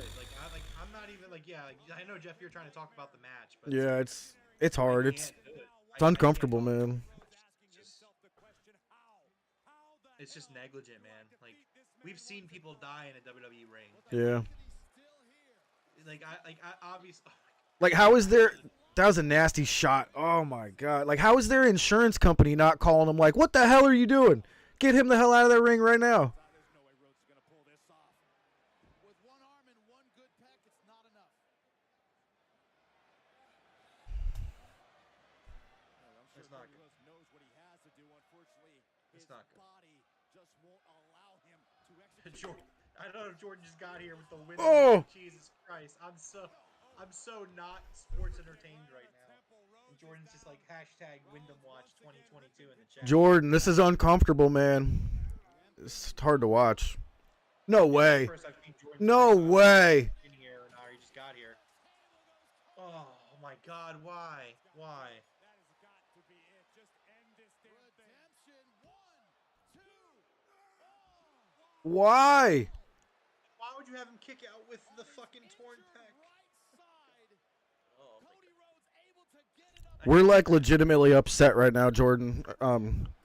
I'm not even I know Jeff, you're trying to talk about the match, but yeah, it's hard. It's uncomfortable, man. It's just negligent, man. Like we've seen people die in a WWE ring. Yeah. Obviously. Like, how is there? That was a nasty shot. Oh my god! Like, how is their insurance company not calling him? Like, what the hell are you doing? Get him the hell out of that ring right now. It's not good. I don't know if Jordan just got here with the win. Oh! Jesus Christ! I'm so not sports entertained right now. And Jordan's just like hashtag Wyndham Watch 2022 in the chat. Jordan, this is uncomfortable, man. It's hard to watch. No way. No way. He just got here. Oh my God! Why? Why? Why? Why would you have him kick out with the fucking torn pec? We're like legitimately upset right now, Jordan.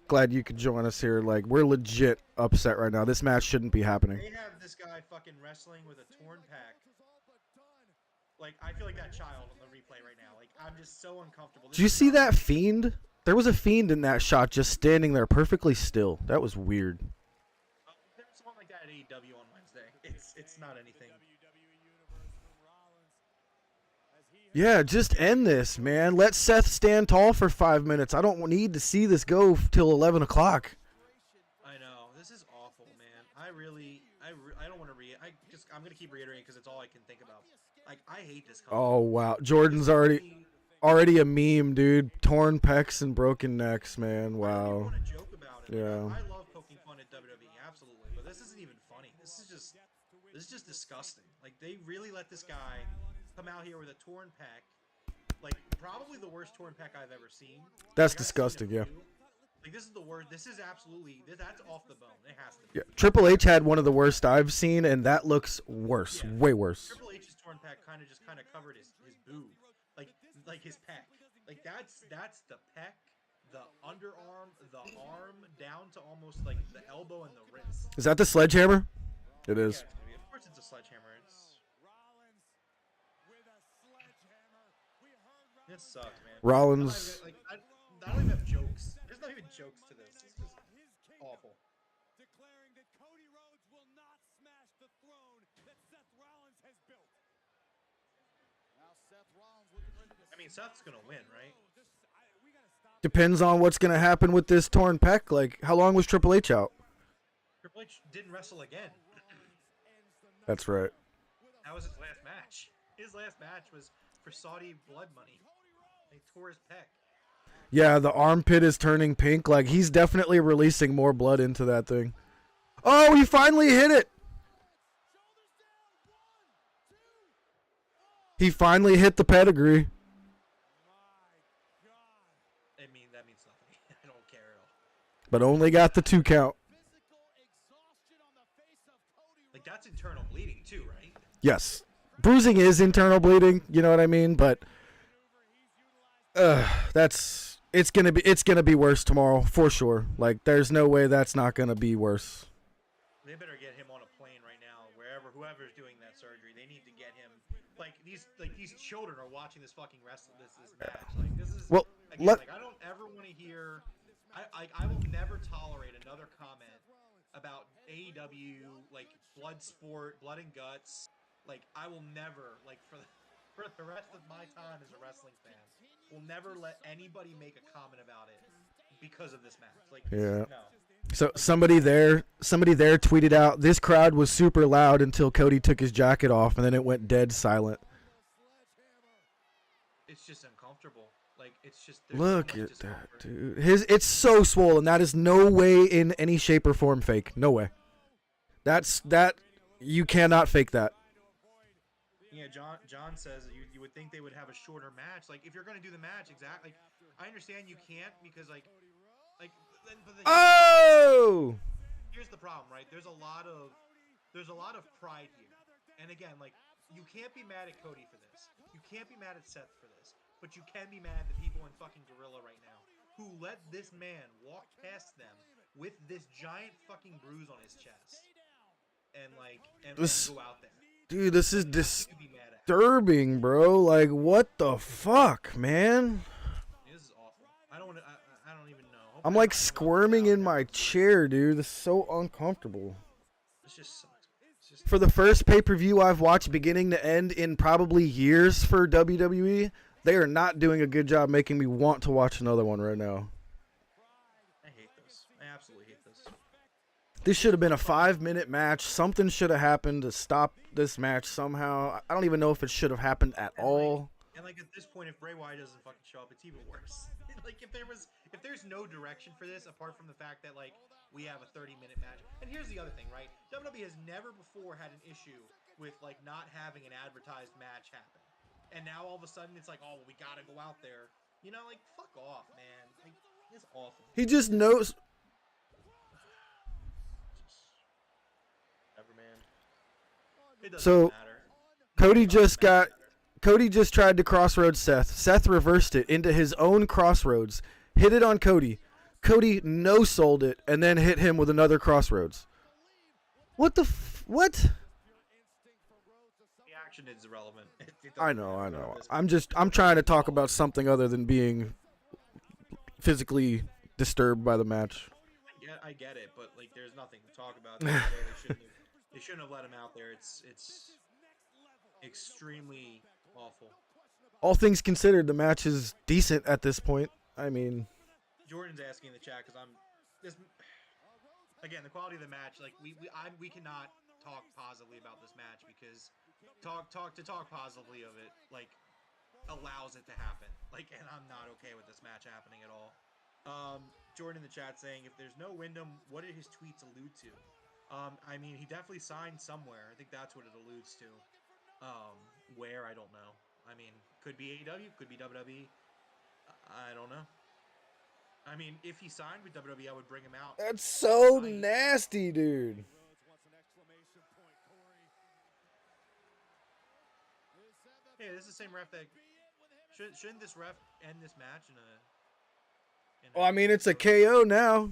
Glad you could join us here. Like, we're legit upset right now. This match shouldn't be happening. They have this guy fucking wrestling with a torn pec. Like, I feel like that child on the replay right now. Like, I'm just so uncomfortable. Did you see that Fiend? There was a Fiend in that shot just standing there perfectly still. That was weird. There's something like that at AEW on Wednesday. It's not anything. Yeah, just end this, man. Let Seth stand tall for 5 minutes. I don't need to see this go till 11 o'clock. I know. This is awful, man. I don't want to I'm going to keep reiterating because it's all I can think about. Like, I hate this company. Oh, wow. Jordan's already a meme, dude. Torn pecs and broken necks, man. Wow. I don't want to joke about it. Yeah. I love poking fun at WWE, absolutely. But this isn't even funny. This is just disgusting. Like, they really let this guy come out here with a torn pec, like probably the worst torn pec I've ever seen. That's disgusting, yeah. Like this is the worst. This is absolutely that's off the bone. It has to be. Yeah, Triple H had one of the worst I've seen, and that looks worse, way worse. Triple H's torn pec kind of covered his boob, like his pec. Like that's the pec the underarm, the arm down to almost like the elbow and the wrist. Is that the sledgehammer? It is. Yeah, of course it's a sledgehammer. This sucks, man. Rollins. I don't even have jokes. There's not even jokes to this. It's just awful. Declaring that Cody Rhodes will not smash the throne that Seth Rollins has built. Now Seth Rollins looking ready to. I mean, Seth's gonna win, right? Depends on what's gonna happen with this torn pec. Like, how long was Triple H out? Triple H didn't wrestle again. That's right. That was his last match. His last match was for Saudi blood money. They tore his pec. Yeah, the armpit is turning pink. Like, he's definitely releasing more blood into that thing. Oh, he finally hit it. He finally hit the pedigree. I mean, that means nothing. I don't care at all. But only got the 2 count. Like, that's internal bleeding too, right? Yes. Bruising is internal bleeding, you know what I mean? But it's gonna be worse tomorrow for sure. Like, there's no way that's not gonna be worse. They better get him on a plane right now, whoever's doing that surgery. They need to get him. Like these children are watching this fucking this match. Like, this is Well, again, like, I don't ever want to hear. I will never tolerate another comment about AEW, like blood sport, blood and guts. Like, I will never, like, for the rest of my time as a wrestling fan, will never let anybody make a comment about it because of this match. Like, Yeah. no. So somebody there tweeted out, this crowd was super loud until Cody took his jacket off, and then it went dead silent. It's just uncomfortable. Like, it's just Look at that, dude. It's so swollen. That is no way in any shape or form fake. No way. You cannot fake that. Yeah, John says that you would think they would have a shorter match. Like, if you're going to do the match, exactly. Like, I understand you can't because, but Oh! Here's the problem, right? There's a lot of pride here. And again, like, you can't be mad at Cody for this. You can't be mad at Seth for this. But you can be mad at the people in fucking Gorilla right now who let this man walk past them with this giant fucking bruise on his chest. And go out there. Dude, this is disturbing, bro. Like, what the fuck, man? This is awful. I don't even know. I'm like squirming in my chair, dude. This is so uncomfortable. This just sucks. For the first pay-per-view I've watched beginning to end in probably years for WWE, they are not doing a good job making me want to watch another one right now. I hate this. I absolutely hate this. This should have been a 5-minute match. Something should have happened to stop this match somehow. I don't even know if it should have happened at all. And like, at this point, if Bray Wyatt doesn't fucking show up, it's even worse. Like, if there's no direction for this apart from the fact that, like, we have a 30-minute match. And here's the other thing, right? WWE has never before had an issue with, like, not having an advertised match happen. And now all of a sudden it's like, oh, we gotta go out there. You know, like, fuck off, man. Like, it's awful. He just knows. Whatever, man. It doesn't So, matter. Cody just tried to crossroads Seth. Seth reversed it into his own crossroads, hit it on Cody. Cody no-sold it, and then hit him with another crossroads. What the what? The action is irrelevant. I know. I'm trying to talk about something other than being physically disturbed by the match. I get it, but, like, there's nothing to talk about. They shouldn't have let him out there. It's extremely awful. All things considered, the match is decent at this point. I mean, Jordan's asking in the chat because again, the quality of the match. Like, we cannot talk positively about this match because talk positively of it, like, allows it to happen. Like, and I'm not okay with this match happening at all. Jordan in the chat saying, if there's no Wyndham, what did his tweets allude to? I mean, he definitely signed somewhere. I think that's what it alludes to. Where, I don't know. I mean, could be AEW, could be WWE. I don't know. I mean, if he signed with WWE, I would bring him out. that's so nasty, dude. Hey, this is the same ref that shouldn't this ref end this match in a Well, I mean, it's a KO now.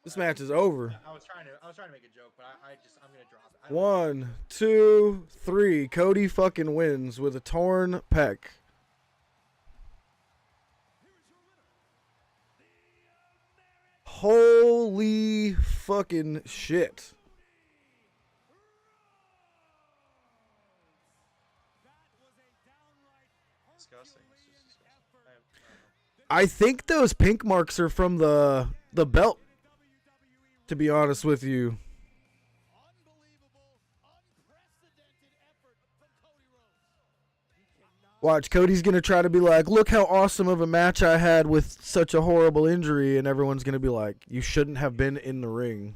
This match is over. I was trying to make a joke, but I'm gonna drop it. 1, 2, 3. Cody fucking wins with a torn pec. Holy fucking shit. Disgusting. It's just disgusting. I think those pink marks are from the belt, to be honest with you. Watch, Cody's going to try to be like, look how awesome of a match I had with such a horrible injury, and everyone's going to be like, you shouldn't have been in the ring.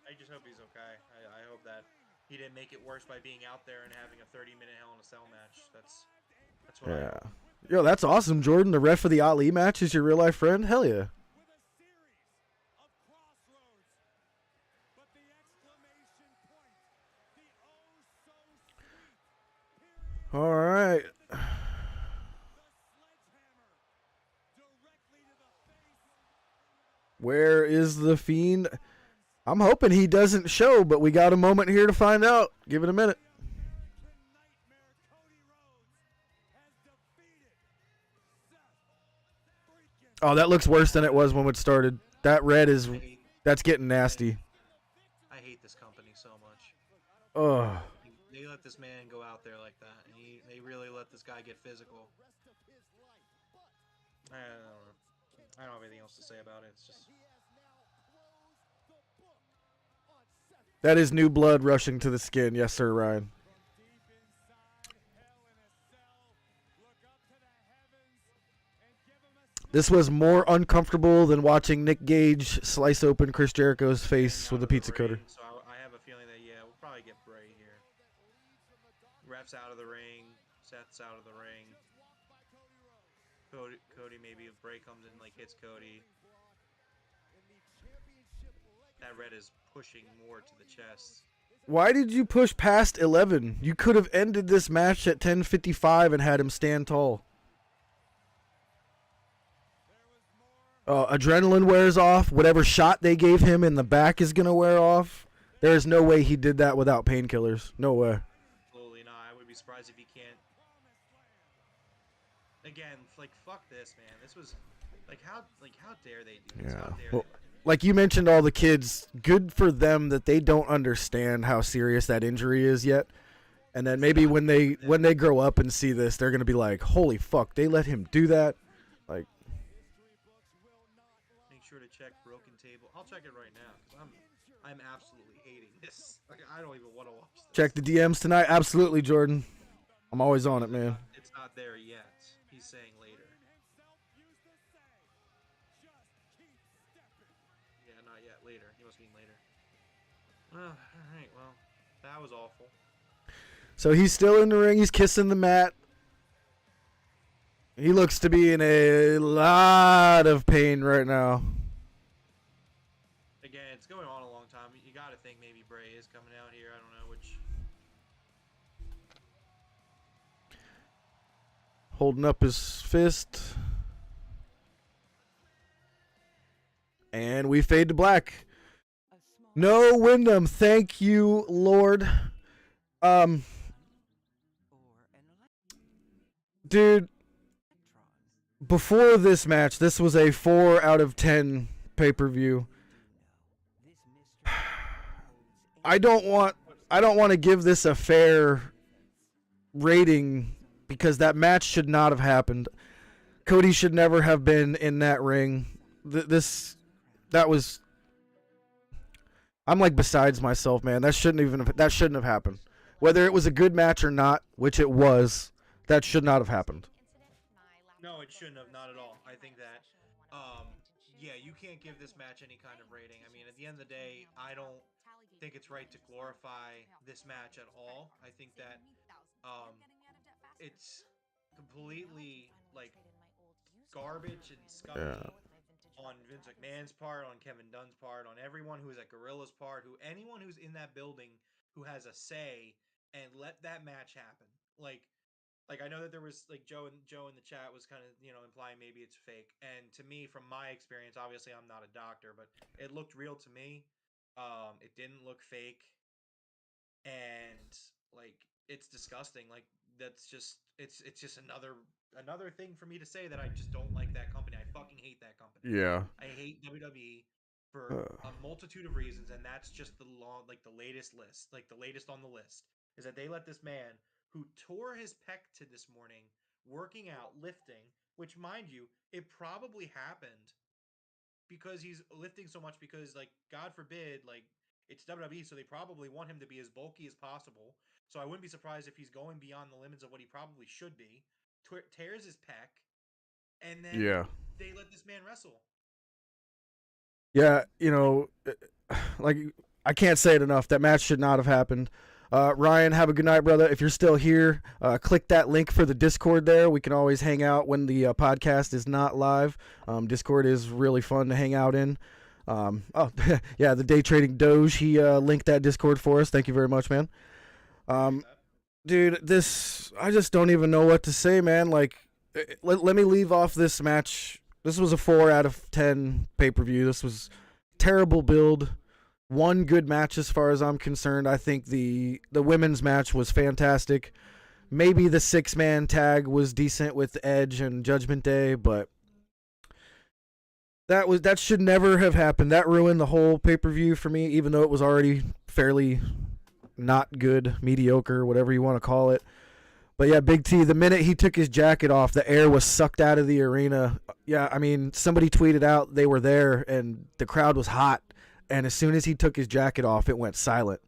I just hope he's okay. I hope that he didn't make it worse by being out there and having a 30-minute Hell in a Cell match. That's what I hope. Yo, that's awesome, Jordan. The ref of the Ali match is your real-life friend? Hell yeah. All right. Where is the Fiend? I'm hoping he doesn't show, but we got a moment here to find out. Give it a minute. Oh, that looks worse than it was when it started. That red is, that's getting nasty. I hate this company so much. Ugh. They let this man go out there like that. And they really let this guy get physical. I don't know. I don't have anything else to say about it. It's just... That is new blood rushing to the skin. Yes, sir, Ryan. This was more uncomfortable than watching Nick Gage slice open Chris Jericho's face with a pizza cutter. So I have a feeling that, yeah, we'll probably get Bray here. Ref's out of the ring. Seth's out of the ring. Cody maybe if Bray comes in, like, hits Cody. That red is pushing more to the chest. Why did you push past 11? You could have ended this match at 10:55 and had him stand tall. Adrenaline wears off. Whatever shot they gave him in the back is going to wear off. There is no way he did that without painkillers. No way. Absolutely not. I would be surprised if he can't. Again, like, fuck this, man. This was, how dare they do this? Yeah. How dare Well, like you mentioned, all the kids, good for them that they don't understand how serious that injury is yet. And then maybe when they grow up and see this, they're going to be like, holy fuck, they let him do that? Like, make sure to check Broken Table. I'll check it right now because I'm absolutely hating this. Like, I don't even want to watch this. check the DMs tonight. Absolutely, Jordan. I'm always on it, man. It's not there yet. He's saying later. Yeah, not yet. Later. He must mean later. All right. Well, that was awful. So he's still in the ring. He's kissing the mat. He looks to be in a lot of pain right now. Again, it's going on a long time. You got to think maybe Bray is coming out here. I don't know which. Holding up his fist. And we fade to black. No Wyndham. Thank you, Lord. Dude, before this match, this was a 4 out of 10 pay-per-view. I don't want to give this a fair rating because that match should not have happened. Cody should never have been in that ring. I'm like besides myself, man. That shouldn't have happened. Whether it was a good match or not, which it was, that should not have happened. No, it shouldn't have. Not at all. I think that, yeah, you can't give this match any kind of rating. I mean, at the end of the day, I don't think it's right to glorify this match at all. I think that, it's completely, like, garbage and scummy on Vince McMahon's part, on Kevin Dunn's part, on everyone who's at Gorilla's part, anyone who's in that building who has a say, and let that match happen. Like Like I know that there was like Joe in the chat was kind of implying maybe it's fake. And to me, from my experience, obviously I'm not a doctor, but it looked real to me. It didn't look fake, and like it's disgusting. Like that's just it's just another thing for me to say that I just don't like that company. I fucking hate that company. Yeah. I hate WWE for a multitude of reasons, and that's just the latest list, like the latest on the list, is that they let this man who tore his pec to this morning working out, lifting, which mind you, it probably happened because he's lifting so much because like God forbid, like it's WWE, so they probably want him to be as bulky as possible. So I wouldn't be surprised if he's going beyond the limits of what he probably should be. Tears his pec, and then Yeah. they let this man wrestle. Yeah, like I can't say it enough. That match should not have happened. Ryan, have a good night, brother. If you're still here, click that link for the Discord there. We can always hang out when the podcast is not live. Discord is really fun to hang out in. Yeah, the Day Trading Doge, he linked that Discord for us. Thank you very much, man. Dude, I just don't even know what to say, man. Like, let me leave off this match. This was a 4 out of 10 pay-per-view. This was terrible build. One good match as far as I'm concerned. I think the women's match was fantastic. Maybe the 6-man tag was decent with Edge and Judgment Day, but that should never have happened. That ruined the whole pay-per-view for me, even though it was already fairly not good, mediocre, whatever you want to call it. But yeah, Big T, the minute he took his jacket off, the air was sucked out of the arena. Yeah, I mean, somebody tweeted out they were there and the crowd was hot. And as soon as he took his jacket off, it went silent.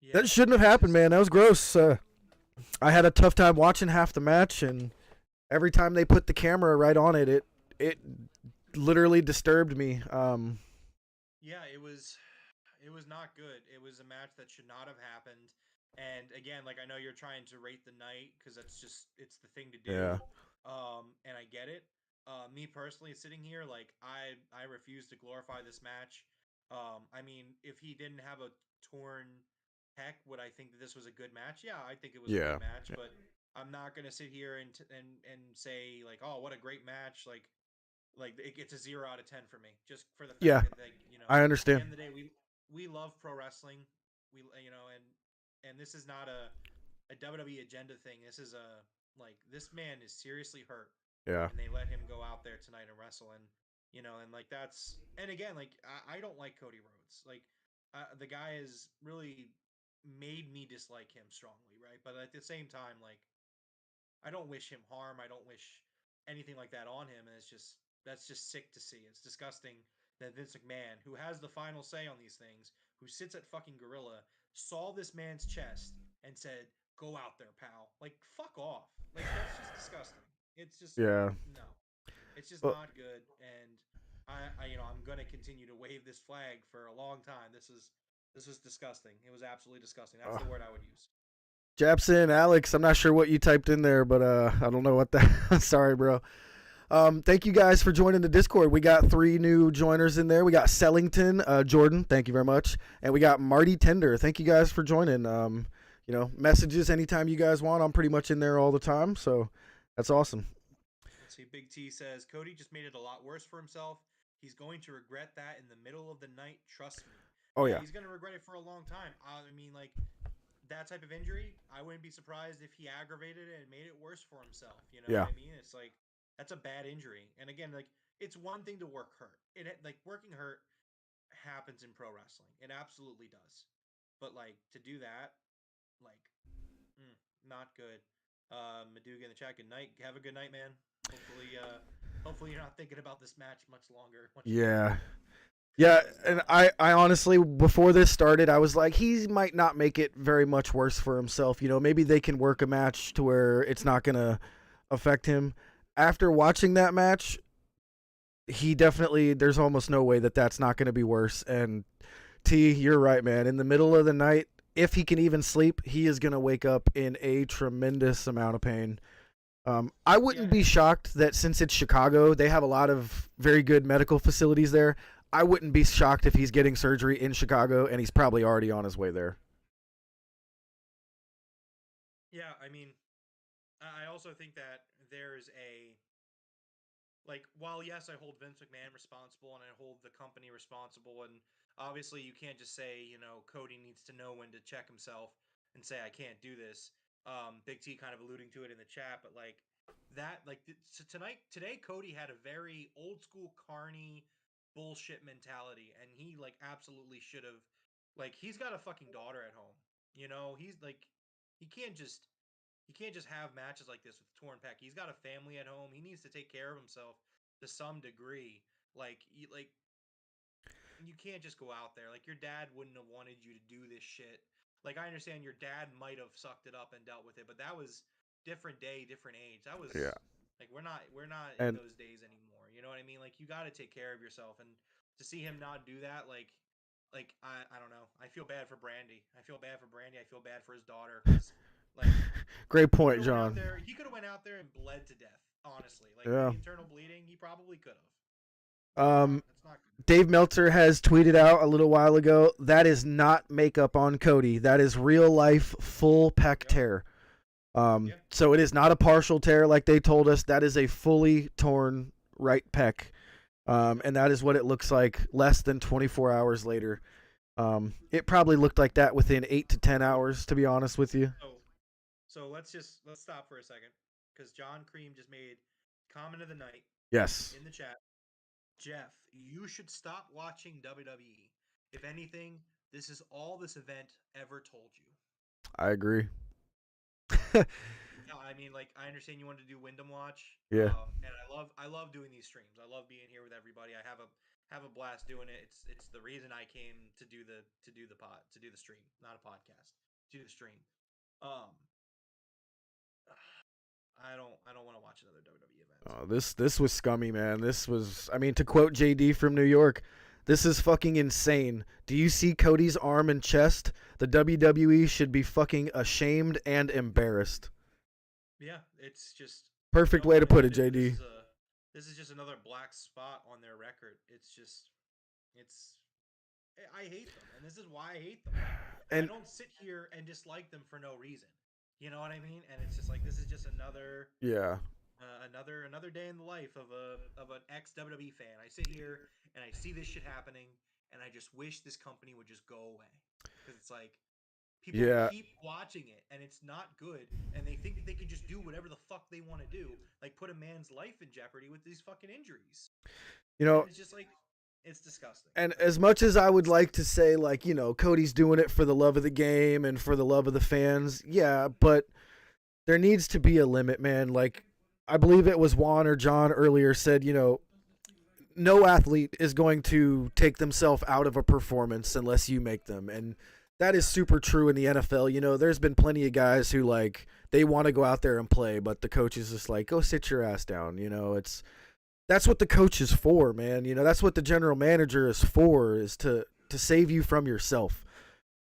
Yeah, that shouldn't have happened, man. That was gross. I had a tough time watching half the match, and every time they put the camera right on it, it literally disturbed me. Yeah, it was not good. It was a match that should not have happened. And again, like I know you're trying to rate the night because it's the thing to do. Yeah. And I get it. Me personally, sitting here, like I refuse to glorify this match. I mean, if he didn't have a torn pec, would I think that this was a good match? Yeah, I think it was a good match. But I'm not gonna sit here and say like, oh, what a great match. Like it's a 0 out of 10 for me, just for the fact that I understand. At the end of the day, we love pro wrestling. We and this is not a WWE agenda thing. This is this man is seriously hurt. Yeah. And they let him go out there tonight and wrestle, and and like that's, and again, like I don't like Cody Rhodes. Like the guy has really made me dislike him strongly, right? But at the same time, like I don't wish him harm. I don't wish anything like that on him, and that's just sick to see. It's disgusting that Vince McMahon, who has the final say on these things, who sits at fucking Gorilla, saw this man's chest and said, "Go out there, pal." Like, fuck off. Like, that's just disgusting. It's just no. It's just not good, and I'm gonna continue to wave this flag for a long time. This was disgusting. It was absolutely disgusting. That's the word I would use. Japson, Alex, I'm not sure what you typed in there, but I don't know what that. Sorry, bro. Thank you guys for joining the Discord. We got 3 new joiners in there. We got Sellington, Jordan, thank you very much, and we got Marty Tender. Thank you guys for joining. Messages anytime you guys want. I'm pretty much in there all the time, so that's awesome. Let's see. Big T says Cody just made it a lot worse for himself. He's going to regret that in the middle of the night. Trust me. Oh yeah. He's going to regret it for a long time. I mean, like that type of injury, I wouldn't be surprised if he aggravated it and made it worse for himself. You know what I mean? It's like that's a bad injury. And again, like it's one thing to work hurt. Working hurt happens in pro wrestling. It absolutely does. But like to do that, like not good. Maduga in the chat, good night. Have a good night, man. Hopefully you're not thinking about this match much longer. Yeah, and I honestly, before this started, I was like, he might not make it very much worse for himself. Maybe they can work a match to where it's not going to affect him. After watching that match, there's almost no way that that's not going to be worse. And T, you're right, man. In the middle of the night, if he can even sleep, he is going to wake up in a tremendous amount of pain. I wouldn't be shocked that since it's Chicago, they have a lot of very good medical facilities there. I wouldn't be shocked if he's getting surgery in Chicago, and he's probably already on his way there. Yeah, I mean, I also think that there's a like while yes, I hold Vince McMahon responsible and I hold the company responsible, and obviously you can't just say Cody needs to know when to check himself and say I can't do this. Big T kind of alluding to it in the chat, but like that like so today Cody had a very old school carny bullshit mentality, and he like absolutely should have like he's got a fucking daughter at home. He's like he can't just have matches like this with torn pec. He's got a family at home. He needs to take care of himself to some degree. Like you can't just go out there. Like your dad wouldn't have wanted you to do this shit. Like I understand your dad might have sucked it up and dealt with it, but that was different day, different age. That was Yeah. like we're not in And those days anymore. You know what I mean? Like you got to take care of yourself, and to see him not do that, like I don't know. I feel bad for Brandy. I feel bad for Brandy. I feel bad for his daughter because like great he point, could have went out John. there. He could have went out there and bled to death. Honestly, like Yeah. the internal bleeding, he probably could have. That's not good. Dave Meltzer has tweeted out a little while ago, that is not makeup on Cody. That is real life full pec tear. So it is not a partial tear like they told us. That is a fully torn right pec. And that is what it looks like less than 24 hours later. It probably looked like that within 8 to 10 hours, to be honest with you. So let's stop for a second because John Cream just made comment of the night. Yes. In the chat, Jeff, you should stop watching WWE. If anything, this is all this event ever told you. I agree. I mean, like I understand you wanted to do Wyndham Watch. Yeah. And I love doing these streams. I love being here with everybody. I have a blast doing it. It's the reason I came to do the stream, not a podcast. To do the stream. I don't want to watch another WWE event. This was scummy, man. This was, I mean, to quote JD from New York, this is fucking insane. Do you see Cody's arm and chest? The WWE should be fucking ashamed and embarrassed. Yeah, it's just perfect way to put it, JD. This is just another black spot on their record. I hate them, and this is why I hate them. And I don't sit here and dislike them for no reason. You know what I mean? And it's just like this is just another another day in the life of an ex WWE fan. I sit here and I see this shit happening, and I just wish this company would just go away because it's like people keep watching it and it's not good, and they think that they can just do whatever the fuck they want to do, like put a man's life in jeopardy with these fucking injuries. And it's just like. It's disgusting. And as much as I would like to say, like, Cody's doing it for the love of the game and for the love of the fans, yeah, but there needs to be a limit, man. Like, I believe it was Juan or John earlier said, no athlete is going to take themselves out of a performance unless you make them. And that is super true in the NFL. There's been plenty of guys who, like, they want to go out there and play, but the coach is just like, go sit your ass down. That's what the coach is for, man. That's what the general manager is for, is to save you from yourself.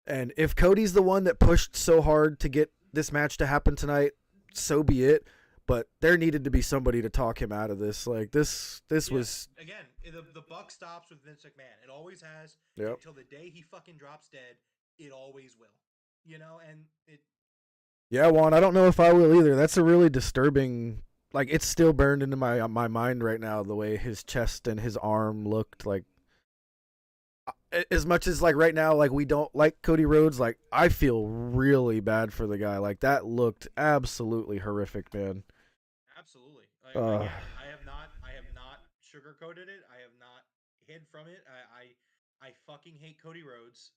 And if Cody's the one that pushed so hard to get this match to happen tonight, so be it. But there needed to be somebody to talk him out of this. Like this was again. The buck stops with Vince McMahon. It always has until the day he fucking drops dead. It always will. And it. Yeah, Juan. I don't know if I will either. That's a really disturbing. Like, it's still burned into my mind right now, the way his chest and his arm looked. Like, as much as, like, right now, like, we don't like Cody Rhodes, like, I feel really bad for the guy. Like, that looked absolutely horrific, man. Absolutely. Again, I have not sugarcoated it. I have not hid from it. I fucking hate Cody Rhodes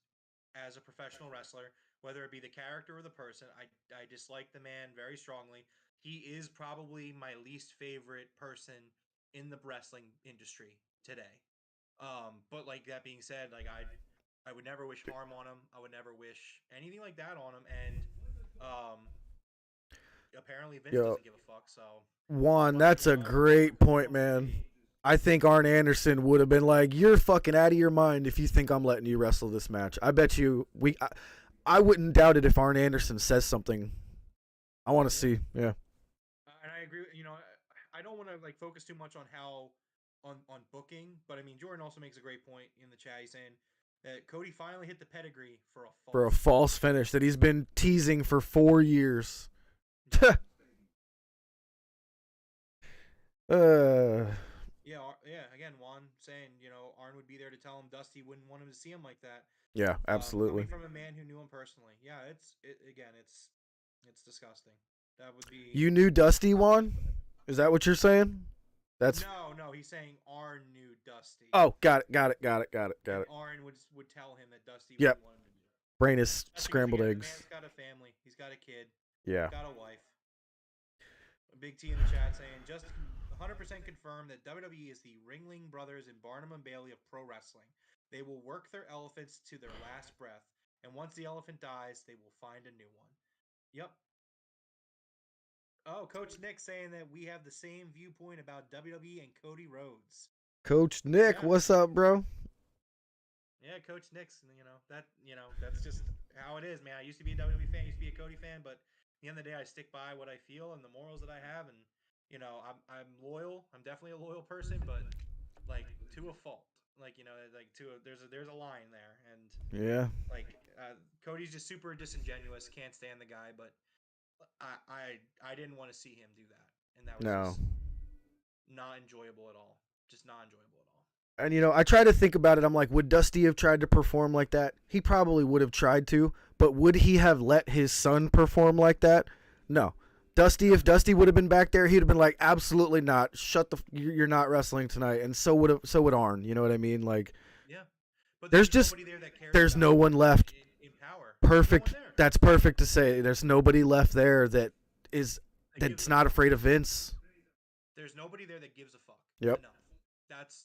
as a professional wrestler, whether it be the character or the person. I dislike the man very strongly. He is probably my least favorite person in the wrestling industry today. But like that being said, like I would never wish harm on him. I would never wish anything like that on him. And apparently Vince doesn't give a fuck. So Juan, that's a great point, man. I think Arn Anderson would have been like, "You're fucking out of your mind if you think I'm letting you wrestle this match." I bet you I wouldn't doubt it if Arn Anderson says something. I want to see, yeah. And I agree. I don't want to like focus too much on on booking, but I mean Jordan also makes a great point in the chat. He's saying that Cody finally hit the pedigree for a false finish that he's been teasing for 4 years. Yeah, yeah. Again, Juan saying, Arn would be there to tell him Dusty wouldn't want him to see him like that. Yeah, absolutely. Coming from a man who knew him personally. Yeah, it's disgusting. That would be. You knew Dusty, Juan? Is that what you're saying? That's No. He's saying Arn knew Dusty. Oh, got it. Arn would tell him that Dusty Yep. wouldn't want him to be. Brain is That's scrambled because, again, eggs. The man's got a family. He's got a kid. Yeah. Got a wife. A Big T in the chat saying, just 100% confirmed that WWE is the Ringling Brothers and Barnum and Bailey of pro wrestling. They will work their elephants to their last breath, and once the elephant dies, they will find a new one. Yep. Oh, Coach Nick saying that we have the same viewpoint about WWE and Cody Rhodes. Coach Nick, what's up, bro? Yeah, Coach Nick's, that's just how it is, man. I used to be a WWE fan, used to be a Cody fan, but at the end of the day, I stick by what I feel and the morals that I have, and I'm loyal. I'm definitely a loyal person, but like to a fault. There's a line there, and Yeah. Cody's just super disingenuous. Can't stand the guy, but I didn't want to see him do that, and that was just not enjoyable at all. Just not enjoyable at all. And I try to think about it. I'm like, would Dusty have tried to perform like that? He probably would have tried to, but would he have let his son perform like that? No. If Dusty would have been back there, he'd have been like, absolutely not. You're not wrestling tonight. And so would Arn. You know what I mean? Like, yeah. But there's no one left. In power. Perfect. That's perfect to say. There's nobody left there that's not afraid of Vince. There's nobody there that gives a fuck. Yep. Enough.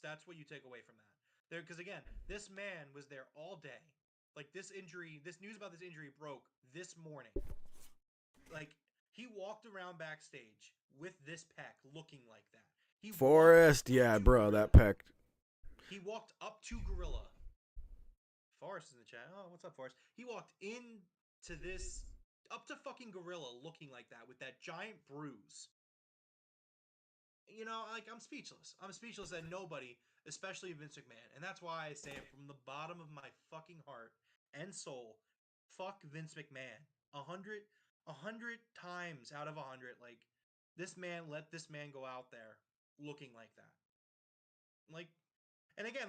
That's what you take away from that. Because again, this man was there all day. Like this news about this injury broke this morning. Like he walked around backstage with this pec looking like that. Forrest, yeah, bro, that pec. He walked up to Gorilla. Forrest in the chat. Oh, what's up, Forrest? He walked up to fucking Gorilla looking like that with that giant bruise. I'm speechless. I'm speechless that nobody, especially Vince McMahon, and that's why I say it from the bottom of my fucking heart and soul, fuck Vince McMahon. 100 times out of 100, let this man go out there looking like that. And again,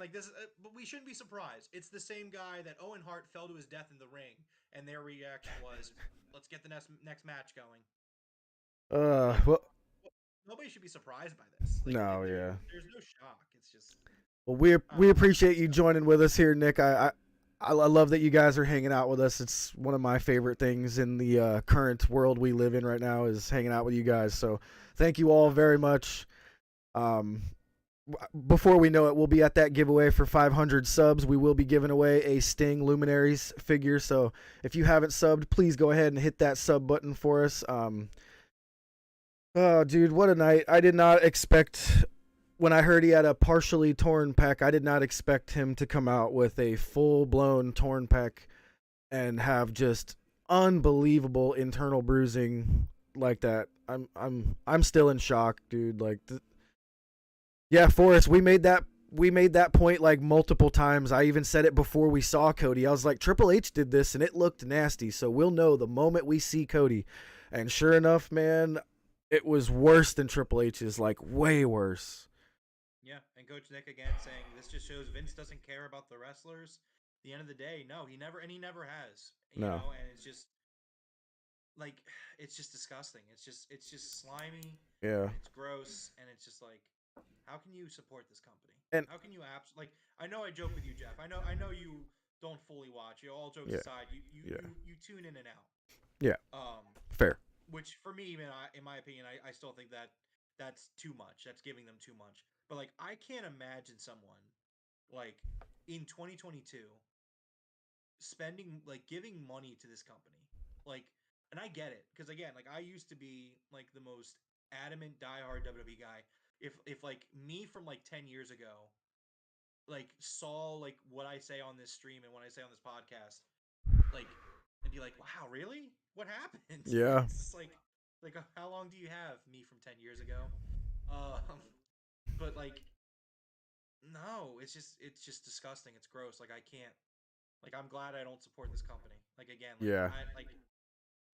but we shouldn't be surprised. It's the same guy that Owen Hart fell to his death in the ring, and their reaction was, let's get the next match going. Well, nobody should be surprised by this. Yeah. There's no shock. It's just. Well, we appreciate you joining with us here, Nick. I love that you guys are hanging out with us. It's one of my favorite things in the current world we live in right now is hanging out with you guys. So thank you all very much. Before we know it, we'll be at that giveaway for 500 subs. We will be giving away a Sting Luminaries figure. So if you haven't subbed, please go ahead and hit that sub button for us. Oh, dude, what a night. I did not expect, when I heard he had a partially torn pec, I did not expect him to come out with a full-blown torn pec and have just unbelievable internal bruising like that. I'm still in shock, dude. Yeah, Forrest, we made that point like multiple times. I even said it before we saw Cody. I was like, Triple H did this and it looked nasty, so we'll know the moment we see Cody. And sure enough, man, it was worse than Triple H's, like way worse. Yeah, and Coach Nick again saying this just shows Vince doesn't care about the wrestlers. At the end of the day, no, he never has. You know, and it's just it's just disgusting. It's just slimy. Yeah. It's gross, and it's just like, how can you support this company? And how can you I know I joke with you, Jeff. I know you don't fully watch. All jokes aside, you tune in and out. Yeah. Fair. Which for me, in my opinion, I still think that's too much. That's giving them too much. But I can't imagine someone in 2022 spending giving money to this company. And I get it because again, I used to be the most adamant diehard WWE guy. If me from 10 years ago saw what I say on this stream and what I say on this podcast, and be like, wow, really? What happened? Yeah. It's just how long do you have, me from 10 years ago? But no, it's just disgusting. It's gross. I can't. I'm glad I don't support this company. Again. Yeah.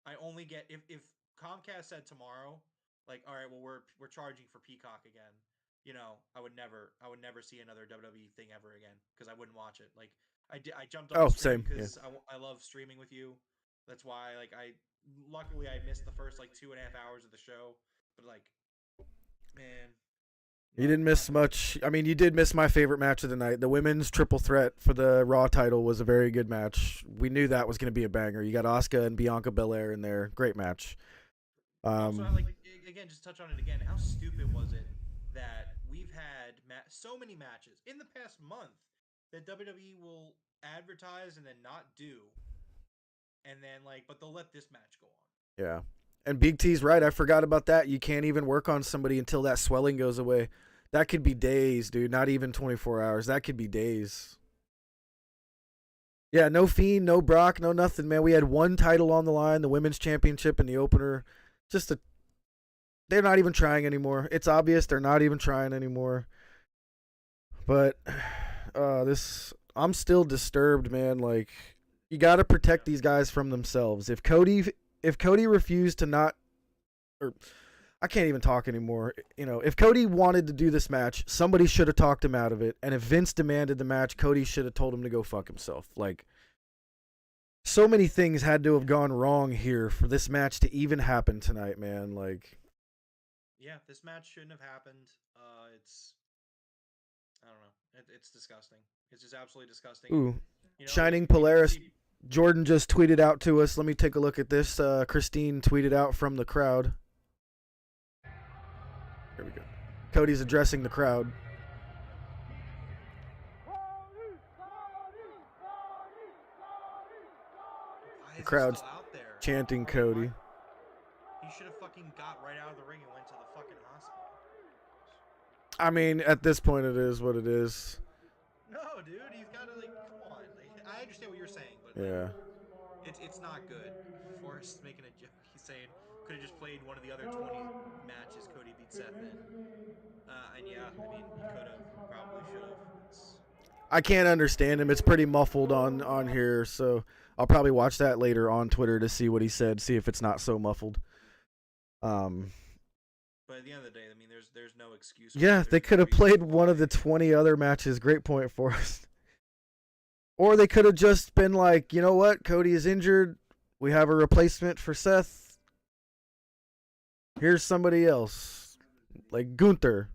I only get if Comcast said tomorrow, like, all right, well, we're charging for Peacock again. You know, I would never see another WWE thing ever again because I wouldn't watch it. Like, I jumped on Oh, the stream same. Yeah. because I love streaming with you. That's why, like, luckily I missed the first like 2.5 hours of the show, but like, man, You didn't miss much. I mean, you did miss my favorite match of the night. The women's triple threat for the Raw title was a very good match. We knew that was going to be a banger. You got Asuka and Bianca Belair in there. Great match. Also, like, again, just touch on it again. How stupid was it that we've had so many matches in the past month that WWE will advertise and then not do, and then like, but they'll let this match go on. Yeah. And Big T's right. I forgot about that. You can't even work on somebody until that swelling goes away. That could be days, dude. Not even 24 hours. That could be days. Yeah, no Fiend, no Brock, no nothing, man. We had one title on the line, the women's championship in the opener. They're not even trying anymore. It's obvious they're not even trying anymore. But I'm still disturbed, man. Like, you got to protect these guys from themselves. If Cody refused to not, or I can't even talk anymore. You know, if Cody wanted to do this match, somebody should have talked him out of it. And if Vince demanded the match, Cody should have told him to go fuck himself. Like, so many things had to have gone wrong here for this match to even happen tonight, man. Like, yeah, this match shouldn't have happened. I don't know. It's disgusting. It's just absolutely disgusting. Ooh, you know, Shining Polaris. Jordan just tweeted out to us. Let me take a look at this. Christine tweeted out from the crowd. Here we go. Cody's addressing the crowd. The crowd's chanting Cody. He should have fucking got right out of the ring and went to the fucking hospital. I mean, at this point, it is what it is. No, dude, he's got to, like, come on. Like, I understand what you're saying, but yeah, it's not good. Forrest making a joke. He's saying could have just played one of the other 20 matches Cody beat Seth in. And yeah, I mean, he could have, probably should have. I can't understand him. It's pretty muffled on here, so I'll probably watch that later on Twitter to see what he said, see if it's not so muffled. But at the end of the day, I mean, there's no excuse. Yeah, they could have played one of the 20 other matches. Great point for us. Or they could have just been like, you know what? Cody is injured. We have a replacement for Seth. Here's somebody else. Like Gunther.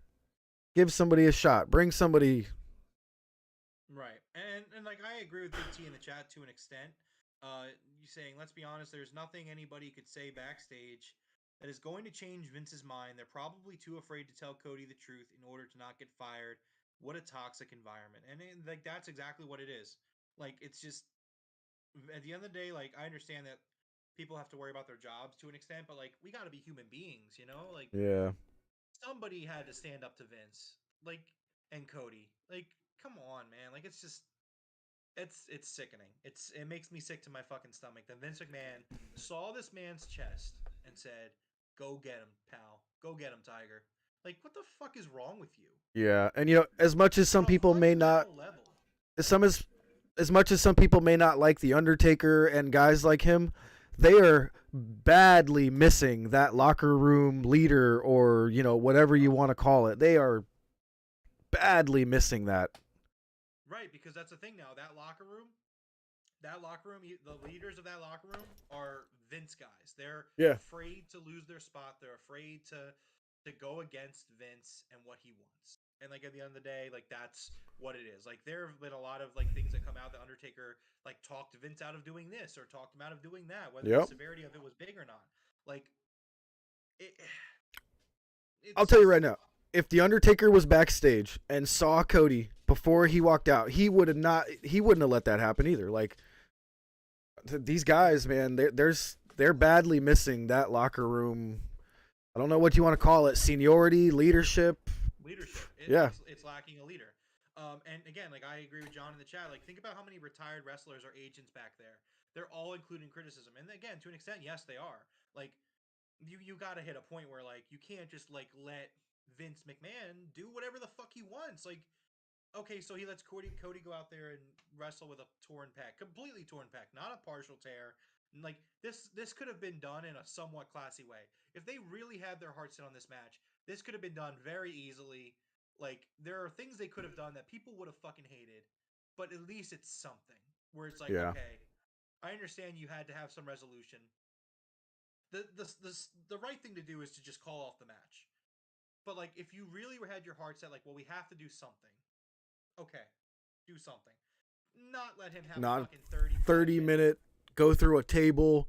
Give somebody a shot. Bring somebody. Right. And like, I agree with Big T in the chat to an extent. You saying, let's be honest, there's nothing anybody could say backstage that is going to change Vince's mind. They're probably too afraid to tell Cody the truth in order to not get fired. What a toxic environment. And like, that's exactly what it is. Like, it's just, at the end of the day, like, I understand that people have to worry about their jobs to an extent, but like, we got to be human beings, you know? Like, yeah, somebody had to stand up to Vince, like, and Cody. Like, come on, man. Like, it's just, it's sickening. It makes me sick to my fucking stomach that Vince McMahon saw this man's chest and said, "Go get him, pal. Go get him, Tiger." Like, what the fuck is wrong with you? Yeah, and you know, as much as some people may not, as much as some people may not like the Undertaker and guys like him, they are badly missing that locker room leader, or you know, whatever you want to call it. They are badly missing that. Right, because that's the thing now. That locker room, the leaders of that locker room are Vince guys. They're afraid to lose their spot. They're afraid to go against Vince and what he wants. And like, at the end of the day, like, that's what it is. Like, there have been a lot of like things that come out. The Undertaker like talked Vince out of doing this or talked him out of doing that, whether the severity of it was big or not. Like, I'll tell you right now, if the Undertaker was backstage and saw Cody before he walked out, he wouldn't have let that happen either. Like, these guys, man, they're badly missing that locker room. I don't know what you want to call it, seniority, leadership. It's lacking a leader. And again, like, I agree with John in the chat. Like, think about how many retired wrestlers or agents back there. They're all including criticism. And again, to an extent, yes, they are. Like, you got to hit a point where, like, you can't just like let Vince McMahon do whatever the fuck he wants. Like, okay, so he lets Cody go out there and wrestle with a torn pec, completely torn pec, not a partial tear, Like this could have been done in a somewhat classy way. If they really had their heart set on this match, this could have been done very easily. Like there are things they could have done that people would have fucking hated, but at least it's something where it's like, Yeah. okay, I understand you had to have some resolution. The right thing to do is to just call off the match. But like if you really had your heart set, like, well, we have to do something. Okay, do something. Not let him have Not fucking 30 minute go through a table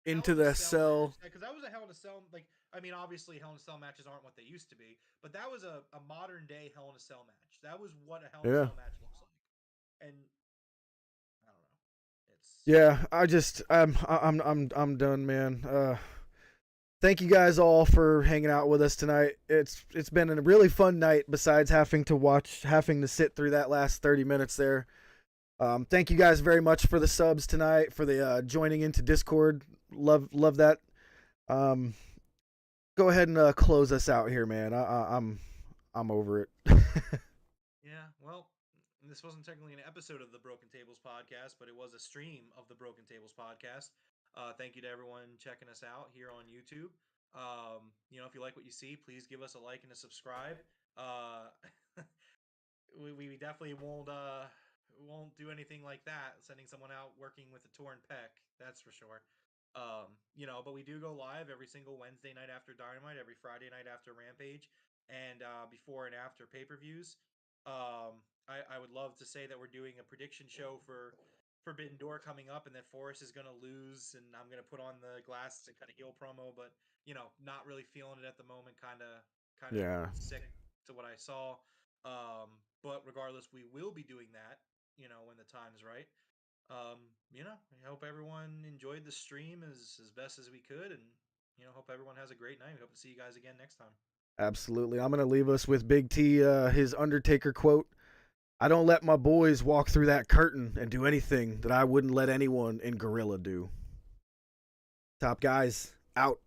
into the cell. Because that was a Hell in a Cell. Like, I mean, obviously, Hell in a Cell matches aren't what they used to be, but that was a modern day Hell in a Cell match. That was what a Hell in a Cell match looks like. And I don't know. It's I'm done, man. Thank you guys all for hanging out with us tonight. It's been a really fun night. Besides having to sit through that last 30 minutes there. Thank you guys very much for the subs tonight, for the joining into Discord. Love that. Go ahead and close us out here, man. I'm over it. Yeah, well, this wasn't technically an episode of the Broken Tables podcast, but it was a stream of the Broken Tables podcast. Thank you to everyone checking us out here on YouTube. If you like what you see, please give us a like and a subscribe. We definitely won't do anything like that, sending someone out working with a torn pec, that's for sure. But we do go live every single Wednesday night after Dynamite, every Friday night after Rampage, and before and after pay-per-views. I would love to say that we're doing a prediction show for Forbidden Door coming up, and that Forrest is going to lose, and I'm going to put on the glasses and kind of heel promo, but not really feeling it at the moment. Kind of sick to what I saw. But regardless, we will be doing that. When the time's right. I hope everyone enjoyed the stream as best as we could, and hope everyone has a great night. We hope to see you guys again next time. Absolutely. I'm going to leave us with Big T, his Undertaker quote. I don't let my boys walk through that curtain and do anything that I wouldn't let anyone in Gorilla do. Top guys, out.